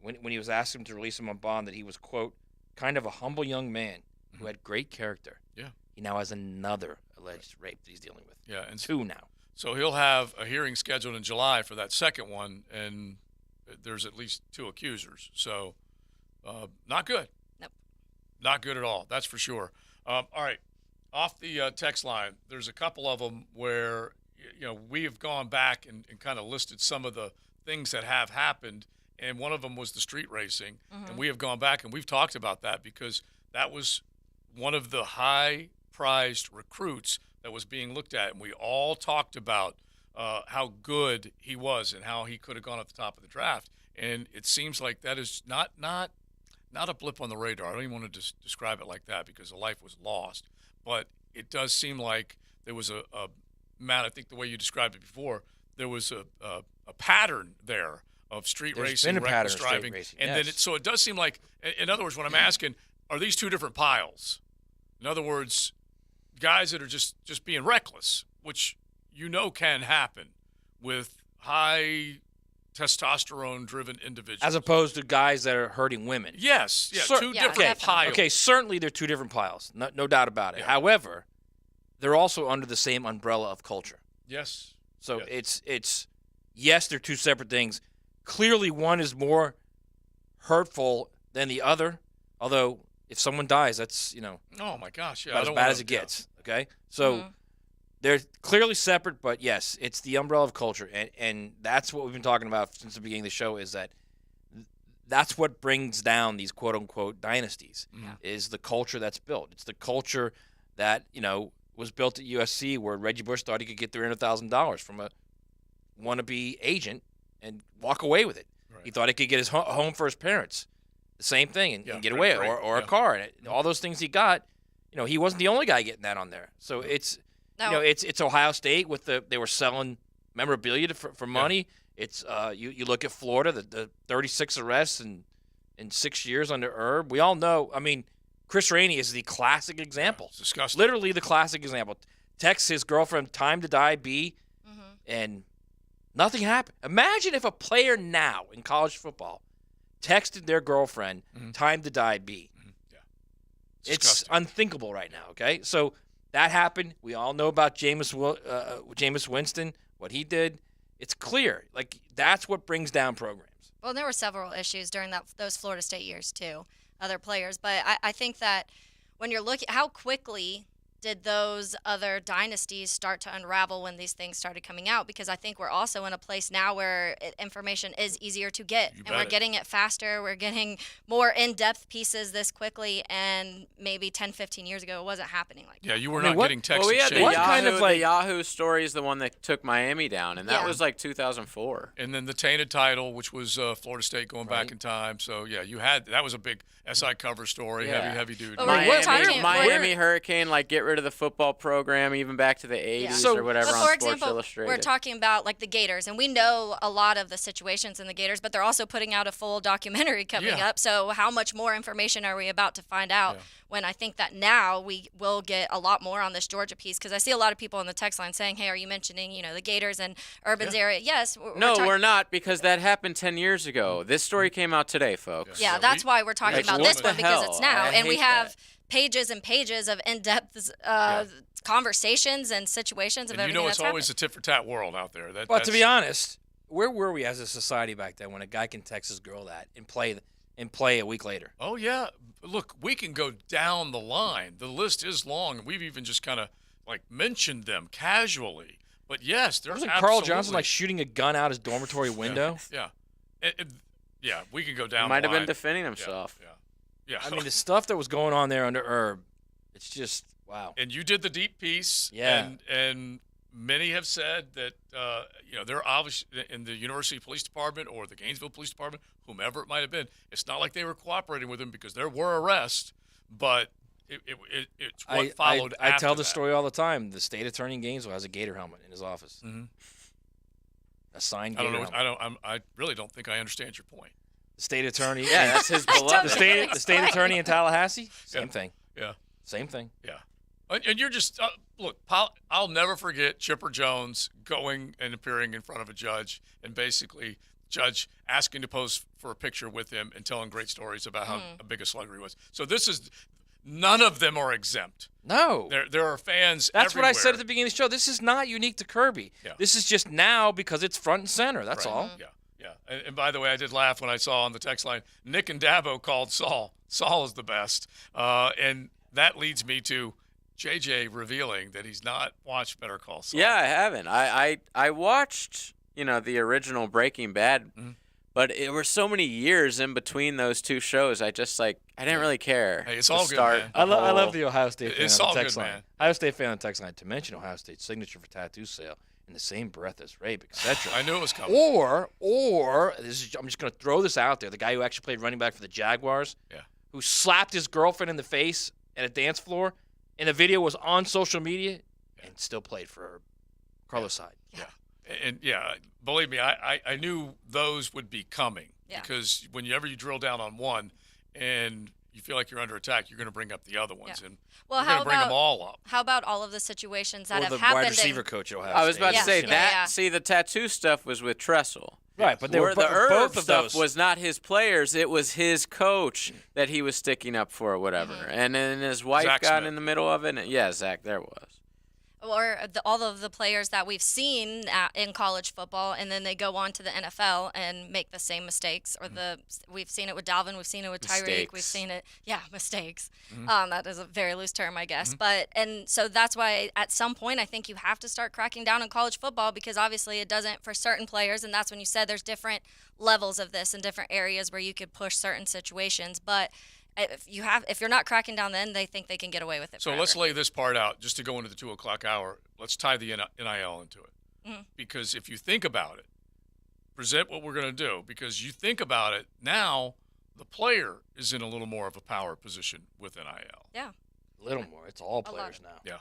when he was asked him to release him on bond that he was, quote, kind of a humble young man who had great character. Yeah. He now has another alleged rape that he's dealing with. Yeah, and 2 now. So he'll have a hearing scheduled in July for that second one, and there's at least 2 accusers. So not good. Nope. Not good at all. That's for sure. All right. Off the text line, there's a couple of them where, we have gone back and kind of listed some of the things that have happened, and one of them was the street racing. And we have gone back and we've talked about that because that was one of the high-prized recruits that was being looked at. And we all talked about how good he was and how he could have gone at the top of the draft. And it seems like that is not a blip on the radar. I don't even want to describe it like that because a life was lost. But it does seem like there was Matt, I think the way you described it before, there was a pattern there of street racing, reckless driving. And then so it does seem like, in other words, what I'm asking, are these 2 different piles? In other words, guys that are just being reckless, which can happen with high testosterone-driven individuals. As opposed to guys that are hurting women. Yes. Yeah, 2 different piles. Okay, certainly they're 2 different piles. No doubt about it. Yeah. However, they're also under the same umbrella of culture. Yes. So it's yes, they're 2 separate things. Clearly one is more hurtful than the other, although if someone dies, that's, oh my gosh, yeah, about as bad as it gets, okay? So they're clearly separate, but yes, it's the umbrella of culture, and that's what we've been talking about since the beginning of the show, is that that's what brings down these quote-unquote dynasties, is the culture that's built. It's the culture that, was built at USC where Reggie Bush thought he could get $300,000 from a wannabe agent and walk away with it. Right. He thought he could get his home for his parents, the same thing, and get away, or a car. And all those things he got, he wasn't the only guy getting that on there. So it's it's Ohio State with they were selling memorabilia for money. It's you look at Florida, the 36 arrests in 6 years under Herb. We all know. I mean, Chris Rainey is the classic example. It's disgusting. Literally the classic example. Texts his girlfriend, time to die, B, and nothing happened. Imagine if a player now in college football texted their girlfriend, time to die, B. Yeah. It's unthinkable right now, okay? So that happened. We all know about Jameis Winston, what he did. It's clear. Like, that's what brings down programs. Well, there were several issues during those Florida State years, too, other players. But I think that when you're looking, how quickly did those other dynasties start to unravel when these things started coming out? Because I think we're also in a place now where information is easier to get, and we're getting it faster. We're getting more in-depth pieces this quickly, and maybe 10, 15 years ago it wasn't happening like that. Yeah, you were not getting text we had exchange. the Yahoo story is the one that took Miami down, and that was like 2004. And then the tainted title, which was Florida State going back in time. So, yeah, that was a big SI cover story, heavy duty. Miami Hurricane, get rid of the football program, even back to the 80s or whatever on Sports Illustrated. We're talking about the Gators, and we know a lot of the situations in the Gators, but they're also putting out a full documentary coming up. So how much more information are we about to find out? When I think that now we will get a lot more on this Georgia piece, because I see a lot of people on the text line saying, "Hey, are you mentioning the Gators and Urban's area?" Yes. We're not, because that happened 10 years ago. This story came out today, folks. Yeah, that's why we're talking about this one, because it's now, and we have pages and pages of in-depth conversations and situations of everything that's it's always a tit-for-tat world out there. But to be honest, where were we as a society back then when a guy can text his girl that and play a week later? Oh, yeah. Look, we can go down the line. The list is long. We've even just kind of mentioned them casually. But yes, there's absolutely. Carl Johnson shooting a gun out his dormitory window? Yeah. Yeah, we could go down the line. Might have been defending himself. Yeah. I mean, the stuff that was going on there under Herb, it's just, wow. And you did the deep piece. Yeah. And many have said that, they're obviously in the University Police Department or the Gainesville Police Department, whomever it might have been. It's not like they were cooperating with him, because there were arrests, but it's what followed after I tell the that. story all the time. The state attorney in Gainesville has a Gator helmet in his office. Mm-hmm. A signed Gator helmet. I really don't think I understand your point. State attorney. Yeah, that's his beloved. The state attorney in Tallahassee. Same thing. Yeah. Same thing. Yeah. And you're just look. I'll never forget Chipper Jones going and appearing in front of a judge and basically judge asking to pose for a picture with him and telling great stories about how big a slugger he was. So none of them are exempt. No. There are fans That's everywhere. what I said at the beginning of the show. This is not unique to Kirby. Yeah. This is just now because it's front and center. That's all. Yeah. Yeah. And by the way, I did laugh when I saw on the text line, Nick and Dabo called Saul. Saul is the best. And that leads me to JJ revealing that he's not watched Better Call Saul. Yeah, I haven't. I watched, the original Breaking Bad, but it were so many years in between those two shows. I didn't really care. Hey, it's all good, man. I love the Ohio State fan It's on all the text good, line. man. Ohio State fan on the text line to mention Ohio State's signature for tattoo sale in the same breath as rape, etc. I knew it was coming. Or I'm just going to throw this out there. The guy who actually played running back for the Jaguars, who slapped his girlfriend in the face at a dance floor, and the video was on social media, and still played for Carlos Hyde. Yeah. And believe me, I knew those would be coming because whenever you drill down on one and you feel like you're under attack, you're going to bring up the other ones, and you're going to bring them all up. How about all of the situations that or have the happened? wide receiver coach Ohio I was State. about to say that. Yeah. See, the tattoo stuff was with Tressel. Right, but they were the herb both of stuff those. was not his players; it was his coach that he was sticking up for, or whatever. And then his wife Zach got Smith. in the middle of it. And, Zach, there was. Or all of the players that we've seen in college football, and then they go on to the NFL and make the same mistakes. Or we've seen it with Dalvin, we've seen it with Tyreek, we've seen it, mistakes. That is a very loose term, I guess. And so that's why at some point I think you have to start cracking down on college football, because obviously it doesn't for certain players, and that's when you said there's different levels of this in different areas where you could push certain situations, but. If you're not cracking down, then they think they can get away with it. So forever. let's lay this part out just to go into the 2 o'clock hour. Let's tie the NIL into it. Because if you think about it, present what we're going to do. Because you think about it, now the player is in a little more of a power position with NIL. Yeah. A little more. It's all players now. Yeah.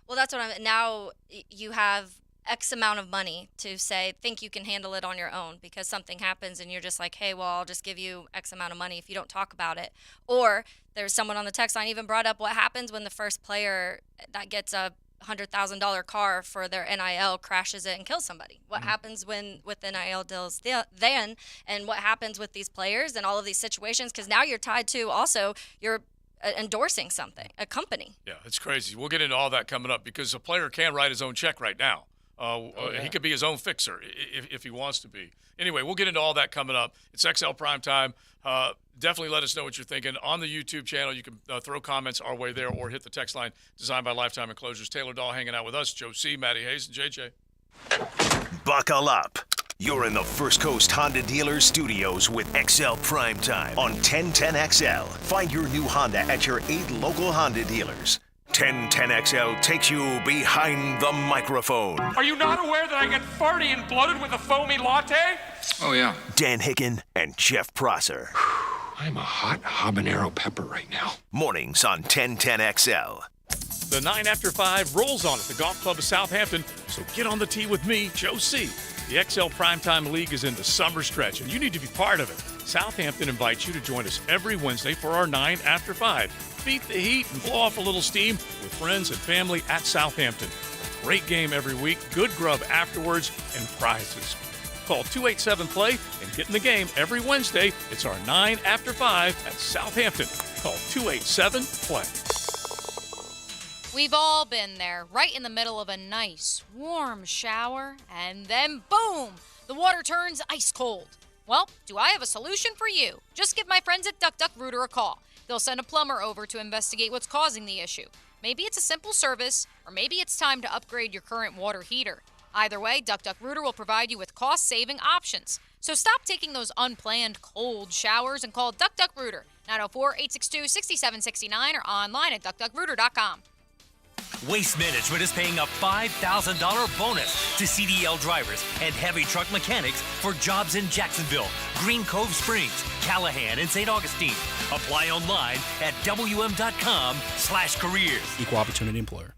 Well, that's what now you have X amount of money to think you can handle it on your own, because something happens and you're just like, hey, well, I'll just give you X amount of money if you don't talk about it. Or there's someone on the text line even brought up what happens when the first player that gets a $100,000 car for their NIL crashes it and kills somebody. What happens with NIL deals then, and what happens with these players and all of these situations, because now you're tied to also you're endorsing something, a company. Yeah, it's crazy. We'll get into all that coming up, because a player can write his own check right now. He could be his own fixer if he wants to be. Anyway, we'll get into all that coming up. It's XL Primetime. Definitely let us know what you're thinking. On the YouTube channel, you can throw comments our way there, or hit the text line designed by Lifetime Enclosures. Taylor Dahl hanging out with us, Joe C., Matty Hayes, and JJ. Buckle up. You're in the First Coast Honda Dealer Studios with XL Primetime on 1010XL. Find your new Honda at your 8 local Honda dealers. 1010XL takes you behind the microphone. Are you not aware that I get farty and bloated with a foamy latte? Oh, yeah. Dan Hicken and Jeff Prosser. I'm a hot habanero pepper right now. Mornings on 1010XL. The 9 after 5 rolls on at the Golf Club of Southampton, so get on the tee with me, Joe C. The XL Primetime League is in the summer stretch, and you need to be part of it. Southampton invites you to join us every Wednesday for our 9 after 5. Beat the heat and blow off a little steam with friends and family at Southampton. A great game every week, good grub afterwards, and prizes. Call 287-PLAY and get in the game every Wednesday. It's our 9 after 5 at Southampton. Call 287-PLAY. We've all been there, right in the middle of a nice, warm shower, and then boom, the water turns ice cold. Well, do I have a solution for you? Just give my friends at Duck Duck Rooter a call. They'll send a plumber over to investigate what's causing the issue. Maybe it's a simple service, or maybe it's time to upgrade your current water heater. Either way, Duck Duck Rooter will provide you with cost-saving options. So stop taking those unplanned cold showers and call Duck Duck Rooter, 904-862-6769, or online at duckduckrooter.com. Waste Management is paying a $5,000 bonus to CDL drivers and heavy truck mechanics for jobs in Jacksonville, Green Cove Springs, Callahan, and St. Augustine. Apply online at wm.com/careers. Equal opportunity employer.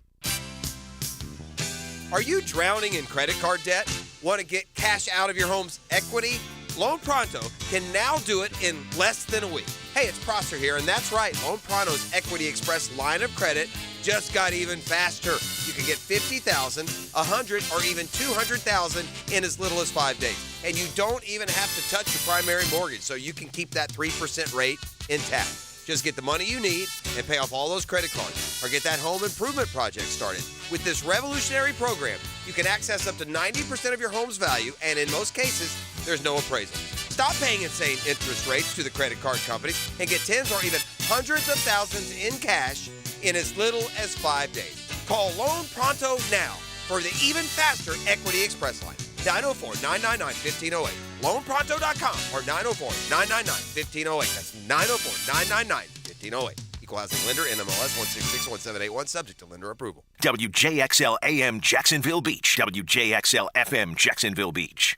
Are you drowning in credit card debt? Want to get cash out of your home's equity? Loan Pronto can now do it in less than a week. Hey, it's Prosser here, and that's right. Loan Pronto's Equity Express line of credit just got even faster. You can get $50,000, $100,000, or even $200,000 in as little as 5 days. And you don't even have to touch your primary mortgage, so you can keep that 3% rate intact. Just get the money you need and pay off all those credit cards, or get that home improvement project started. With this revolutionary program, you can access up to 90% of your home's value, and in most cases, there's no appraisal. Stop paying insane interest rates to the credit card companies and get tens or even hundreds of thousands in cash in as little as 5 days. Call Loan Pronto now for the even faster Equity Express line. 904-999-1508. LoanPronto.com or 904-999-1508. That's 904-999-1508. Equal housing lender, NMLS 1661781, subject to lender approval. WJXL AM Jacksonville Beach. WJXL FM Jacksonville Beach.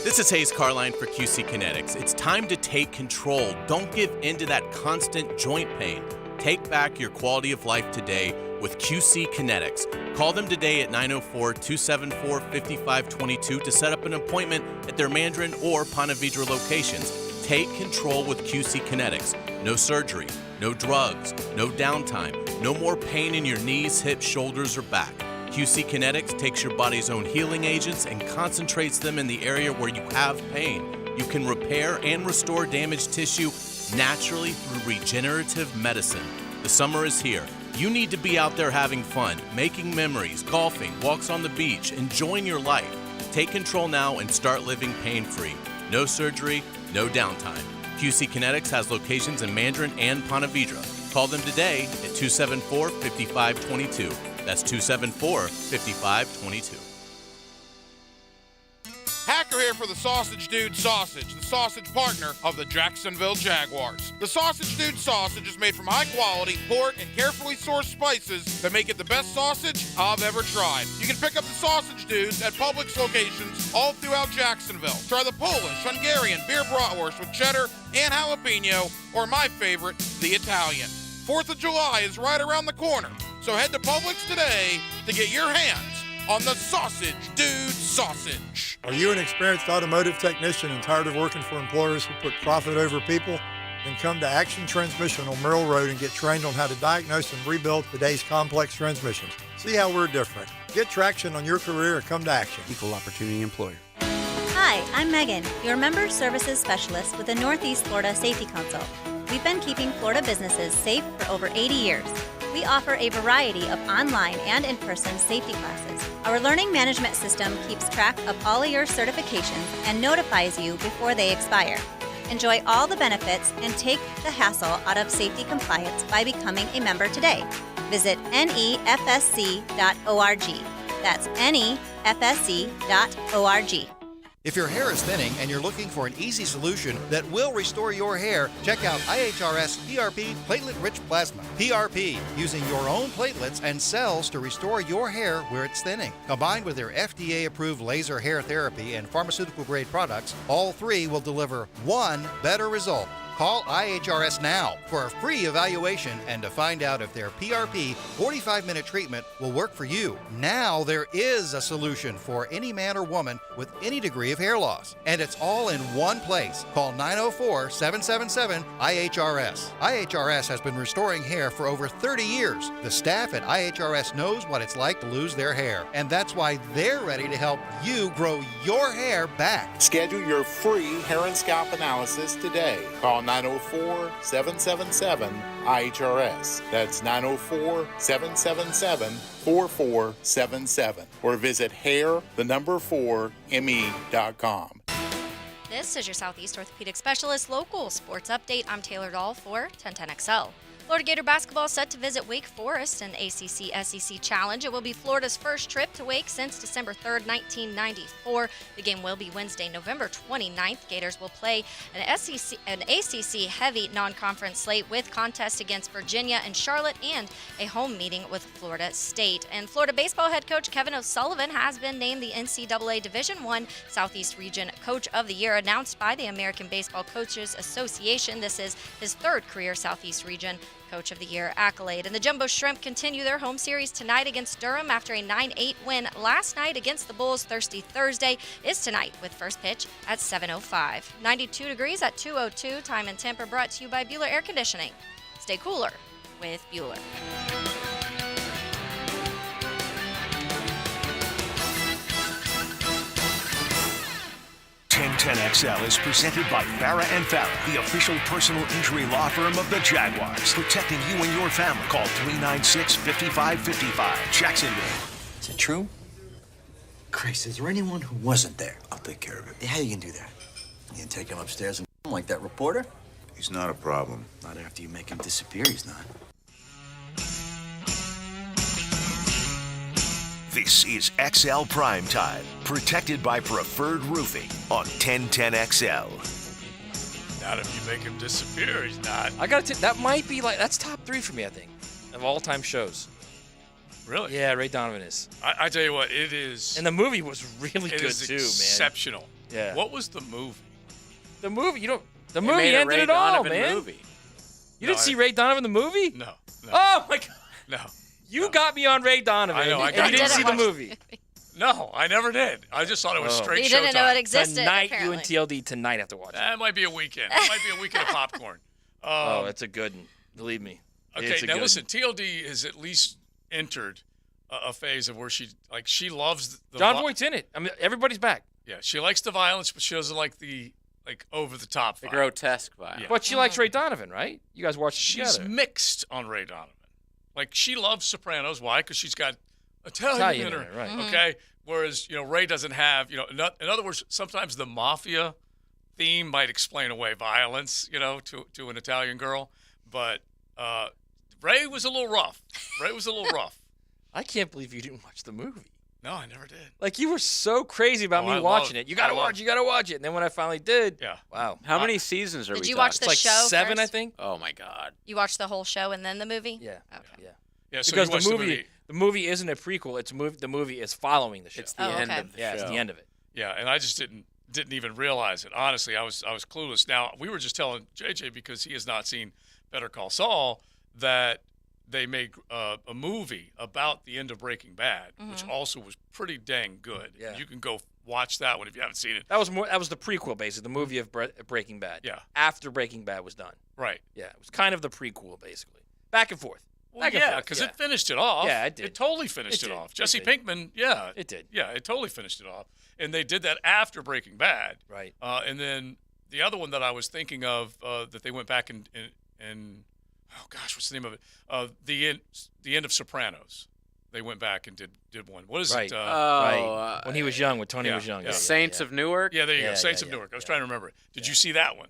This is Hayes Carline for QC Kinetics. It's time to take control. Don't give in to that constant joint pain. Take back your quality of life today with QC Kinetics. Call them today at 904-274-5522 to set up an appointment at their Mandarin or Ponte Vedra locations. Take control with QC Kinetics. No surgery, no drugs, no downtime, no more pain in your knees, hips, shoulders, or back. QC Kinetics takes your body's own healing agents and concentrates them in the area where you have pain. You can repair and restore damaged tissue naturally through regenerative medicine. The summer is here. You need to be out there having fun, making memories, golfing, walks on the beach, enjoying your life. Take control now and start living pain-free. No surgery, no downtime. QC Kinetics has locations in Mandarin and Ponte Vedra. Call them today at 274-5522. That's 274-5522. Hacker here for the Sausage Dude Sausage, the sausage partner of the Jacksonville Jaguars. The Sausage Dude Sausage is made from high-quality pork and carefully sourced spices that make it the best sausage I've ever tried. You can pick up the Sausage Dudes at Publix locations all throughout Jacksonville. Try the Polish, Hungarian, beer bratwurst with cheddar and jalapeno, or my favorite, the Italian. 4th of July is right around the corner, so head to Publix today to get your hands on the Sausage Dude Sausage. Are you an experienced automotive technician and tired of working for employers who put profit over people? Then come to Action Transmission on Merrill Road and get trained on how to diagnose and rebuild today's complex transmissions. See how we're different. Get traction on your career and come to Action. Equal opportunity employer. Hi, I'm Megan, your member services specialist with the Northeast Florida Safety Council. We've been keeping Florida businesses safe for over 80 years. We offer a variety of online and in-person safety classes. Our learning management system keeps track of all of your certifications and notifies you before they expire. Enjoy all the benefits and take the hassle out of safety compliance by becoming a member today. Visit nefsc.org. That's nefsc.org. If your hair is thinning and you're looking for an easy solution that will restore your hair, check out IHRS PRP Platelet-Rich Plasma. PRP, using your own platelets and cells to restore your hair where it's thinning. Combined with their FDA-approved laser hair therapy and pharmaceutical-grade products, all three will deliver one better result. Call IHRS now for a free evaluation and to find out if their PRP 45-minute treatment will work for you. Now there is a solution for any man or woman with any degree of hair loss. And it's all in one place. Call 904-777-IHRS. IHRS has been restoring hair for over 30 years. The staff at IHRS knows what it's like to lose their hair. And that's why they're ready to help you grow your hair back. Schedule your free hair and scalp analysis today. Call 904-777-IHRS. That's 904-777-4477. Or visit hair4me.com. This is your Southeast Orthopedic Specialist Local Sports Update. I'm Taylor Dahl for 1010XL. Florida Gator basketball set to visit Wake Forest in ACC-SEC Challenge. It will be Florida's first trip to Wake since December 3rd, 1994. The game will be Wednesday, November 29th. Gators will play an ACC-heavy non-conference slate with contests against Virginia and Charlotte and a home meeting with Florida State. And Florida baseball head coach Kevin O'Sullivan has been named the NCAA Division I Southeast Region Coach of the Year, announced by the American Baseball Coaches Association. This is his third career Southeast Region Coach of the Year accolade. And the Jumbo Shrimp continue their home series tonight against Durham after a 9-8 win last night against the Bulls. Thirsty Thursday is tonight with first pitch at 7:05. 92 degrees at 2:02. Time and temper brought to you by Bueller Air Conditioning. Stay cooler with Bueller. 1010XL is presented by Farah & Farah, the official personal injury law firm of the Jaguars, protecting you and your family. Call 396-5555. Jacksonville. Is it true? Grace, is there anyone who wasn't there? I'll take care of it. How you gonna do that? You gonna take him upstairs and like that reporter? He's not a problem. Not after you make him disappear, he's not. This is XL Primetime, protected by Preferred Roofing on 1010XL. Not if you make him disappear, he's not. I gotta that might be that's top 3 for me, I think, of all-time shows. Really? Yeah, Ray Donovan is. I tell you what, it is. And the movie was really good too, man. Exceptional. Yeah. What was the movie? The movie, the movie ended it all, man. Movie. You didn't see Ray Donovan the movie? No. Oh my God. No. You got me on Ray Donovan. I know. You didn't see the movie. No, I never did. I just thought it was straight You Showtime. didn't know it existed. Tonight, apparently. you and TLD tonight have to watch it. That might be a weekend. It might be a weekend of popcorn. It's a good one. Believe me. Okay, now listen. TLD has at least entered a phase of where she loves the John Voight's in it. I mean, everybody's back. Yeah, she likes the violence, but she doesn't like the over the top The violence. grotesque violence. Yeah. But she likes Ray Donovan, right? You guys watch it She's together. mixed on Ray Donovan. Like, she loves Sopranos. Why? Because she's got Italian in her. Right. Okay? Whereas, Ray doesn't have, in other words, sometimes the mafia theme might explain away violence, to an Italian girl. But Ray was a little rough. I can't believe you didn't watch the movie. No, I never did. Like, you were so crazy about me watching it. You got to watch it. And then when I finally did, yeah. Wow. How many seasons are we Did you talking? watch the It's show 7, first? I think. Oh, my God. You watched the whole show and then the movie? Yeah. Okay. Yeah, so Because you watched the movie isn't a prequel. The movie is following the show. It's the end of the show. Yeah, it's the end of it. Yeah, and I just didn't even realize it. Honestly, I was clueless. Now, we were just telling JJ, because he has not seen Better Call Saul, that they made a movie about the end of Breaking Bad, which also was pretty dang good. Yeah. You can go watch that one if you haven't seen it. That was the prequel, basically, the movie of Breaking Bad. Yeah. After Breaking Bad was done. Right. Yeah, it was kind of the prequel, basically. Back and forth. Well, yeah, because it finished it off. Yeah, it did. It totally finished it off. Jesse Pinkman, yeah. It did. Yeah, it totally finished it off. And they did that after Breaking Bad. Right. And then the other one that I was thinking of that they went back and oh gosh, what's the name of it? The end of Sopranos. They went back and did one. What is it? Right. When he was young, when Tony was young. Yeah. Saints of Newark? Yeah, there you go. Saints of Newark. I was trying to remember it. Did you see that one?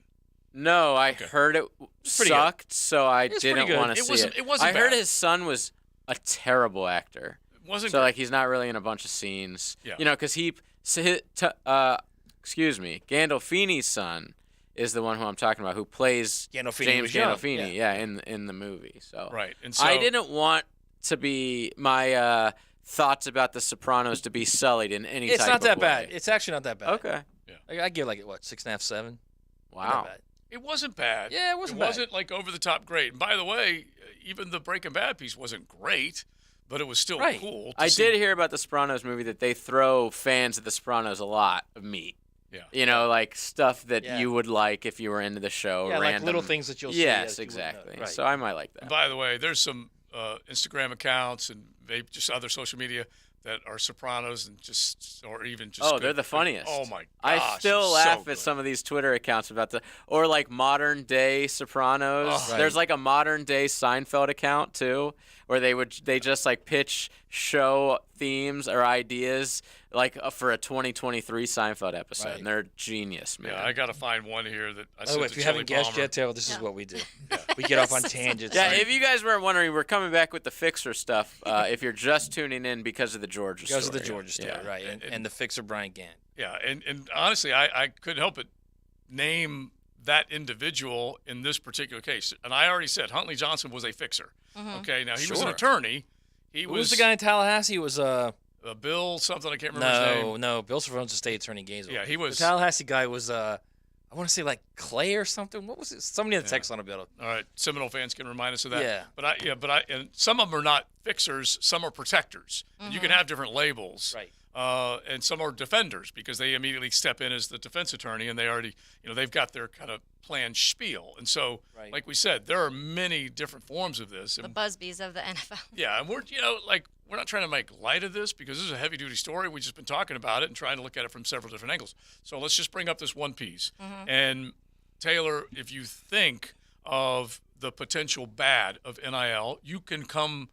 No, I heard it sucked, so I didn't want to see it. It wasn't I heard bad. his son was a terrible actor. It wasn't so great. like he's not really in a bunch of scenes. Yeah. Because Gandolfini's son is the one who I'm talking about, who plays Gandolfini James was young. Gandolfini. Yeah, in the movie. So right, and so I didn't want to be my thoughts about The Sopranos to be sullied in any type of way. It's not that bad. It's actually not that bad. Okay. I give 6.5, 7. Wow. Not bad. It wasn't bad. Yeah, it wasn't bad. It wasn't like over the top great. And by the way, even the Breaking Bad piece wasn't great, but it was still cool. I did hear about the Sopranos movie that they throw fans of the Sopranos a lot of meat. Yeah. Like stuff that you would like if you were into the show. Yeah, random. like little things that you'll see. Yes, that you wouldn't know. exactly. Right. So I might like that. And by the way, there's some Instagram accounts and maybe just other social media that are Sopranos and or even just. Oh, good. they're the funniest. Oh my gosh! I still it's laugh so at good. some of these Twitter accounts about or like modern day Sopranos. Oh. There's like a modern day Seinfeld account too, where they just like pitch show themes or ideas like for a 2023 Seinfeld episode, Right. and they're genius, man. Yeah, I got to find one here that I By the sent way, to if you haven't Chili guessed Palmer. yet, Taylor, this is what we do. We get off on tangents. Yeah, if you guys weren't wondering, we're coming back with the Fixer stuff. If you're just tuning in because of the Georgia story. Because of the Georgia story, right? And the fixer, Brian Gant. Yeah, and honestly, I couldn't help but name that individual in this particular case. And I already said Huntley Johnson was a fixer. Okay, now he was an attorney. He Who was the guy in Tallahassee? It was Bill something, I can't remember his name. No, Bill Cerrone's the state attorney in Gainesville. Yeah, he was. The Tallahassee guy was I want to say like clay or something. What was it? Somebody in the text line will be able to. All right, Seminole fans can remind us of that. Yeah. And some of them are not fixers. Some are protectors. And you can have different labels. Right. And some are defenders because they immediately step in as the defense attorney, and they already, they've got their kind of planned spiel. And so, like we said, there are many different forms of this. The Busbys of the NFL. Yeah, and we're not trying to make light of this because this is a heavy-duty story. We've just been talking about it and trying to look at it from several different angles. So let's just bring up this one piece. And Taylor, if you think of the potential bad of NIL, you can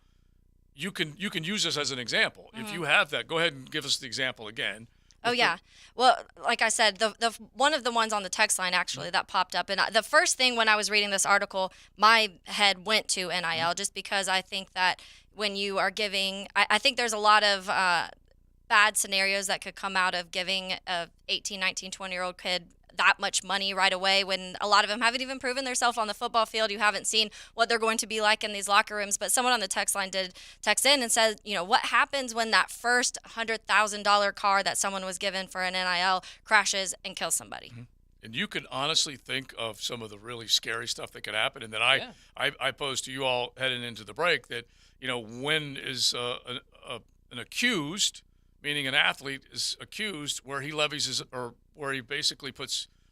use this as an example. If you have that, go ahead and give us the example again. Oh, yeah. Well, like I said, the one of the ones on the text line actually that popped up, and the first thing when I was reading this article, my head went to NIL just because I think that when you are giving, I think there's a lot of bad scenarios that could come out of giving a 18, 19, 20-year-old kid that much money right away when a lot of them haven't even proven themselves on the football field. You haven't seen what they're going to be like in these locker rooms. But someone on the text line did text in and said, what happens when that first $100,000 car that someone was given for an NIL crashes and kills somebody? And you can honestly think of some of the really scary stuff that could happen. And then I posed to you all heading into the break that, when is an accused, meaning an athlete is accused where he levies where he basically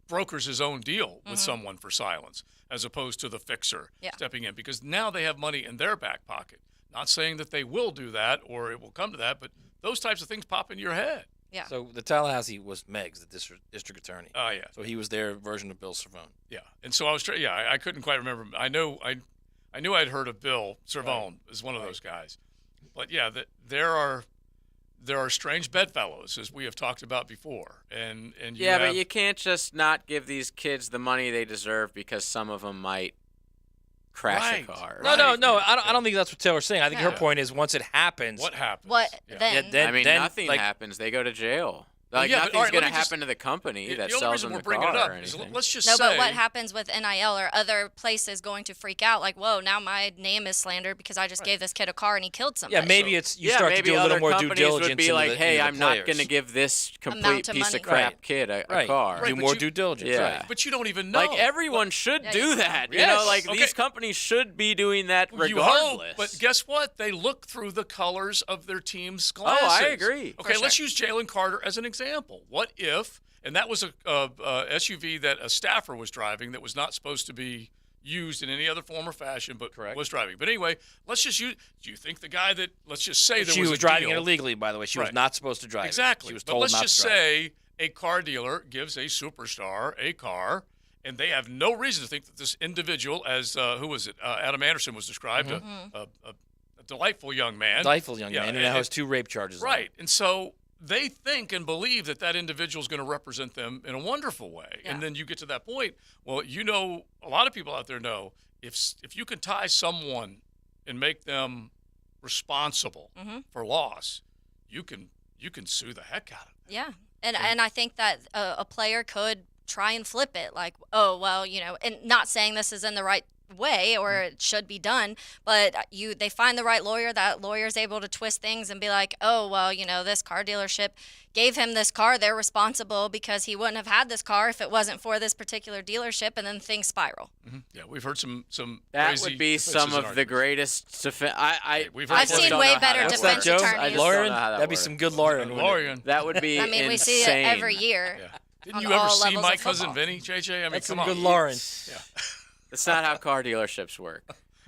brokers his own deal with someone for silence, as opposed to the fixer stepping in, because now they have money in their back pocket. Not saying that they will do that or it will come to that, but those types of things pop into your head. Yeah. So the Tallahassee was Meggs, the district attorney. Oh, yeah. So he was their version of Bill Cervone. Yeah. And so I was I couldn't quite remember. I knew I'd heard of Bill Cervone as one of those guys. But yeah, there are strange bedfellows, as we have talked about before, and but you can't just not give these kids the money they deserve because some of them might crash a car. No, I don't think that's what Taylor's saying. I think her point is once it happens, what happens? Then? Then nothing happens. They go to jail. Nothing's going to happen to the company that sells them the car or anything. Let's just say. But what happens with NIL or other places going to freak out? Like, whoa, now my name is slandered because I just gave this kid a car and he killed somebody. Yeah, maybe you start to do a little more due diligence. Would be like, hey, I'm not going to give this complete piece of crap kid a car. Do more due diligence. Yeah. But you don't even know. Like, everyone should do that. These companies should be doing that regardless. You hope, but guess what? They look through the colors of their team's glasses. Oh, I agree. Okay, let's use Jalen Carter as an example. What if, and that was a SUV that a staffer was driving that was not supposed to be used in any other form or fashion, but was driving. But anyway, let's just use. Do you think the guy that, let's just say she was driving it illegally, by the way. She was not supposed to drive exactly. She was told not to drive. But let's just say a car dealer gives a superstar a car, and they have no reason to think that this individual, as who was it? Adam Anderson was described, a delightful young man. Delightful young man, and now has 2 rape charges. Right, and so they think and believe that individual is going to represent them in a wonderful way. Yeah. And then you get to that point. Well, a lot of people out there know if you can tie someone and make them responsible for loss, you can sue the heck out of them. Yeah. And I think that a player could try and flip it like, oh, well, and not saying this is in the right way or it should be done, but they find the right lawyer. That lawyer is able to twist things and be like, oh, well, this car dealership gave him this car. They're responsible because he wouldn't have had this car if it wasn't for this particular dealership, and then things spiral. Yeah, we've heard some that crazy would be some of the greatest I've seen way better defense attorneys. Lawyering? That'd be some good lawyering. That would be insane. We see it every year. Yeah. Didn't you ever see My Cousin Vinny, JJ? I mean, that's come some on. good lawyering. Yeah. That's not how car dealerships work.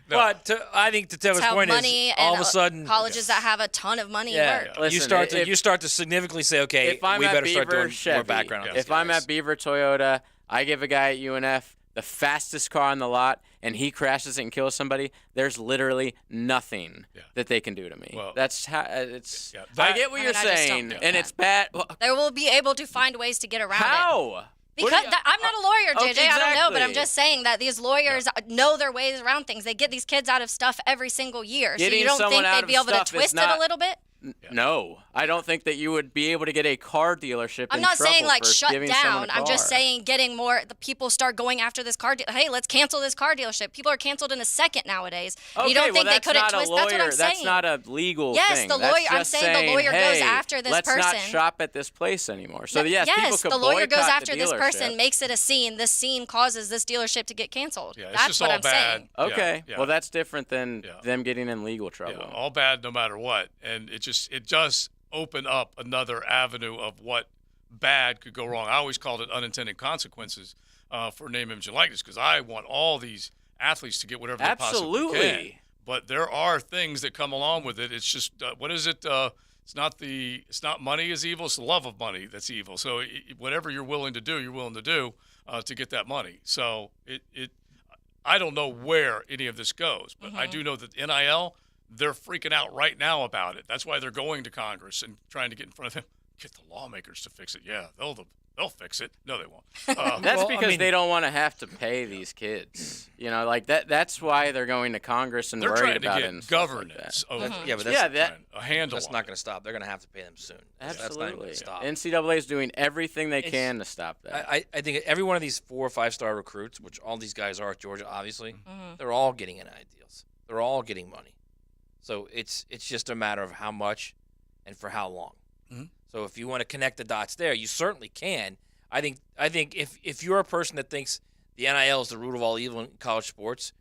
No. But I think to Taylor's point is all of a sudden colleges that have a ton of money work. Listen, you start to significantly say, okay, we better start doing more background on this. If I'm at Beaver Toyota, I give a guy at UNF the fastest car on the lot, and he crashes it and kills somebody, there's literally nothing that they can do to me. Well, that's how it's. Yeah, I get what you're saying, and it's bad. They will be able to find ways to get around it. How? Because I'm not a lawyer, JJ. Exactly. I don't know, but I'm just saying that these lawyers know their ways around things. They get these kids out of stuff every single year. Getting so you don't think they'd be able to twist it a little bit? No, I don't think that you would be able to get a car dealership. I'm not saying like shut giving someone down. a I'm just car. saying getting more. The people start going after this car. Hey, let's cancel this car dealership. People are canceled in a second nowadays. Okay, You don't think well, they couldn't that's not twist? a lawyer. That's what I'm saying. That's not a legal yes, thing. the That's lawyer. I'm just saying the lawyer hey, goes after this let's person. not shop at this place anymore. So yes, people could the lawyer goes boycott after the this dealership. person, makes it a scene. This scene causes this dealership to get canceled. Yeah, it's That's just what all I'm bad. saying. Okay, Yeah. well that's different than them getting in legal trouble. Yeah, all bad no matter what. And it just opened up another avenue of what bad could go wrong. I always called it unintended consequences for name, image, and likeness, because I want all these athletes to get whatever they possibly can. But there are things that come along with it. It's just what is it? It's not money is evil. It's the love of money that's evil. So whatever you're willing to do, you're willing to do to get that money. So I don't know where any of this goes, but I do know that NIL, they're freaking out right now about it. That's why they're going to Congress and trying to get in front of them, get the lawmakers to fix it. Yeah, they'll fix it. No, they won't. That's because they don't want to have to pay these kids. You know, like that's why they're going to Congress and they're worried trying about to it. get And governance. Like Of, Yeah, but that's a handle. That's not going to stop. They're going to have to pay them soon. That's not Absolutely. going to stop. NCAA is doing everything they can to stop that. I think every one of these 4 or 5 star recruits, which all these guys are at Georgia, obviously, they're all getting NIL deals. They're all getting money. So it's just a matter of how much and for how long. So if you want to connect the dots there, you certainly can. I think if you're a person that thinks the NIL is the root of all evil in college sports,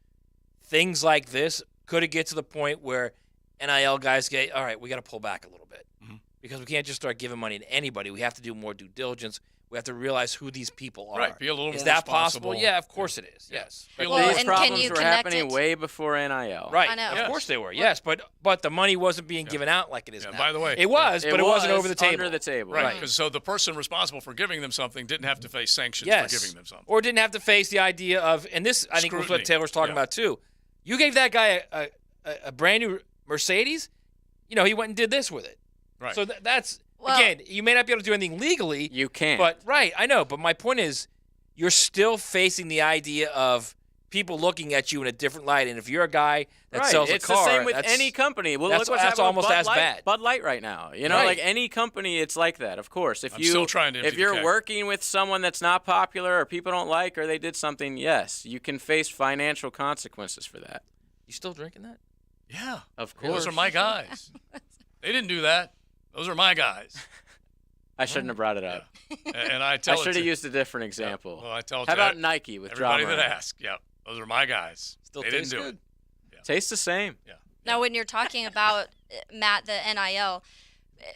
things like this could it get to the point where NIL guys get, all right, we got to pull back a little bit because we can't just start giving money to anybody. We have to do more due diligence. We have to realize who these people are. Right, be a little is more that responsible. possible? Yeah, of course it is. Yes. But Well, these and problems can you were connect happening it? way before NIL. Right. I know. Of course they were. Yes, but the money wasn't being given out like it is now. By the way, it was, but it wasn't over the table. Under the table. Right. Because so the person responsible for giving them something didn't have to face sanctions Yes. for giving them something. Or didn't have to face the idea of, and this I think was what Scrutiny. Taylor's talking about too. You gave that guy a brand new Mercedes, he went and did this with it. Right. So that's, Well- again, you may not be able to do anything legally. You can't. But, right, I know. But my point is, you're still facing the idea of people looking at you in a different light. And if you're a guy that Right. sells it's a car, the same with that's- any company. Well, that's, look what's that's happening with almost Bud as Light, bad. Bud Light right now. You know, Right. like any company, it's like that. Of course, if I'm still trying to empty if the you're keg. working with someone that's not popular or people don't like or they did something, yes, you can face financial consequences for that. You still drinking that? Yeah. Of course. Those are my guys. They didn't do that. Those are my guys. I shouldn't have brought it up. And I tell I it should to- have used a different example. Well, I tell it How to about Nike with everybody drama? that asks. Yeah, those are my guys. Still they didn't tastes do good. it. Tastes the same. Yeah. Now, when you're talking about, Matt, the NIL,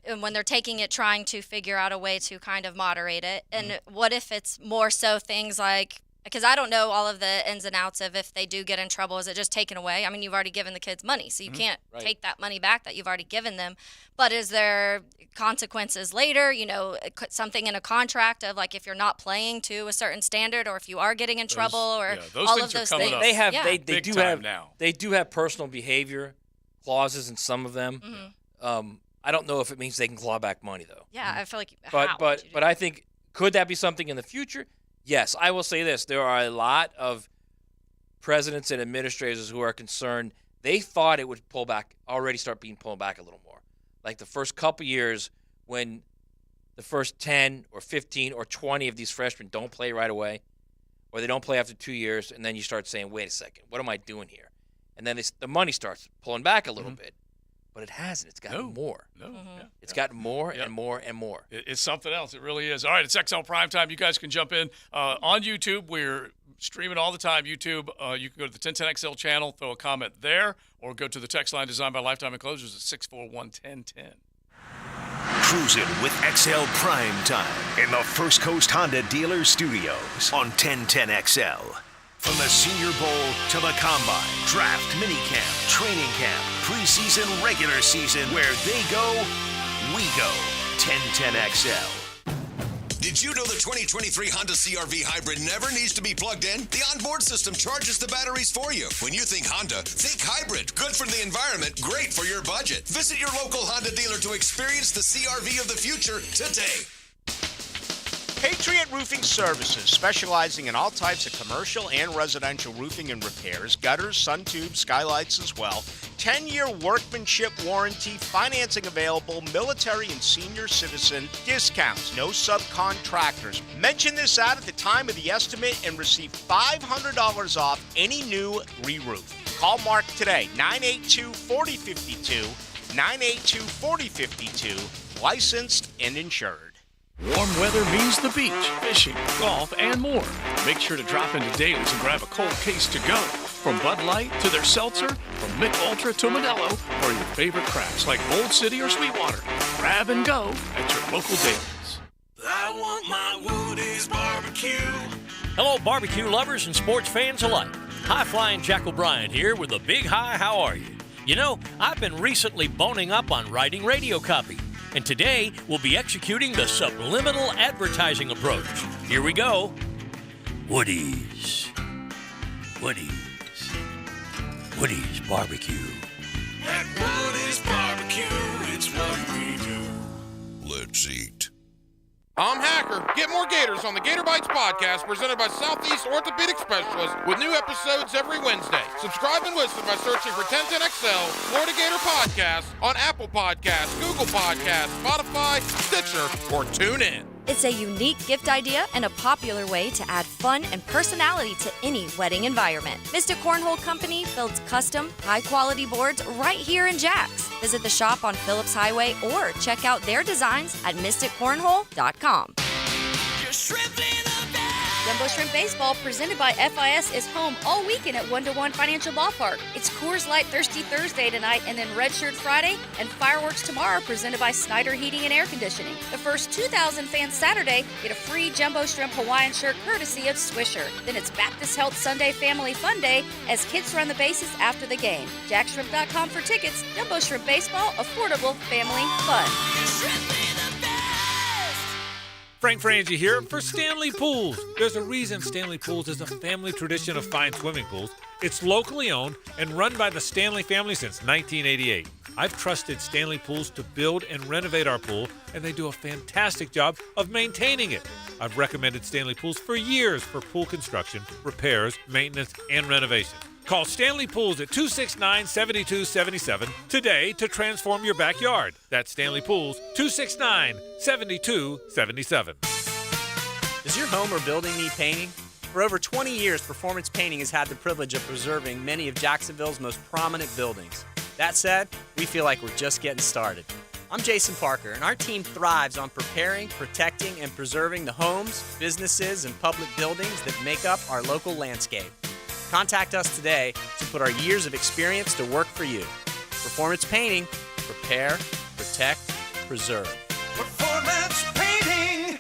and when they're taking it, trying to figure out a way to kind of moderate it, and what if it's more so things like, because I don't know all of the ins and outs of if they do get in trouble, is it just taken away? I mean, you've already given the kids money, so you can't Right. take that money back that you've already given them. But is there consequences later? Something in a contract of like if you're not playing to a certain standard, or if you are getting in trouble, or those all things of are those coming things. up. They have Yeah. they Big do time have now. They do have personal behavior clauses in some of them. I don't know if it means they can claw back money though. Yeah, I feel like. But how but would you but I think could that be something in the future? Yes, I will say this: there are a lot of presidents and administrators who are concerned. They thought it would start being pulled back a little more. Like the first couple years when the first 10 or 15 or 20 of these freshmen don't play right away, or they don't play after 2 years, and then you start saying, wait a second, what am I doing here? And then the money starts pulling back a little bit. But it hasn't. It's gotten more. No. Yeah. It's gotten more and more and more. It's something else. It really is. All right, it's XL Primetime. You guys can jump in on YouTube. We're streaming all the time. YouTube, you can go to the 1010XL channel, throw a comment there, or go to the text line designed by Lifetime Enclosures at 641-1010. Cruising with XL Primetime in the First Coast Honda Dealer Studios on 1010XL. From the Senior Bowl to the Combine, Draft, Minicamp, Training Camp, Preseason, Regular Season, where they go, we go. 1010XL. Did you know the 2023 Honda CR-V Hybrid never needs to be plugged in? The onboard system charges the batteries for you. When you think Honda, think hybrid. Good for the environment, great for your budget. Visit your local Honda dealer to experience the CR-V of the future today. Patriot Roofing Services, specializing in all types of commercial and residential roofing and repairs, gutters, sun tubes, skylights as well. 10-year workmanship warranty, financing available, military and senior citizen discounts, no subcontractors. Mention this ad at the time of the estimate and receive $500 off any new re-roof. Call Mark today, 982-4052, 982-4052, licensed and insured. Warm weather means the beach, fishing, golf, and more. Make sure to drop into Daly's and grab a cold case to go. From Bud Light to their seltzer, from Mick Ultra to Modelo, or your favorite crafts like Bold City or Sweetwater. Grab and go at your local Daly's. I want my Woody's barbecue. Hello, barbecue lovers and sports fans alike. High-flying Jack O'Brien here with a big hi, how are you? You know, I've been recently boning up on writing radio copy. And today, we'll be executing the subliminal advertising approach. Here we go. Woody's. Woody's. Woody's Barbecue. At Woody's Barbecue, it's what we do. Let's eat. I'm Hacker. Get more Gators on the Gator Bites podcast presented by Southeast Orthopedic Specialists with new episodes every Wednesday. Subscribe and listen by searching for 1010XL Florida Gator Podcast on Apple Podcasts, Google Podcasts, Spotify, Stitcher, or TuneIn. It's a unique gift idea and a popular way to add fun and personality to any wedding environment. Mystic Cornhole Company builds custom, high-quality boards right here in Jax. Visit the shop on Phillips Highway or check out their designs at mysticcornhole.com. Jumbo Shrimp Baseball, presented by FIS, is home all weekend at 1-to-1 Financial Ballpark. It's Coors Light Thirsty Thursday tonight, and then Red Shirt Friday, and fireworks tomorrow, presented by Snyder Heating and Air Conditioning. The first 2,000 fans Saturday get a free Jumbo Shrimp Hawaiian shirt courtesy of Swisher. Then it's Baptist Health Sunday Family Fun Day as kids run the bases after the game. JackShrimp.com for tickets. Jumbo Shrimp Baseball, affordable family fun. Frank Frangie here for Stanley Pools. There's a reason Stanley Pools is a family tradition of fine swimming pools. It's locally owned and run by the Stanley family since 1988. I've trusted Stanley Pools to build and renovate our pool, and they do a fantastic job of maintaining it. I've recommended Stanley Pools for years for pool construction, repairs, maintenance, and renovation. Call Stanley Pools at 269-7277 today to transform your backyard. That's Stanley Pools, 269-7277. Does your home or building need painting? For over 20 years, Performance Painting has had the privilege of preserving many of Jacksonville's most prominent buildings. That said, we feel like we're just getting started. I'm Jason Parker, and our team thrives on preparing, protecting, and preserving the homes, businesses, and public buildings that make up our local landscape. Contact us today to put our years of experience to work for you. Performance Painting. Prepare, protect, preserve. Performance Painting.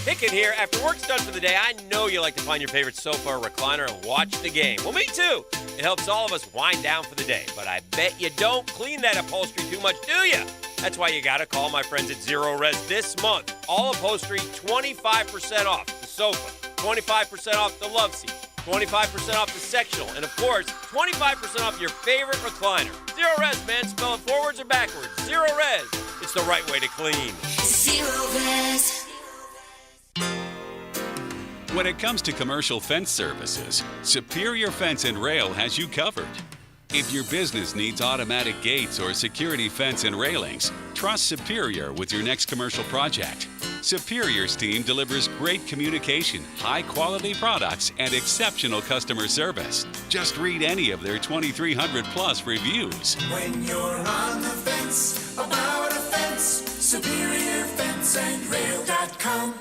Pickett here. After work's done for the day, I know you like to find your favorite sofa or recliner and watch the game. Well, me too. It helps all of us wind down for the day. But I bet you don't clean that upholstery too much, do you? That's why you got to call my friends at Zero Res this month. All upholstery, 25% off the sofa, 25% off the love seat, 25% off the sectional, and of course, 25% off your favorite recliner. Zero Res, man. Spell it forwards or backwards. Zero Res. It's the right way to clean. Zero Res. When it comes to commercial fence services, Superior Fence and Rail has you covered. If your business needs automatic gates or security fence and railings, trust Superior with your next commercial project. Superior's team delivers great communication, high-quality products, and exceptional customer service. Just read any of their 2,300-plus reviews. When you're on the fence about a fence, SuperiorFenceandRail.com.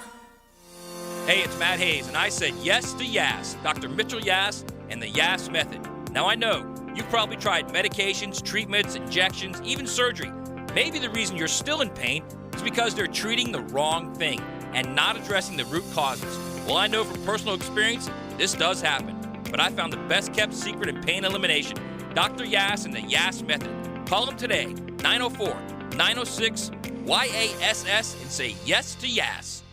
Hey, it's Matt Hayes, and I said yes to Yas, Dr. Mitchell Yas, and the Yas Method. Now, I know you've probably tried medications, treatments, injections, even surgery. Maybe the reason you're still in pain is because they're treating the wrong thing and not addressing the root causes. Well, I know from personal experience, this does happen. But I found the best-kept secret in pain elimination, Dr. Yas and the Yas Method. Call them today, 904-906-YASS, and say yes to Yas.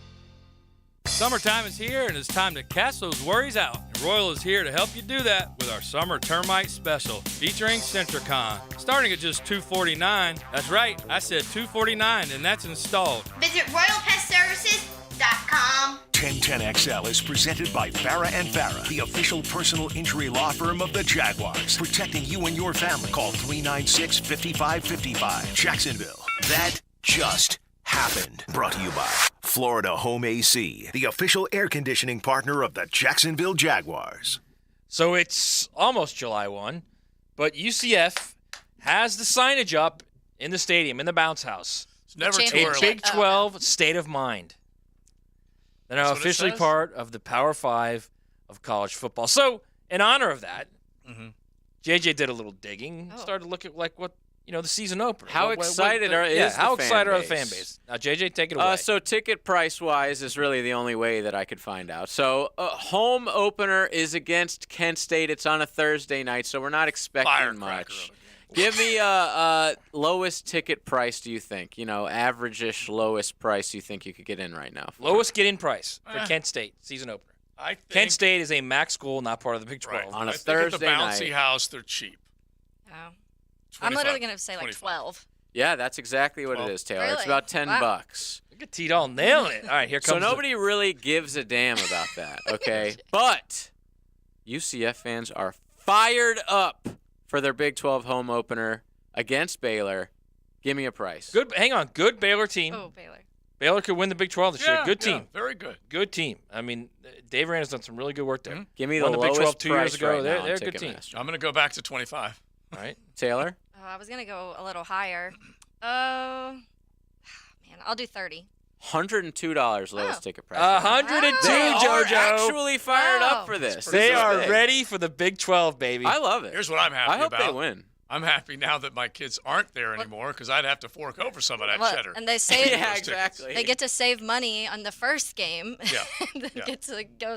Summertime is here, and it's time to cast those worries out. And Royal is here to help you do that with our Summer Termite Special, featuring Centricon. Starting at just $249. That's right, I said $249, and that's installed. Visit RoyalPestServices.com Insurance.com. 1010XL is presented by Farah & Farah, the official personal injury law firm of the Jaguars, protecting you and your family. Call 396-5555. Jacksonville. That just happened. Brought to you by Florida Home AC, the official air conditioning partner of the Jacksonville Jaguars. So it's almost July 1, but UCF has the signage up in the stadium, in the bounce house. It's never too a early. Big 12 state of mind. They're now officially part of the Power 5 of college football. So, in honor of that, JJ did a little digging, started to look at what the season opener. How excited how excited are the fan base? base? Now, JJ, take it away. So ticket price-wise is really the only way that I could find out. So home opener is against Kent State. It's on a Thursday night, so we're not expecting much. Give me a lowest ticket price, do you think? Average-ish lowest price you think you could get in right now? Lowest get-in price for Kent State season opener. I think Kent State is a MAC school, not part of the Big 12. Right. On a I Thursday think at the bouncy night. house, they're cheap. Oh. I'm literally going to say 25. 12. Yeah, that's exactly what it is, Taylor. It's Really? about $10. Look at T-Doll nailing it. All right, here comes So nobody really gives a damn about that, okay? But UCF fans are fired up for their Big 12 home opener against Baylor. Give me a price. Good. Hang on. Good Baylor team. Oh, Baylor. Baylor could win the Big 12 this year. Good team. Very good. Good team. I mean, Dave Rand has done some really good work there. Give me the Won the Big 12 lowest 2 years price ago. right now They're on a good team. Ticketmaster. I'm going to go back to 25. All right. Taylor? Oh, I was going to go a little higher. Man, I'll do 30. $102 lowest ticket price. 102, They are JoJo. actually fired up Oh. for this. They This is are big. ready for the Big 12, baby. I love it. Here's what I'm happy I hope about. they win. I'm happy now that my kids aren't there anymore because I'd have to fork over some of that Well, cheddar. and they save. Yeah, exactly. They get to save money on the first game. Yeah. and then Yeah. get to go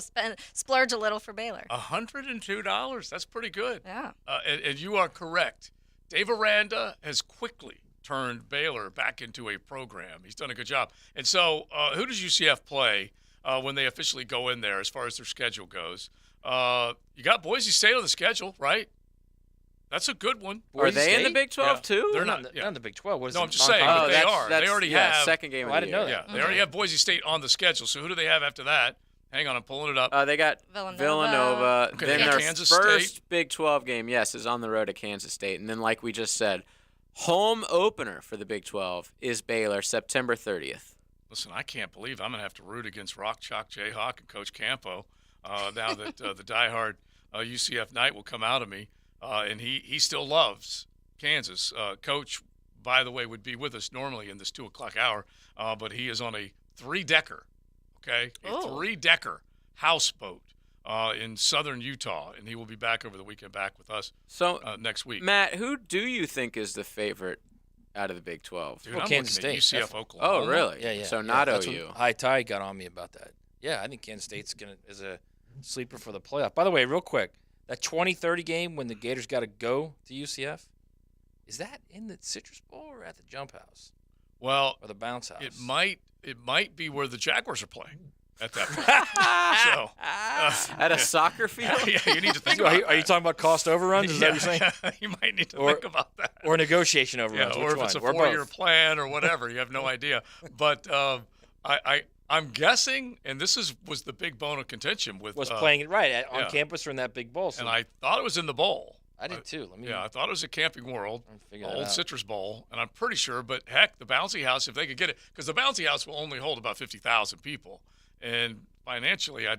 splurge a little for Baylor. $102. That's pretty good. Yeah. And you are correct. Dave Aranda has quickly turned Baylor back into a program. He's done a good job. And so who does UCF play when they officially go in there as far as their schedule goes? You got Boise State on the schedule, right? That's a good one. Are they in the Big 12 too? They're not in the Big 12. What is No, it? I'm just saying, but they are. They That's, already have. second game of the I didn't year. know that. Yeah, they already have Boise State on the schedule. So who do they have after that? Hang on, I'm pulling it up. They got Villanova. Okay, then they got their Kansas first State. Big 12 game, yes, is on the road at Kansas State. And then, like we just said, home opener for the Big 12 is Baylor, September 30th. Listen, I can't believe I'm going to have to root against Rock Chalk Jayhawk and Coach Campo now that the diehard UCF Knight will come out of me. And he still loves Kansas. Coach, by the way, would be with us normally in this 2 o'clock hour, but he is on a 3-decker, okay? A 3-decker houseboat in southern Utah, and he will be back over the weekend back with us next week. Matt, who do you think is the favorite out of the Big 12? Dude, I'm Kansas looking at State. UCF Oklahoma. Oh, really? Yeah. So not that's OU. High Tide got on me about that. Yeah, I think Kansas State's is a sleeper for the playoff. By the way, real quick, that 2030 game when the Gators got to go to UCF, is that in the Citrus Bowl or at the Jump House? Well, or the Bounce House? It might be where the Jaguars are playing at that point. At a soccer field? Yeah, you need to think about that. Are you talking about cost overruns? Is that what you're saying? You might need to think about that. Or negotiation overruns. Yeah, or Which if it's a one? 4-year plan or whatever. You have no idea. But I'm guessing, and this was the big bone of contention with playing it right on campus or in that big bowl. So and I thought it was in the bowl. I did too. I thought it was at Camping World, figure the that old out. Citrus Bowl, and I'm pretty sure. But heck, the Bouncy House, if they could get it, because the Bouncy House will only hold about 50,000 people, and financially, I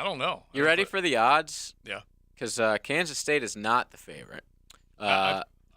don't know. You ready for the odds? Yeah. Because Kansas State is not the favorite.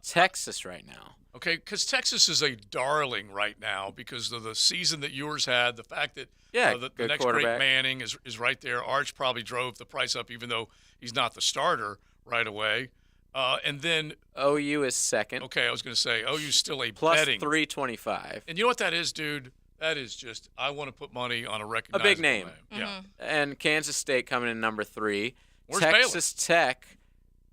Texas right now. Okay, because Texas is a darling right now because of the season that yours had, the fact that the good next quarterback. great Manning is right there. Arch probably drove the price up, even though he's not the starter right away. And then OU is second. Okay, I was going to say OU's still a Plus betting. 325. And you know what that is, dude? That is just I want to put money on a recognizable big name. Yeah. And Kansas State coming in number 3. Where's Texas Tech,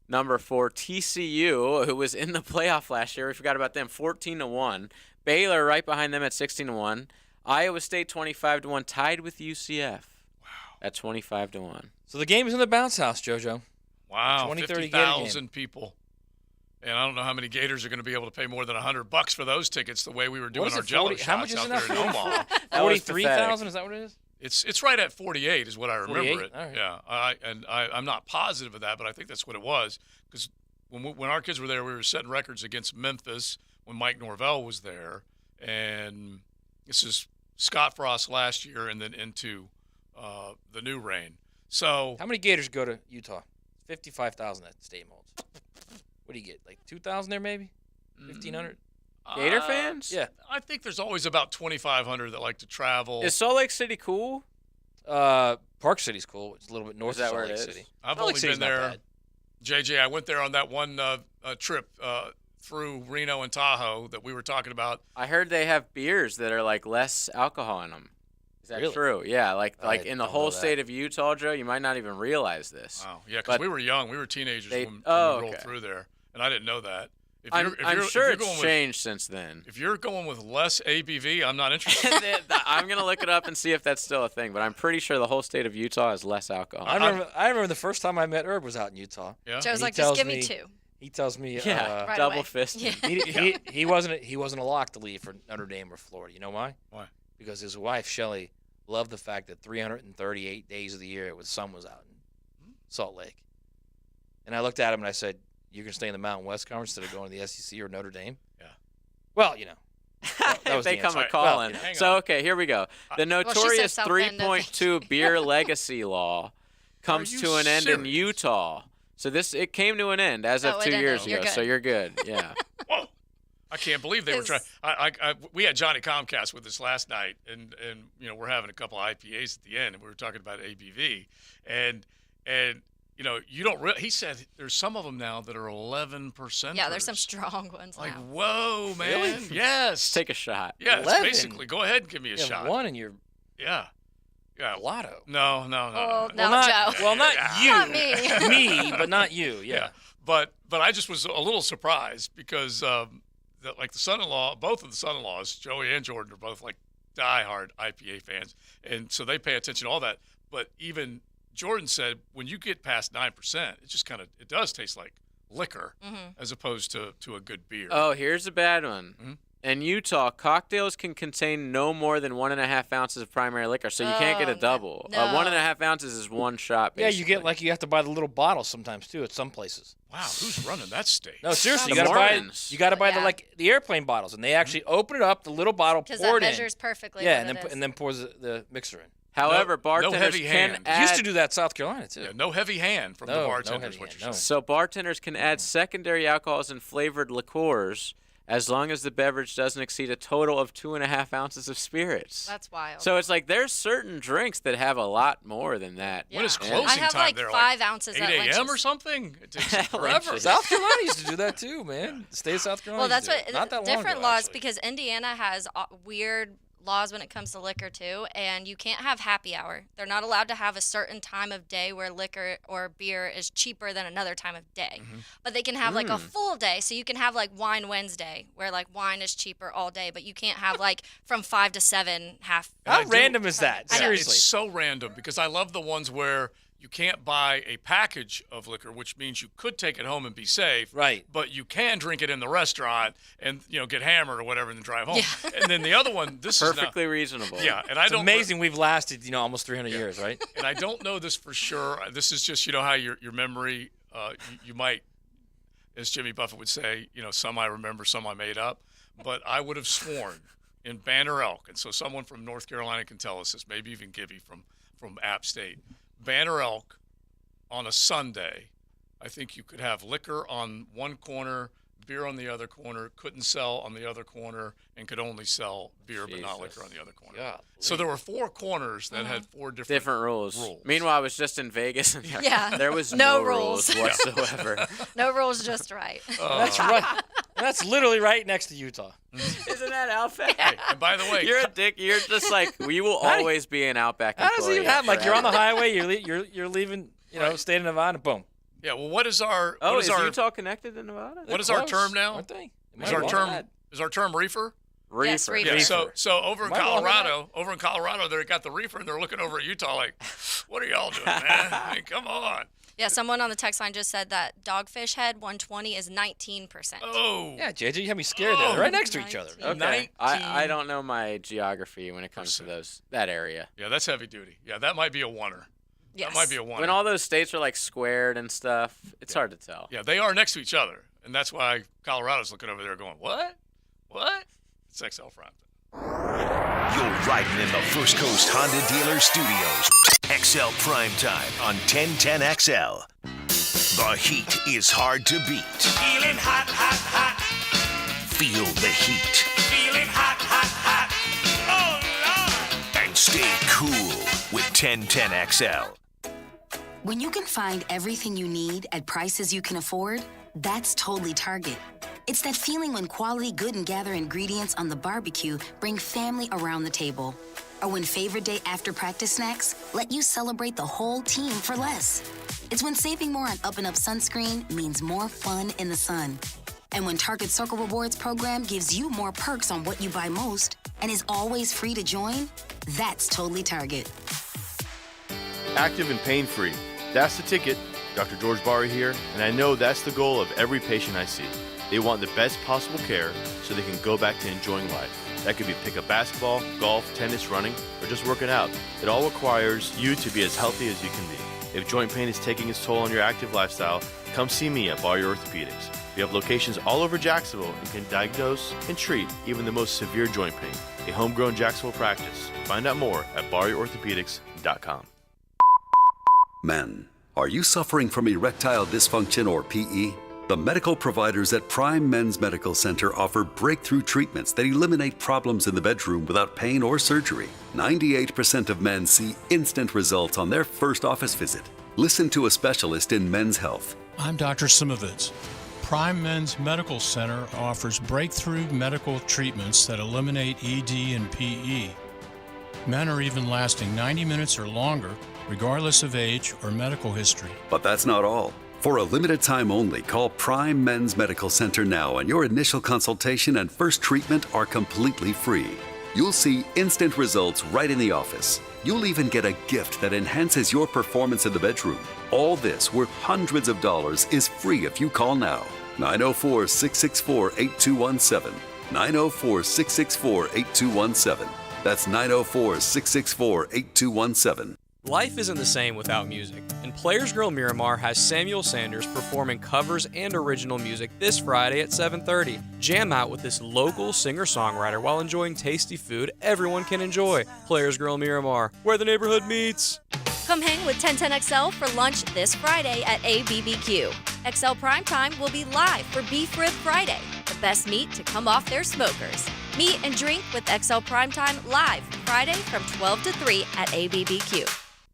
number 4. TCU, who was in the playoff last year. We forgot about them. 14-1. Baylor right behind them at 16-1. Iowa State 25-1, tied with UCF. Wow. At 25-1. So the game is in the Bounce House, JoJo. Wow, 20-30 50,000 people. And I don't know how many Gators are going to be able to pay more than $100 for those tickets the way we were doing our Jello shots How much is out it there now? in Omaha. 43,000? Is that what it is? It's right at 48 is what I remember 48? it. All right. Yeah, I'm not positive of that, but I think that's what it was. Because when our kids were there, we were setting records against Memphis when Mike Norvell was there, and this is Scott Frost last year, and then into the new reign. So how many Gators go to Utah? 55,000 at the stadium holds. What do you get? Like 2,000 there, maybe 1,500. Gator fans? Yeah, I think there's always about 2,500 that like to travel. Is Salt Lake City cool? Park City's cool. It's a little bit north Is that of where Salt it Lake is? City. I've Salt Lake only City's been not there. bad. JJ, I went there on that one trip through Reno and Tahoe that we were talking about. I heard they have beers that are like less alcohol in them. Is that Really? true? Yeah, like in the don't whole know that. state of Utah, Joe, you might not even realize this. Wow. Yeah, because But we were young. We were teenagers when we oh, rolled okay. through there, and I didn't know that. If I'm sure you're it's going changed since then. If you're going with less ABV, I'm not interested. I'm gonna look it up and see if that's still a thing, but I'm pretty sure the whole state of Utah has less alcohol. I remember the first time I met Herb was out in Utah. Yeah. Joe's like, just give me 2. He tells me, Yeah, Right double away. fisted. Yeah. he wasn't a lock to leave for Notre Dame or Florida. You know why? Why? Because his wife Shelley loved the fact that 338 days of the year the sun was out in Salt Lake. And I looked at him and I said, "You're gonna stay in the Mountain West Conference instead of going to the SEC or Notre Dame?" Yeah. Well, you know. That If was they the come answer. a call Well, in. you know. hang So on. okay, here we go. The she said notorious South Bend, 3.2 beer legacy law comes you to an end in serious? Utah. So it came to an end as of Oh, it 2 ended. years You're ago. good. So you're good. Yeah. Whoa. I can't believe they were trying. We had Johnny Comcast with us last night, and we're having a couple of IPAs at the end, and we were talking about ABV, and you don't. He said there's some of them now that are 11%. Yeah, there's some strong ones like now. whoa, man. Really? Yes. Take a shot. Yeah, it's 11? basically. Go ahead and give me a You have shot. one in your Yeah. Yeah. lotto. No. Oh, no. no, not, Joe. well, not you. Not me. Me, but not you. Yeah. But I just was a little surprised because like the son-in-law, both of the son-in-laws, Joey and Jordan, are both like diehard IPA fans, and so they pay attention to all that. But even Jordan said when you get past 9%, it just it does taste like liquor as opposed to a good beer. Oh, here's a bad one. Mhm. In Utah, cocktails can contain no more than 1.5 ounces of primary liquor, so you can't get a double. no. 1.5 ounces is one shot. Yeah, Basically. you have to buy the little bottles sometimes too at some places. Wow, who's running that state? No, seriously, The you gotta Mormons. buy Yeah. the airplane bottles, and they actually open it up, the little bottle, Because pour that it measures in. perfectly Yeah, what and it then is. then pours the mixer in. However, No bartenders heavy can hand. add. Used to do that in South Carolina too. Yeah, no heavy hand from the No bartenders. heavy What hand, you're no. saying? So bartenders can add secondary alcohols and flavored liqueurs as long as the beverage doesn't exceed a total of 2.5 ounces of spirits. That's wild. So it's like there's certain drinks that have a lot more than that. When is Yeah. closing I have time like there? 5 ounces 8 at a.m. or Lynch's. something? It takes At forever. Lynch's. South Carolina used to do that too, man. The state of South Carolina. Well, that's used to do what it. Not that long different ago, laws actually. because Indiana has weird laws when it comes to liquor too, and you can't have happy hour. They're not allowed to have a certain time of day where liquor or beer is cheaper than another time of day. But they can have like a full day, so you can have like Wine Wednesday, where like wine is cheaper all day, but you can't have like from 5 to 7 half. How I do- random is that? I know. Seriously. It's so random because I love the ones where you can't buy a package of liquor, which means you could take it home and be safe. Right. But you can drink it in the restaurant and get hammered or whatever and then drive home. And then the other one, this Perfectly is reasonable. Yeah, and I It's don't amazing we've lasted, almost 300 years, right? and I don't know this for sure. This is just how your memory you might, as Jimmy Buffett would say, some I remember, some I made up. But I would have sworn in Banner Elk, and so someone from North Carolina can tell us this, maybe even Gibby from App State. Banner Elk on a Sunday, I think you could have liquor on one corner, beer on the other corner, couldn't sell on the other corner, and could only sell beer but not liquor on the other corner. Yeah. So there were 4 corners that had 4 Different rules. Meanwhile, I was just in Vegas, and Yeah. there was No no rules rules. whatsoever. No rules, just right. That's right. That's literally right next to Utah. Isn't that Outback? Hey, and by the way, You're a dick. You're just like, we will How do you- always be an Outback How does it employee even happen? Like you're on the forever. highway, you're leaving, state of Nevada, boom. yeah. Well, what is our Oh, what is our Utah connected to Nevada? what is our Close, term now? Aren't they? Is our term reefer? Yes, reefer. Yeah. So over in Am I wrong on Colorado, they got the reefer, and they're looking over at Utah like, what are y'all doing, man? I mean, come on. Yeah, someone on the text line just said that Dogfish Head 120 is 19%. Oh. Yeah, JJ, you had me scared there. They're right next to each other. Okay. I don't know my geography when it comes to that area. Yeah, that's heavy duty. Yeah, that might be a oneer. Yes. That might be a oneer. When all those states are like squared and stuff, it's hard to tell. Yeah, they are next to each other. And that's why Colorado's looking over there going, what? What? It's XL Primetime. You're riding in the First Coast Honda Dealer Studios. XL Primetime on 1010XL. The heat is hard to beat. Feeling hot, hot, hot. Feel the heat. Feeling hot, hot, hot. Oh, Lord. And stay cool with 1010XL. When you can find everything you need at prices you can afford, that's totally Target. It's that feeling when quality Good and Gather ingredients on the barbecue bring family around the table. Or when favorite day after practice snacks let you celebrate the whole team for less. It's when saving more on Up and Up sunscreen means more fun in the sun. And when Target Circle Rewards program gives you more perks on what you buy most and is always free to join, that's totally Target. Active and pain-free. That's the ticket. Dr. George Barry here, and I know that's the goal of every patient I see. They want the best possible care so they can go back to enjoying life. That could be pick up basketball, golf, tennis, running, or just working out. It all requires you to be as healthy as you can be. If joint pain is taking its toll on your active lifestyle, come see me at Barry Orthopedics. We have locations all over Jacksonville and can diagnose and treat even the most severe joint pain. A homegrown Jacksonville practice. Find out more at barryorthopedics.com. Men, are you suffering from erectile dysfunction or PE? The medical providers at Prime Men's Medical Center offer breakthrough treatments that eliminate problems in the bedroom without pain or surgery. 98% of men see instant results on their first office visit. Listen to a specialist in men's health. I'm Dr. Simovitz. Prime Men's Medical Center offers breakthrough medical treatments that eliminate ED and PE. Men are even lasting 90 minutes or longer, regardless of age or medical history. But that's not all. For a limited time only, call Prime Men's Medical Center now, and your initial consultation and first treatment are completely free. You'll see instant results right in the office. You'll even get a gift that enhances your performance in the bedroom. All this, worth hundreds of dollars, is free if you call now. 904-664-8217. 904-664-8217. That's 904-664-8217. Life isn't the same without music, and Players Grill Miramar has Samuel Sanders performing covers and original music this Friday at 7:30. Jam out with this local singer-songwriter while enjoying tasty food everyone can enjoy. Players Grill Miramar, where the neighborhood meets. Come hang with 1010XL for lunch this Friday at ABBQ. XL Primetime will be live for Beef Rib Friday, the best meat to come off their smokers. Meet and drink with XL Primetime live Friday from 12 to 3 at ABBQ.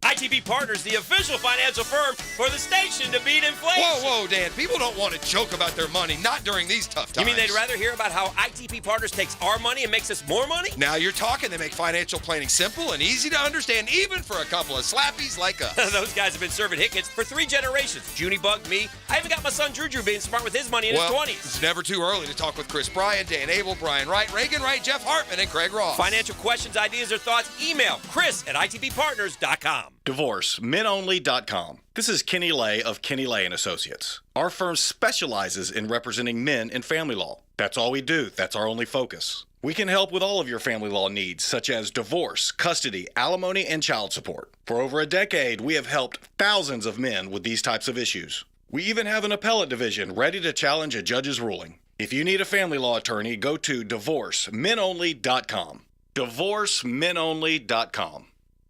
ITB Partners, the official financial firm for the station to beat inflation. Whoa, Dan. People don't want to joke about their money, not during these tough times. You mean they'd rather hear about how ITB Partners takes our money and makes us more money? Now you're talking. They make financial planning simple and easy to understand, even for a couple of slappies like us. Those guys have been serving Hickets for 3 generations. Junie bugged me. I even got my son Juju being smart with his money in his 20s. It's never too early to talk with Chris Bryan, Dan Abel, Brian Wright, Reagan Wright, Jeff Hartman, and Craig Ross. Financial questions, ideas, or thoughts? Email chris@itbpartners.com. Divorce, menonly.com. This is Kenny Lay of Kenny Lay & Associates. Our firm specializes in representing men in family law. That's all we do. That's our only focus. We can help with all of your family law needs, such as divorce, custody, alimony, and child support. For over a decade, we have helped thousands of men with these types of issues. We even have an appellate division ready to challenge a judge's ruling. If you need a family law attorney, go to divorcemenonly.com. Divorcemenonly.com.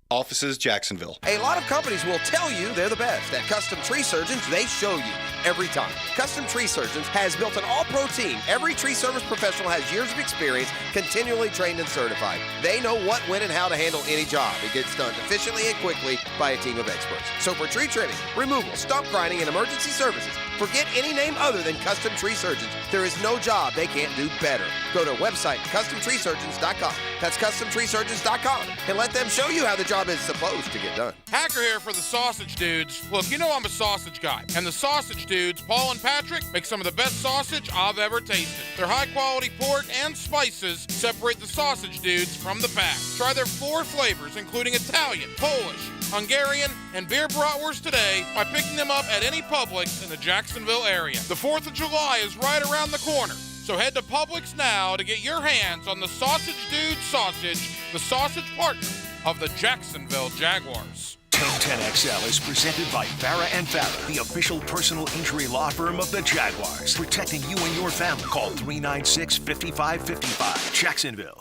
Offices, Jacksonville. A lot of companies will tell you they're the best. At Custom Tree Surgeons, they show you every time. Custom Tree Surgeons has built an all-pro team. Every tree service professional has years of experience, continually trained and certified. They know what, when, and how to handle any job. It gets done efficiently and quickly by a team of experts. So for tree trimming, removal, stump grinding, and emergency services, forget any name other than Custom Tree Surgeons. There is no job they can't do better. Go to website CustomTreeSurgeons.com. That's CustomTreeSurgeons.com, and let them show you how the job is supposed to get done. Hacker here for the Sausage Dudes. Look, you know I'm a sausage guy, and the Sausage Dudes, Paul and Patrick, make some of the best sausage I've ever tasted. Their high-quality pork and spices separate the Sausage Dudes from the pack. Try their 4 flavors, including Italian, Polish, Hungarian, and beer bratwurst today by picking them up at any Publix in the Jacksonville area. The 4th of July is right around the corner, so head to Publix now to get your hands on the Sausage Dude sausage, the sausage partner of the Jacksonville Jaguars. 1010XL is presented by Farah & Farah, the official personal injury law firm of the Jaguars, protecting you and your family. Call 396-5555, Jacksonville.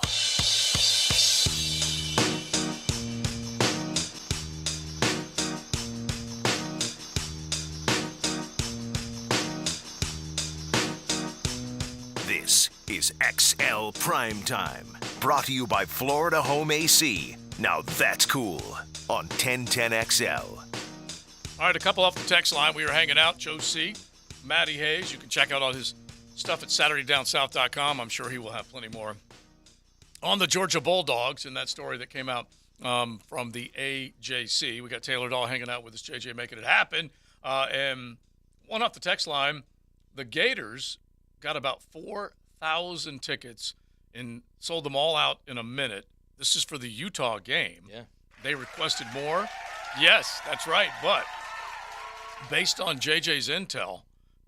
This is XL Primetime, brought to you by Florida Home AC. Now that's cool on 1010XL. All right, a couple off the text line. We were hanging out. Joe C., Matty Hayes. You can check out all his stuff at SaturdayDownSouth.com. I'm sure he will have plenty more on the Georgia Bulldogs in that story that came out from the AJC. We got Taylor Dahl hanging out with us, JJ making it happen. And one off the text line, the Gators got about 4,000 tickets and sold them all out in a minute. This is for the Utah game. Yeah. They requested more. Yes, that's right. But based on JJ's intel,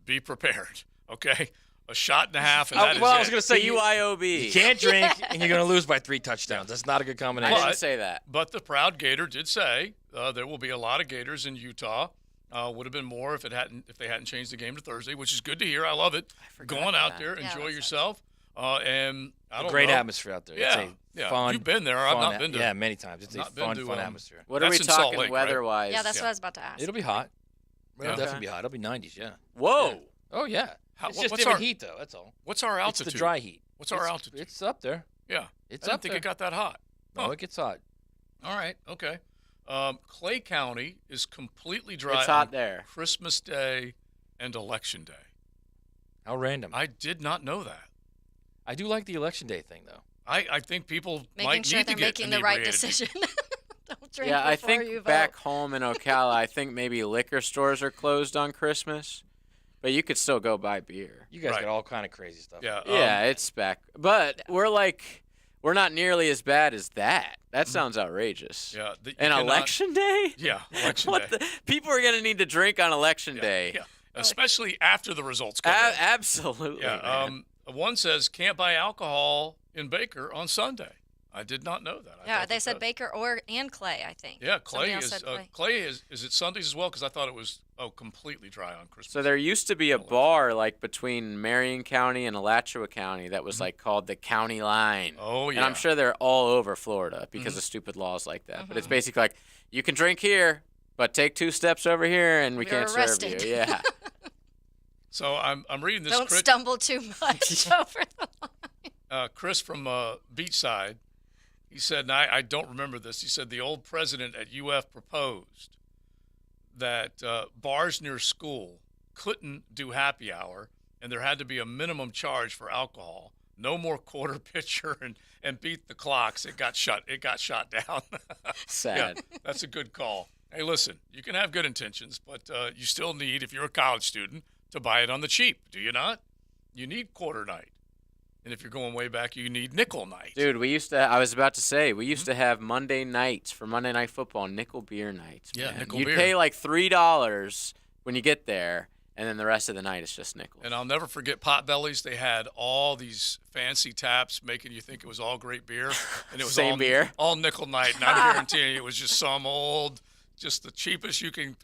be prepared, okay? A shot and a half, and that is I was it. going to say UIOB. You can't drink, and you're going to lose by 3 touchdowns. That's not a good combination. I didn't say that. But the proud Gator did say there will be a lot of Gators in Utah. Would have been more if they hadn't changed the game to Thursday, which is good to hear. I love it. Going out there, enjoy yourself, and I don't know. Great atmosphere out there. Yeah, it's fun. You've been there. I've not been to. Yeah, many times. It's a fun atmosphere. What are we talking weather-wise? Yeah, that's what I was about to ask. It'll be hot. It'll definitely be hot. It'll be 90s. Yeah. Whoa. Yeah. Oh yeah. It's just what's different our heat though. That's all. What's our altitude? It's the dry heat. What's our altitude? It's up there. Yeah, it's I up didn't think there. it got that hot. No, it gets hot. All right. Okay. Clay County is completely dry. It's hot on there. Christmas Day and Election Day. How random. I did not know that. I do like the Election Day thing though. I think people making might sure need they're to get making the right inebriated. decision. Don't drink Yeah, I before you think vote. back home in Ocala, I think maybe liquor stores are closed on Christmas, but you could still go buy beer. You guys got all kind of crazy stuff. Yeah. Yeah, it's back. But we're not nearly as bad as that. That sounds outrageous. Yeah. And Election Day? Yeah, Election Day. People are going to need to drink on Election Day. Yeah, especially after the results come in. Absolutely. Yeah. One says can't buy alcohol in Baker on Sunday. I did not know that. Yeah, they said Baker and Clay, I think. Yeah, Clay Somebody else is said Clay is it Sundays as well? Because I thought it was completely dry on Christmas. So there used to be a bar between Marion County and Alachua County that was called the County Line. Oh yeah. And I'm sure they're all over Florida because of stupid laws like that. But it's basically like you can drink here, but take 2 steps over here and we You're can't arrested. serve you. Yeah. So I'm reading this. Don't stumble too much over the line. Chris from Beachside, he said, and I don't remember this. He said the old president at UF proposed that bars near school couldn't do happy hour, and there had to be a minimum charge for alcohol. No more quarter pitcher and beat the clocks. It got shut down. Sad. Yeah, that's a good call. Hey, listen, you can have good intentions, but you still need, if you're a college student, to buy it on the cheap. Do you not? You need quarter night. And if you're going way back, you need nickel night. Dude, we used to have Monday nights for Monday Night Football, nickel beer nights. Yeah, man. nickel You'd beer. pay like $3 when you get there, and then the rest of the night is just nickel. And I'll never forget Potbellies. They had all these fancy taps making you think it was all great beer. And it was Same beer? all nickel night. And I'm guaranteeing you it was just some old, just the cheapest you can,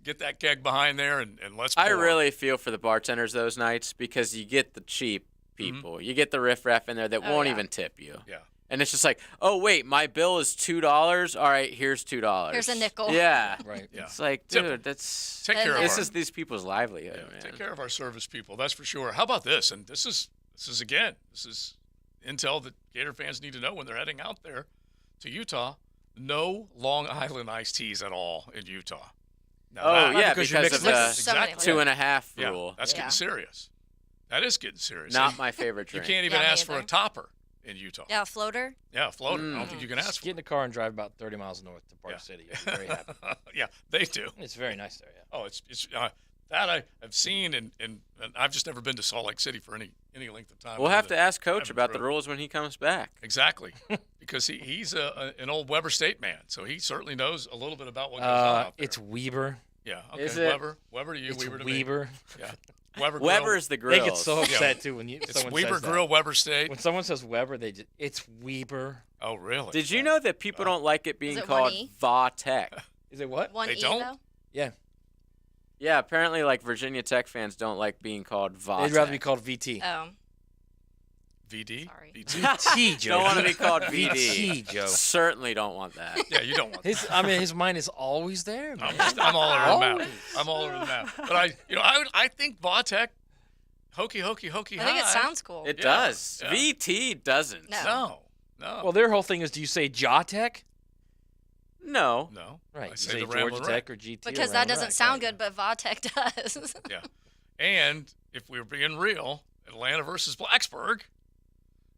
get that keg behind there and let's pour. I really feel for the bartenders those nights because you get the cheap people. You get the riffraff in there that won't even tip you. Yeah. And it's just like, oh, wait, my bill is $2. All right, here's $2. Here's a nickel. Yeah. Right. Yeah. It's like, dude, that's Take care of this our- is these people's livelihood, man. Take care of our service people. That's for sure. How about this? And this is intel that Gator fans need to know when they're heading out there to Utah. No Long Island iced teas at all in Utah. Now because of the exactly. 2.5 Yeah, rule. that's getting serious. That is getting serious. Not my favorite You drink. can't even Yeah, me ask for a either. topper in Utah. Yeah, a floater. Yeah, a floater. I don't think you can ask Just for get in the car and drive about 30 miles north to Park City. You'll be very happy. Yeah, they do. It's very nice there, yeah. Oh, it's that I've seen, and I've just never been to Salt Lake City for any length of time. We'll have to ask Coach I've about been the rules when he comes back. Exactly. because he's an old Weber State man, so he certainly knows a little bit about what goes on out there. It's Weber. Yeah. Okay. Is it? Weber to you. It's Weber to Weber. me. Yeah. Weber. Weber's the grill. They get so upset too when It's someone Weber says that. Grill, Weber State. When someone says Weber, it's Weber. Oh, really? Did you know that people don't like it being called Va-Tech? Is it what? One They E, don't? though? Yeah. Yeah, apparently, like, Virginia Tech fans don't like being called Va-Tech. They'd rather be called VT. Oh. VD? Sorry. VT, Joe. Don't want to be called VD. VT, Joe. Certainly don't want that. Yeah, you don't want that. His mind is always there, man. I'm all over the map. I'm all over the map. But I think Va-Tech, hokey, I think it sounds cool. It does. Yeah. VT doesn't. No. Well, their whole thing is, do you say Jawtech? No. Right. I You say say the Georgia Ramblin' Tech Wreck. or GT. Because that doesn't sound good, but Va-Tech does. Yeah. And if we're being real, Atlanta versus Blacksburg,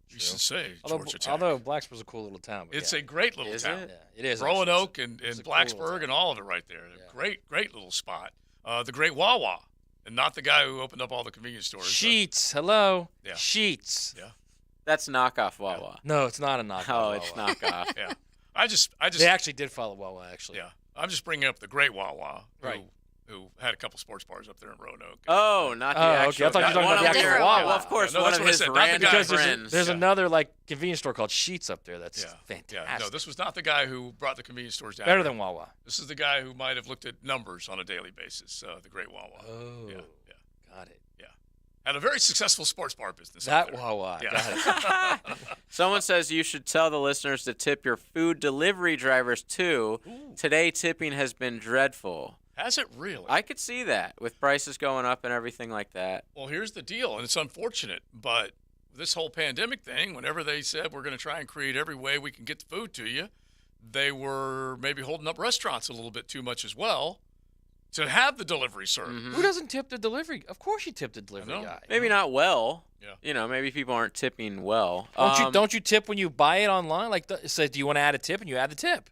you should say Georgia Tech. Although Blacksburg's a cool little town. But It's a great little Is town. it? Yeah, it is. Roanoke actually. and It's a cool Blacksburg little and all of it right there. Great little spot. The great Wawa, and not the guy who opened up all the convenience stores. Sheets. Hello. Yeah. Sheets. Yeah. That's knockoff Wawa. No, it's not a knockoff. Oh, it's Wawa. knockoff. Yeah. I just. They actually did follow Wawa, actually. Yeah. I'm just bringing up the great Wawa, Right. who had a couple sports bars up there in Roanoke. Oh, not the Oh, actual. okay. I thought you were talking one about the of actual their- Wawa. Well, of course, Yeah, no, one that's of what I his said, not the guy- random Because friends. there's another like convenience store called Sheets up there. That's Yeah. fantastic. Yeah. No, this was not the guy who brought the convenience stores down. Better here. than Wawa. This is the guy who might have looked at numbers on a daily basis. The great Wawa. Oh. Yeah. Got it. Yeah. Had a very successful sports bar business. That up there. Wawa. Yeah. Got it. Someone says you should tell the listeners to tip your food delivery drivers too. Today, tipping has been dreadful. Has it really? I could see that with prices going up and everything like that. Well, here's the deal, and it's unfortunate, but this whole pandemic thing, whenever they said we're going to try and create every way we can get the food to you, they were maybe holding up restaurants a little bit too much as well to have the delivery service. Mm-hmm. Who doesn't tip the delivery? Of course you tip the delivery know. guy. Maybe not well. Yeah. You know, maybe people aren't tipping well. Don't you tip when you buy it online? Like, it says, do you want to add a tip? And you add the tip.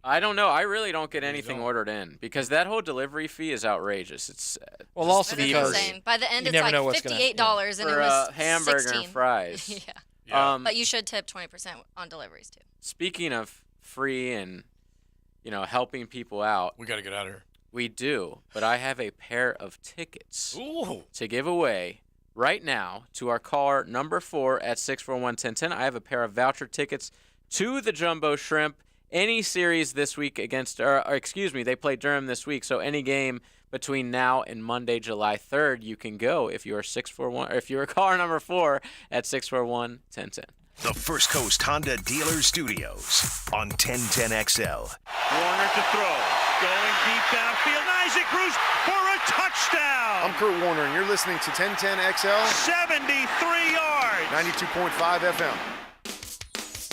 I don't know. I really don't get anything ordered in because that whole delivery fee is outrageous. It's well, also It is because insane. By the end, you it's never like know what's gonna- $58, and it for was a hamburger 16. and fries. Yeah. Yeah. But you should tip 20% on deliveries too. Speaking of free and helping people out, We got to get out of here. we do. But I have a pair of tickets Ooh. to give away right now to our caller number 4 at 641-1010. I have a pair of voucher tickets to the Jumbo Shrimp. Any series this week against, they play Durham this week, so any game between now and Monday, July 3rd, you can go if you're 641, or if you're caller number 4 at 641-1010. The First Coast Honda Dealer Studios on 1010XL. Warner to throw. Going deep downfield. Isaac Cruz for a touchdown. I'm Kurt Warner, and you're listening to 1010XL. 73 yards. 92.5 FM.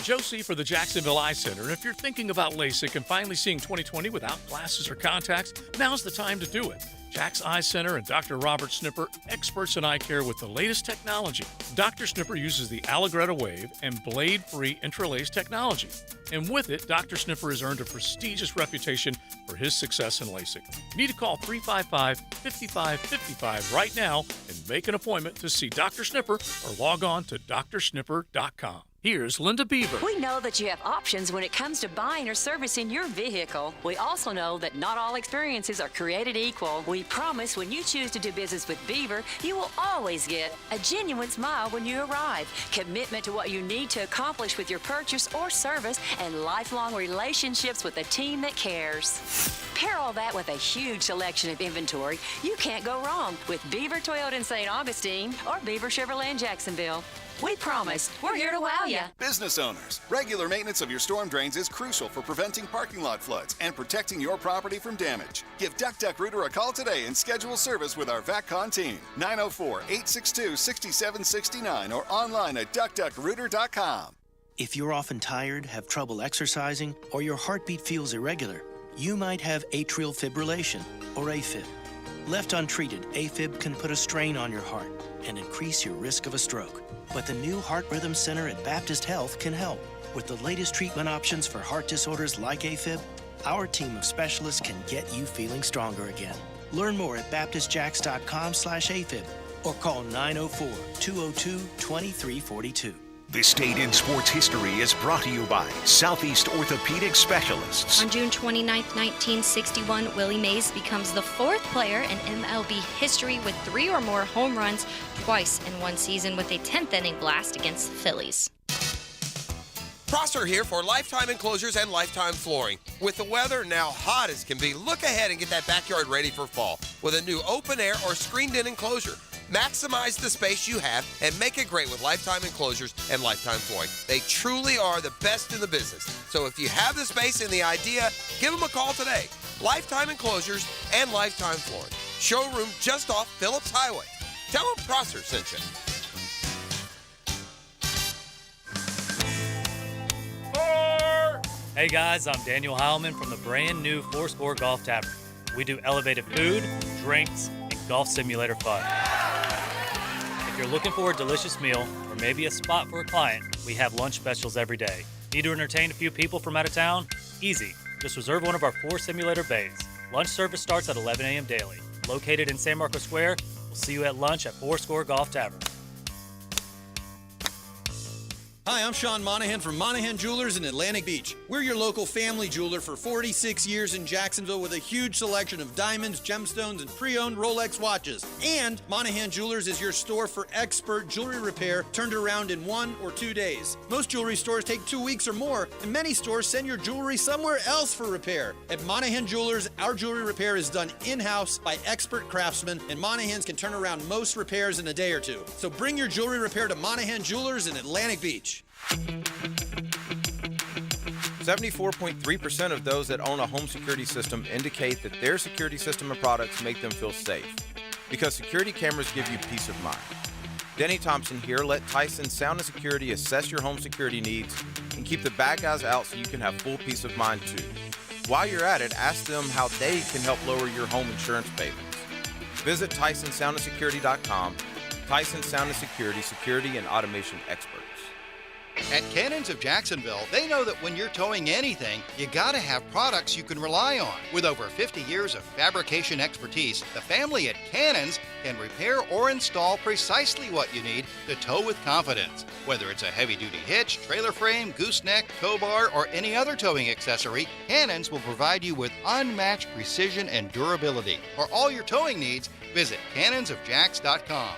Josie for the Jacksonville Eye Center. And if you're thinking about LASIK and finally seeing 20/20 without glasses or contacts, now's the time to do it. Jack's Eye Center and Dr. Robert Snipper, experts in eye care with the latest technology. Dr. Snipper uses the Allegretta Wave and blade-free interlace technology. And with it, Dr. Snipper has earned a prestigious reputation for his success in LASIK. You need to call 355-5555 right now and make an appointment to see Dr. Snipper or log on to drsnipper.com. Here's Linda Beaver. We know that you have options when it comes to buying or servicing your vehicle. We also know that not all experiences are created equal. We promise when you choose to do business with Beaver, you will always get a genuine smile when you arrive, commitment to what you need to accomplish with your purchase or service, and lifelong relationships with a team that cares. Pair all that with a huge selection of inventory. You can't go wrong with Beaver Toyota in St. Augustine or Beaver Chevrolet in Jacksonville. We promise we're here to wow ya. Business owners, regular maintenance of your storm drains is crucial for preventing parking lot floods and protecting your property from damage. Give Duck Duck Rooter a call today and schedule service with our VACCON team. 904-862-6769 or online at duckduckrooter.com. If you're often tired, have trouble exercising, or your heartbeat feels irregular, you might have atrial fibrillation, or AFib. Left untreated, AFib can put a strain on your heart and increase your risk of a stroke. But the new Heart Rhythm Center at Baptist Health can help. With the latest treatment options for heart disorders like AFib, our team of specialists can get you feeling stronger again. Learn more at baptistjacks.com/AFib or call 904-202-2342. This date in sports history is brought to you by Southeast Orthopedic Specialists. On June 29, 1961, Willie Mays becomes the fourth player in MLB history with 3 or more home runs twice in one season with a 10th inning blast against the Phillies. Prosser here for Lifetime Enclosures and Lifetime Flooring. With the weather now hot as can be, look ahead and get that backyard ready for fall with a new open air or screened-in enclosure. Maximize the space you have and make it great with Lifetime Enclosures and Lifetime Flooring. They truly are the best in the business. So if you have the space and the idea, give them a call today. Lifetime Enclosures and Lifetime Flooring. Showroom just off Phillips Highway. Tell them Prosser sent you. Hey guys, I'm Daniel Heilman from the brand new Fourscore Golf Tavern. We do elevated food, drinks, and golf simulator fun. If you're looking for a delicious meal or maybe a spot for a client, we have lunch specials every day. Need to entertain a few people from out of town? Easy. Just reserve one of our 4 simulator bays. Lunch service starts at 11 a.m. daily. Located in San Marcos Square, we'll see you at lunch at Fourscore Golf Tavern. Hi, I'm Sean Monahan from Monahan Jewelers in Atlantic Beach. We're your local family jeweler for 46 years in Jacksonville with a huge selection of diamonds, gemstones, and pre-owned Rolex watches. And Monahan Jewelers is your store for expert jewelry repair turned around in 1 or 2 days. Most jewelry stores take 2 weeks or more, and many stores send your jewelry somewhere else for repair. At Monahan Jewelers, our jewelry repair is done in-house by expert craftsmen, and Monahans can turn around most repairs in a day or 2. So bring your jewelry repair to Monahan Jewelers in Atlantic Beach. 74.3% of those that own a home security system indicate that their security system and products make them feel safe, because security cameras give you peace of mind. Denny Thompson here. Let Tyson Sound and Security assess your home security needs and keep the bad guys out so you can have full peace of mind too. While you're at it, ask them how they can help lower your home insurance payments. Visit TysonSoundandSecurity.com. Tyson Sound and Security, security and automation experts. At Cannons of Jacksonville, they know that when you're towing anything, you gotta have products you can rely on. With over 50 years of fabrication expertise, the family at Cannons can repair or install precisely what you need to tow with confidence. Whether it's a heavy-duty hitch, trailer frame, gooseneck, tow bar, or any other towing accessory, Cannons will provide you with unmatched precision and durability. For all your towing needs, visit cannonsofjacks.com,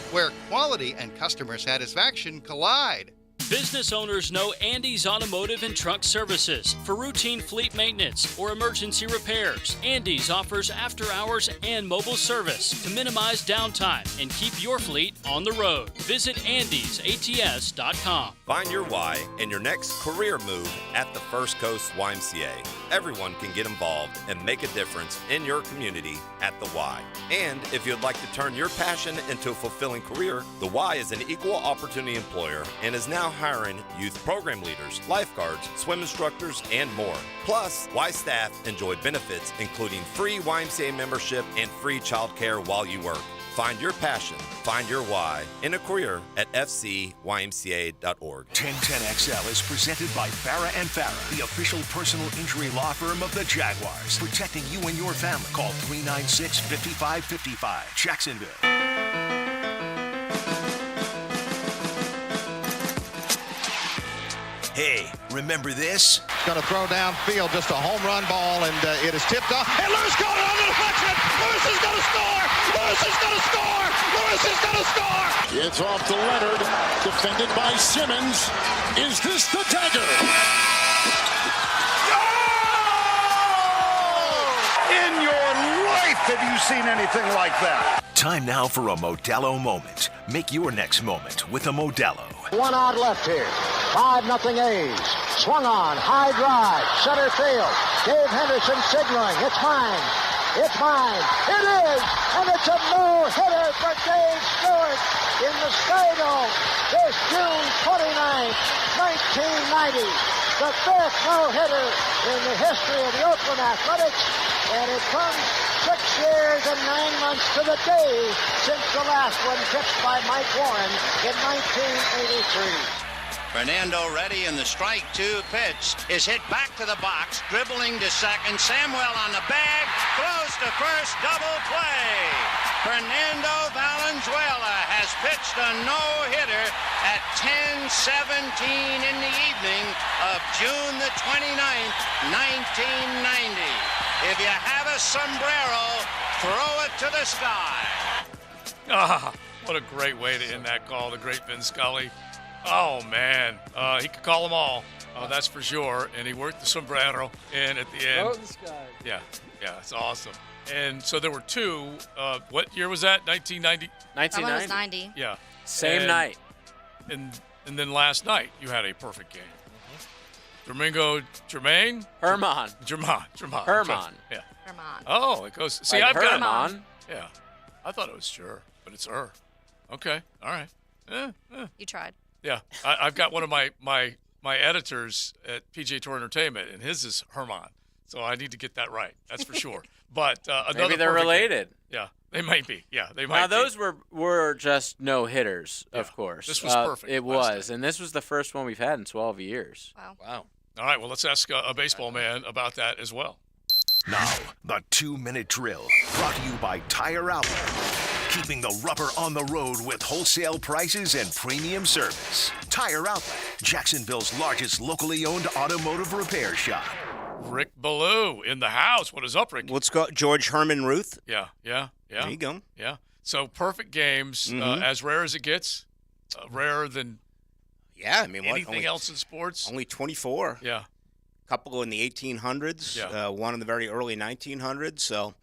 where quality and customer satisfaction collide. Business owners know Andy's Automotive and Truck Services for routine fleet maintenance or emergency repairs. Andy's offers after-hours and mobile service to minimize downtime and keep your fleet on the road. Visit andysats.com. Find your why in your next career move at the First Coast YMCA. Everyone can get involved and make a difference in your community at the Y. And if you'd like to turn your passion into a fulfilling career, the Y is an equal opportunity employer and is now hiring youth program leaders, lifeguards, swim instructors, and more. Plus, Y staff enjoy benefits including free YMCA membership and free childcare while you work. Find your passion, find your why in a career at fcymca.org. 1010XL is presented by Farah & Farah, the official personal injury law firm of the Jaguars, protecting you and your family. Call 396-5555, Jacksonville. Hey, remember this? Going to throw downfield, just a home run ball, and it is tipped off. And Lewis got it on the deflection. Lewis is going to score. Lewis is going to score. Lewis is going to score. It's off to Leonard, defended by Simmons. Is this the dagger? In your life, have you seen anything like that? Time now for a Modelo moment. Make your next moment with a Modelo. 1 out left here. 5-0 A's. Swung on. High drive. Center field. Dave Henderson signaling. It's mine. It's mine. It is. And it's a no-hitter for Dave Stewart in the Skydome this June 29th, 1990. The fifth no-hitter in the history of the Oakland Athletics. And it comes 6 years and 9 months to the day since the last one pitched by Mike Warren in 1983. Fernando ready, and the strike two pitch is hit back to the box, dribbling to second. Samuel on the bag, throws to first, double play. Fernando Valenzuela has pitched a no-hitter at 10:17 in the evening of June the 29th, 1990. If you have a sombrero, throw it to the sky. Ah, what a great way to end that call, the great Vin Scully. Oh, man. He could call them all. That's for sure. And he worked the sombrero in at the end. Throw it to the sky. Yeah, it's awesome. And so there were two. What year was that? 1990? That one was 90. Yeah. Same night. And then last night, you had a perfect game. Jermaine? Herman. Yeah. Herman. Oh, it goes. See, like I've got Herman. Yeah. I thought it was sure, but it's Okay. All right. You tried. Yeah. I've got one of my editors at PGA Tour Entertainment, and his is Herman. So I need to get that right. That's for sure. But maybe they're related. Game. Yeah, they might be. Yeah, they might. Now those were just no hitters, of course. This was perfect. It was, and this was the first one we've had in 12 years. Wow. All right. Well, let's ask a baseball man about that as well. Now, the 2-minute drill, brought to you by Tire Outlet. Keeping the rubber on the road with wholesale prices and premium service. Tire Outlet, Jacksonville's largest locally owned automotive repair shop. Rick Ballou in the house. What is up, Rick? Let's go. George Herman Ruth. Yeah. There you go. Yeah. So perfect games, as rare as it gets, rarer than anything else in sports. Only 24. Yeah. A couple in the 1800s, one in the very early 1900s. So,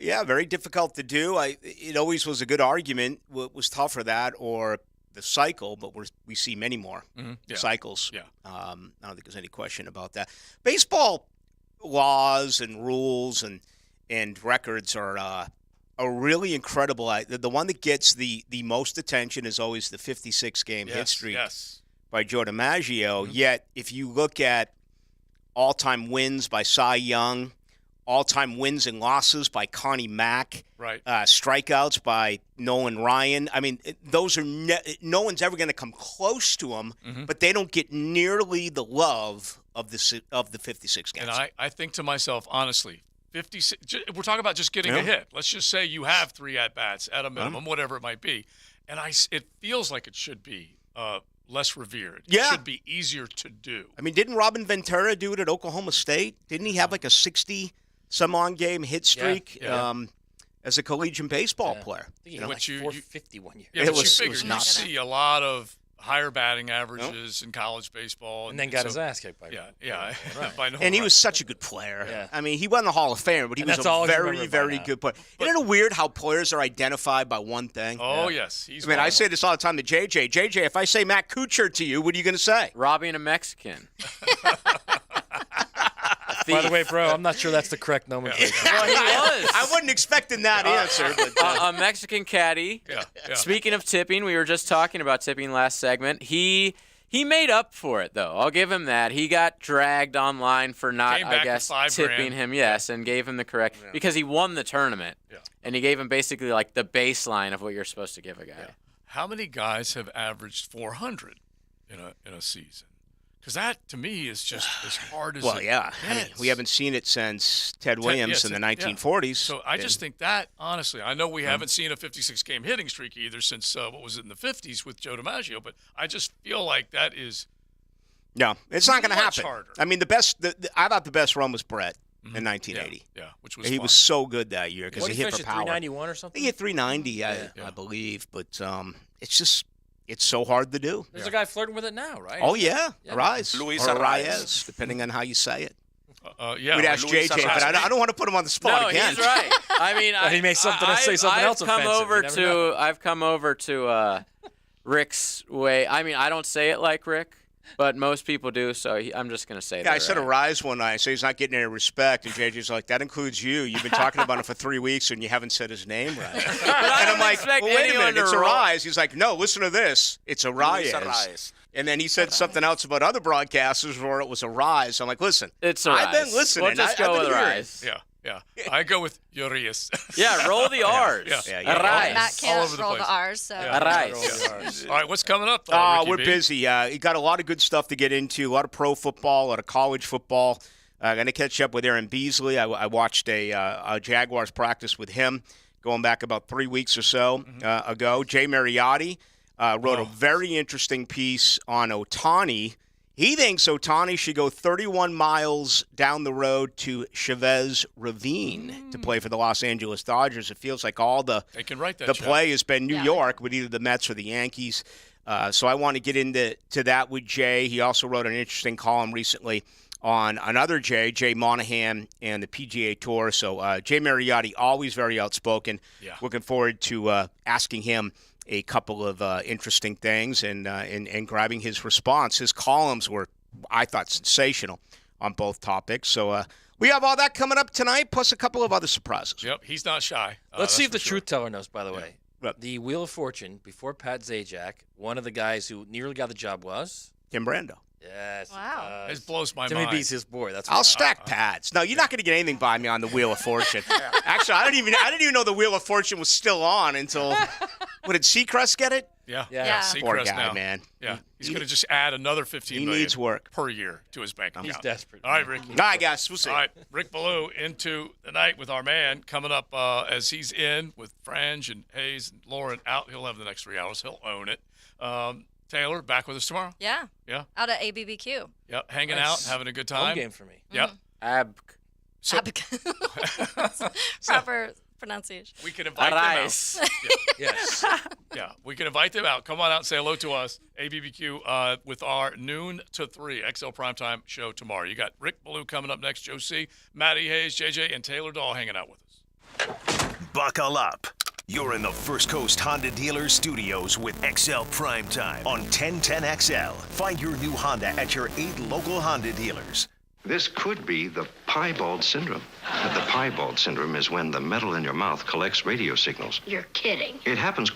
very difficult to do. It always was a good argument. What was tougher, that or the cycle, but we see many more cycles. Yeah. I don't think there's any question about that. Baseball laws and rules and records are really incredible. The one that gets the most attention is always the 56-game hit streak by Joe DiMaggio. Yet, if you look at all-time wins by Cy Young, all-time wins and losses by Connie Mack, strikeouts by Nolan Ryan. I mean, those are no one's ever going to come close to them, but they don't get nearly the love of the 56 games. And I think to myself, honestly, 56. We're talking about just getting a hit. Let's just say you have 3 at-bats at a minimum, whatever it might be, and it feels like it should be less revered. Yeah. It should be easier to do. I mean, didn't Robin Ventura do it at Oklahoma State? Didn't he have like a 60-some-on game hit streak as a collegiate baseball player? I think he had like 450 1 year. Yeah, but you figure you see a lot of higher batting averages in college baseball. And then got his ass kicked by by no And he right. was such a good player. Yeah. I mean, he wasn't a Hall of Famer, but he was a very, very good player. Isn't it weird how players are identified by one thing? Oh, yes. I say this all the time to JJ. JJ, if I say Matt Kuchar to you, what are you going to say? Robbing a Mexican. By the way, bro, I'm not sure that's the correct nomenclature. Well, he was. I wasn't expecting that answer. But, a Mexican caddy. Yeah. Speaking of tipping, we were just talking about tipping last segment. He made up for it, though. I'll give him that. He got dragged online for not, I guess, tipping him, and gave him the correct because he won the tournament. Yeah. And he gave him basically like the baseline of what you're supposed to give a guy. Yeah. How many guys have averaged 400 in a season? Because that, to me, is just as hard as it I mean, gets. we haven't seen it since Ted Williams in the 1940s. So I just think that, honestly, I know we haven't seen a 56-game hitting streak either since, what was it, in the 50s with Joe DiMaggio, but I just feel like that is No, it's not going to happen. Harder. I mean, I thought the best run was Brett in 1980. Yeah, which was He fun. was so good that year because he hit for power. 391 or something? He hit 390, I believe, but it's so hard to do. There's a guy flirting with it now, right? Oh, yeah. Arise. Luis Arraez, depending on how you say it. We'd ask Luis JJ, but I don't want to put him on the spot again. He's right. I mean, he may say something else offensive. I've come over to Rick's way. I mean, I don't say it like Rick, but most people do, so I'm just going to say that. Yeah, I said Arise one night. I say he's not getting any respect, and JJ's like, that includes you. You've been talking about him for 3 weeks, and you haven't said his name right. And I'm like, well, wait a minute, it's Arise. He's like, no, listen to this. It's Arraez. And then he said something else about other broadcasters where it was Arise. I'm like, listen, it's I've been listening. We'll just go with Arise. Yeah. I go with Urias. Yeah, roll the R's. Arise. Matt can't roll the R's, so. Arise. All right, what's coming up? We're busy. You got a lot of good stuff to get into, a lot of pro football, a lot of college football. Going to catch up with Aaron Beasley. I watched a Jaguars practice with him. going back about 3 weeks or so ago. Jay Mariotti wrote a very interesting piece on Ohtani. He thinks Ohtani should go 31 miles down the road to Chavez Ravine to play for the Los Angeles Dodgers. It feels like all the play has been New York with either the Mets or the Yankees. So I want to get into that with Jay. He also wrote an interesting column recently on another Jay Monahan and the PGA Tour. So Jay Mariotti, always very outspoken. Yeah. Looking forward to asking him a couple of interesting things and grabbing his response. His columns were, I thought, sensational on both topics. So we have all that coming up tonight, plus a couple of other surprises. Yep, he's not shy. Let's see if the truth teller knows, by the way. The Wheel of Fortune, before Pat Zajac, one of the guys who nearly got the job was? Tim Brando. Yes. Wow. It blows my Timmy mind. B's his boy. That's I'll stack pads. No, you're not going to get anything by me on the Wheel of Fortune. Actually, I didn't even know the Wheel of Fortune was still on until what did Seacrest get it? Yeah. Poor Seacrest guy, now. man. Yeah. He's going to just add another $15 million needs work per year to his bank account. He's desperate. All right, Ricky. All right, guys. We'll see. All right, Rick Ballou into the night with our man coming up as he's in with Frange and Hayes and Lauren out. He'll have the next 3 hours. He'll own it. Taylor, back with us tomorrow? Yeah. Yeah. Out at ABBQ. Yep, hanging out, having a good time. Home game for me. Yep. Proper pronunciation. We can invite them out. Yes. Yeah, we can invite them out. Come on out and say hello to us. ABBQ with our noon to 3 XL Primetime show tomorrow. You got Rick Ballou coming up next, Joe C., Matty Hayes, JJ, and Taylor Dahl hanging out with us. Buckle up. You're in the First Coast Honda Dealer Studios with XL Primetime on 1010XL. Find your new Honda at your 8 local Honda dealers. This could be the piebald syndrome. The piebald syndrome is when the metal in your mouth collects radio signals. You're kidding. It happens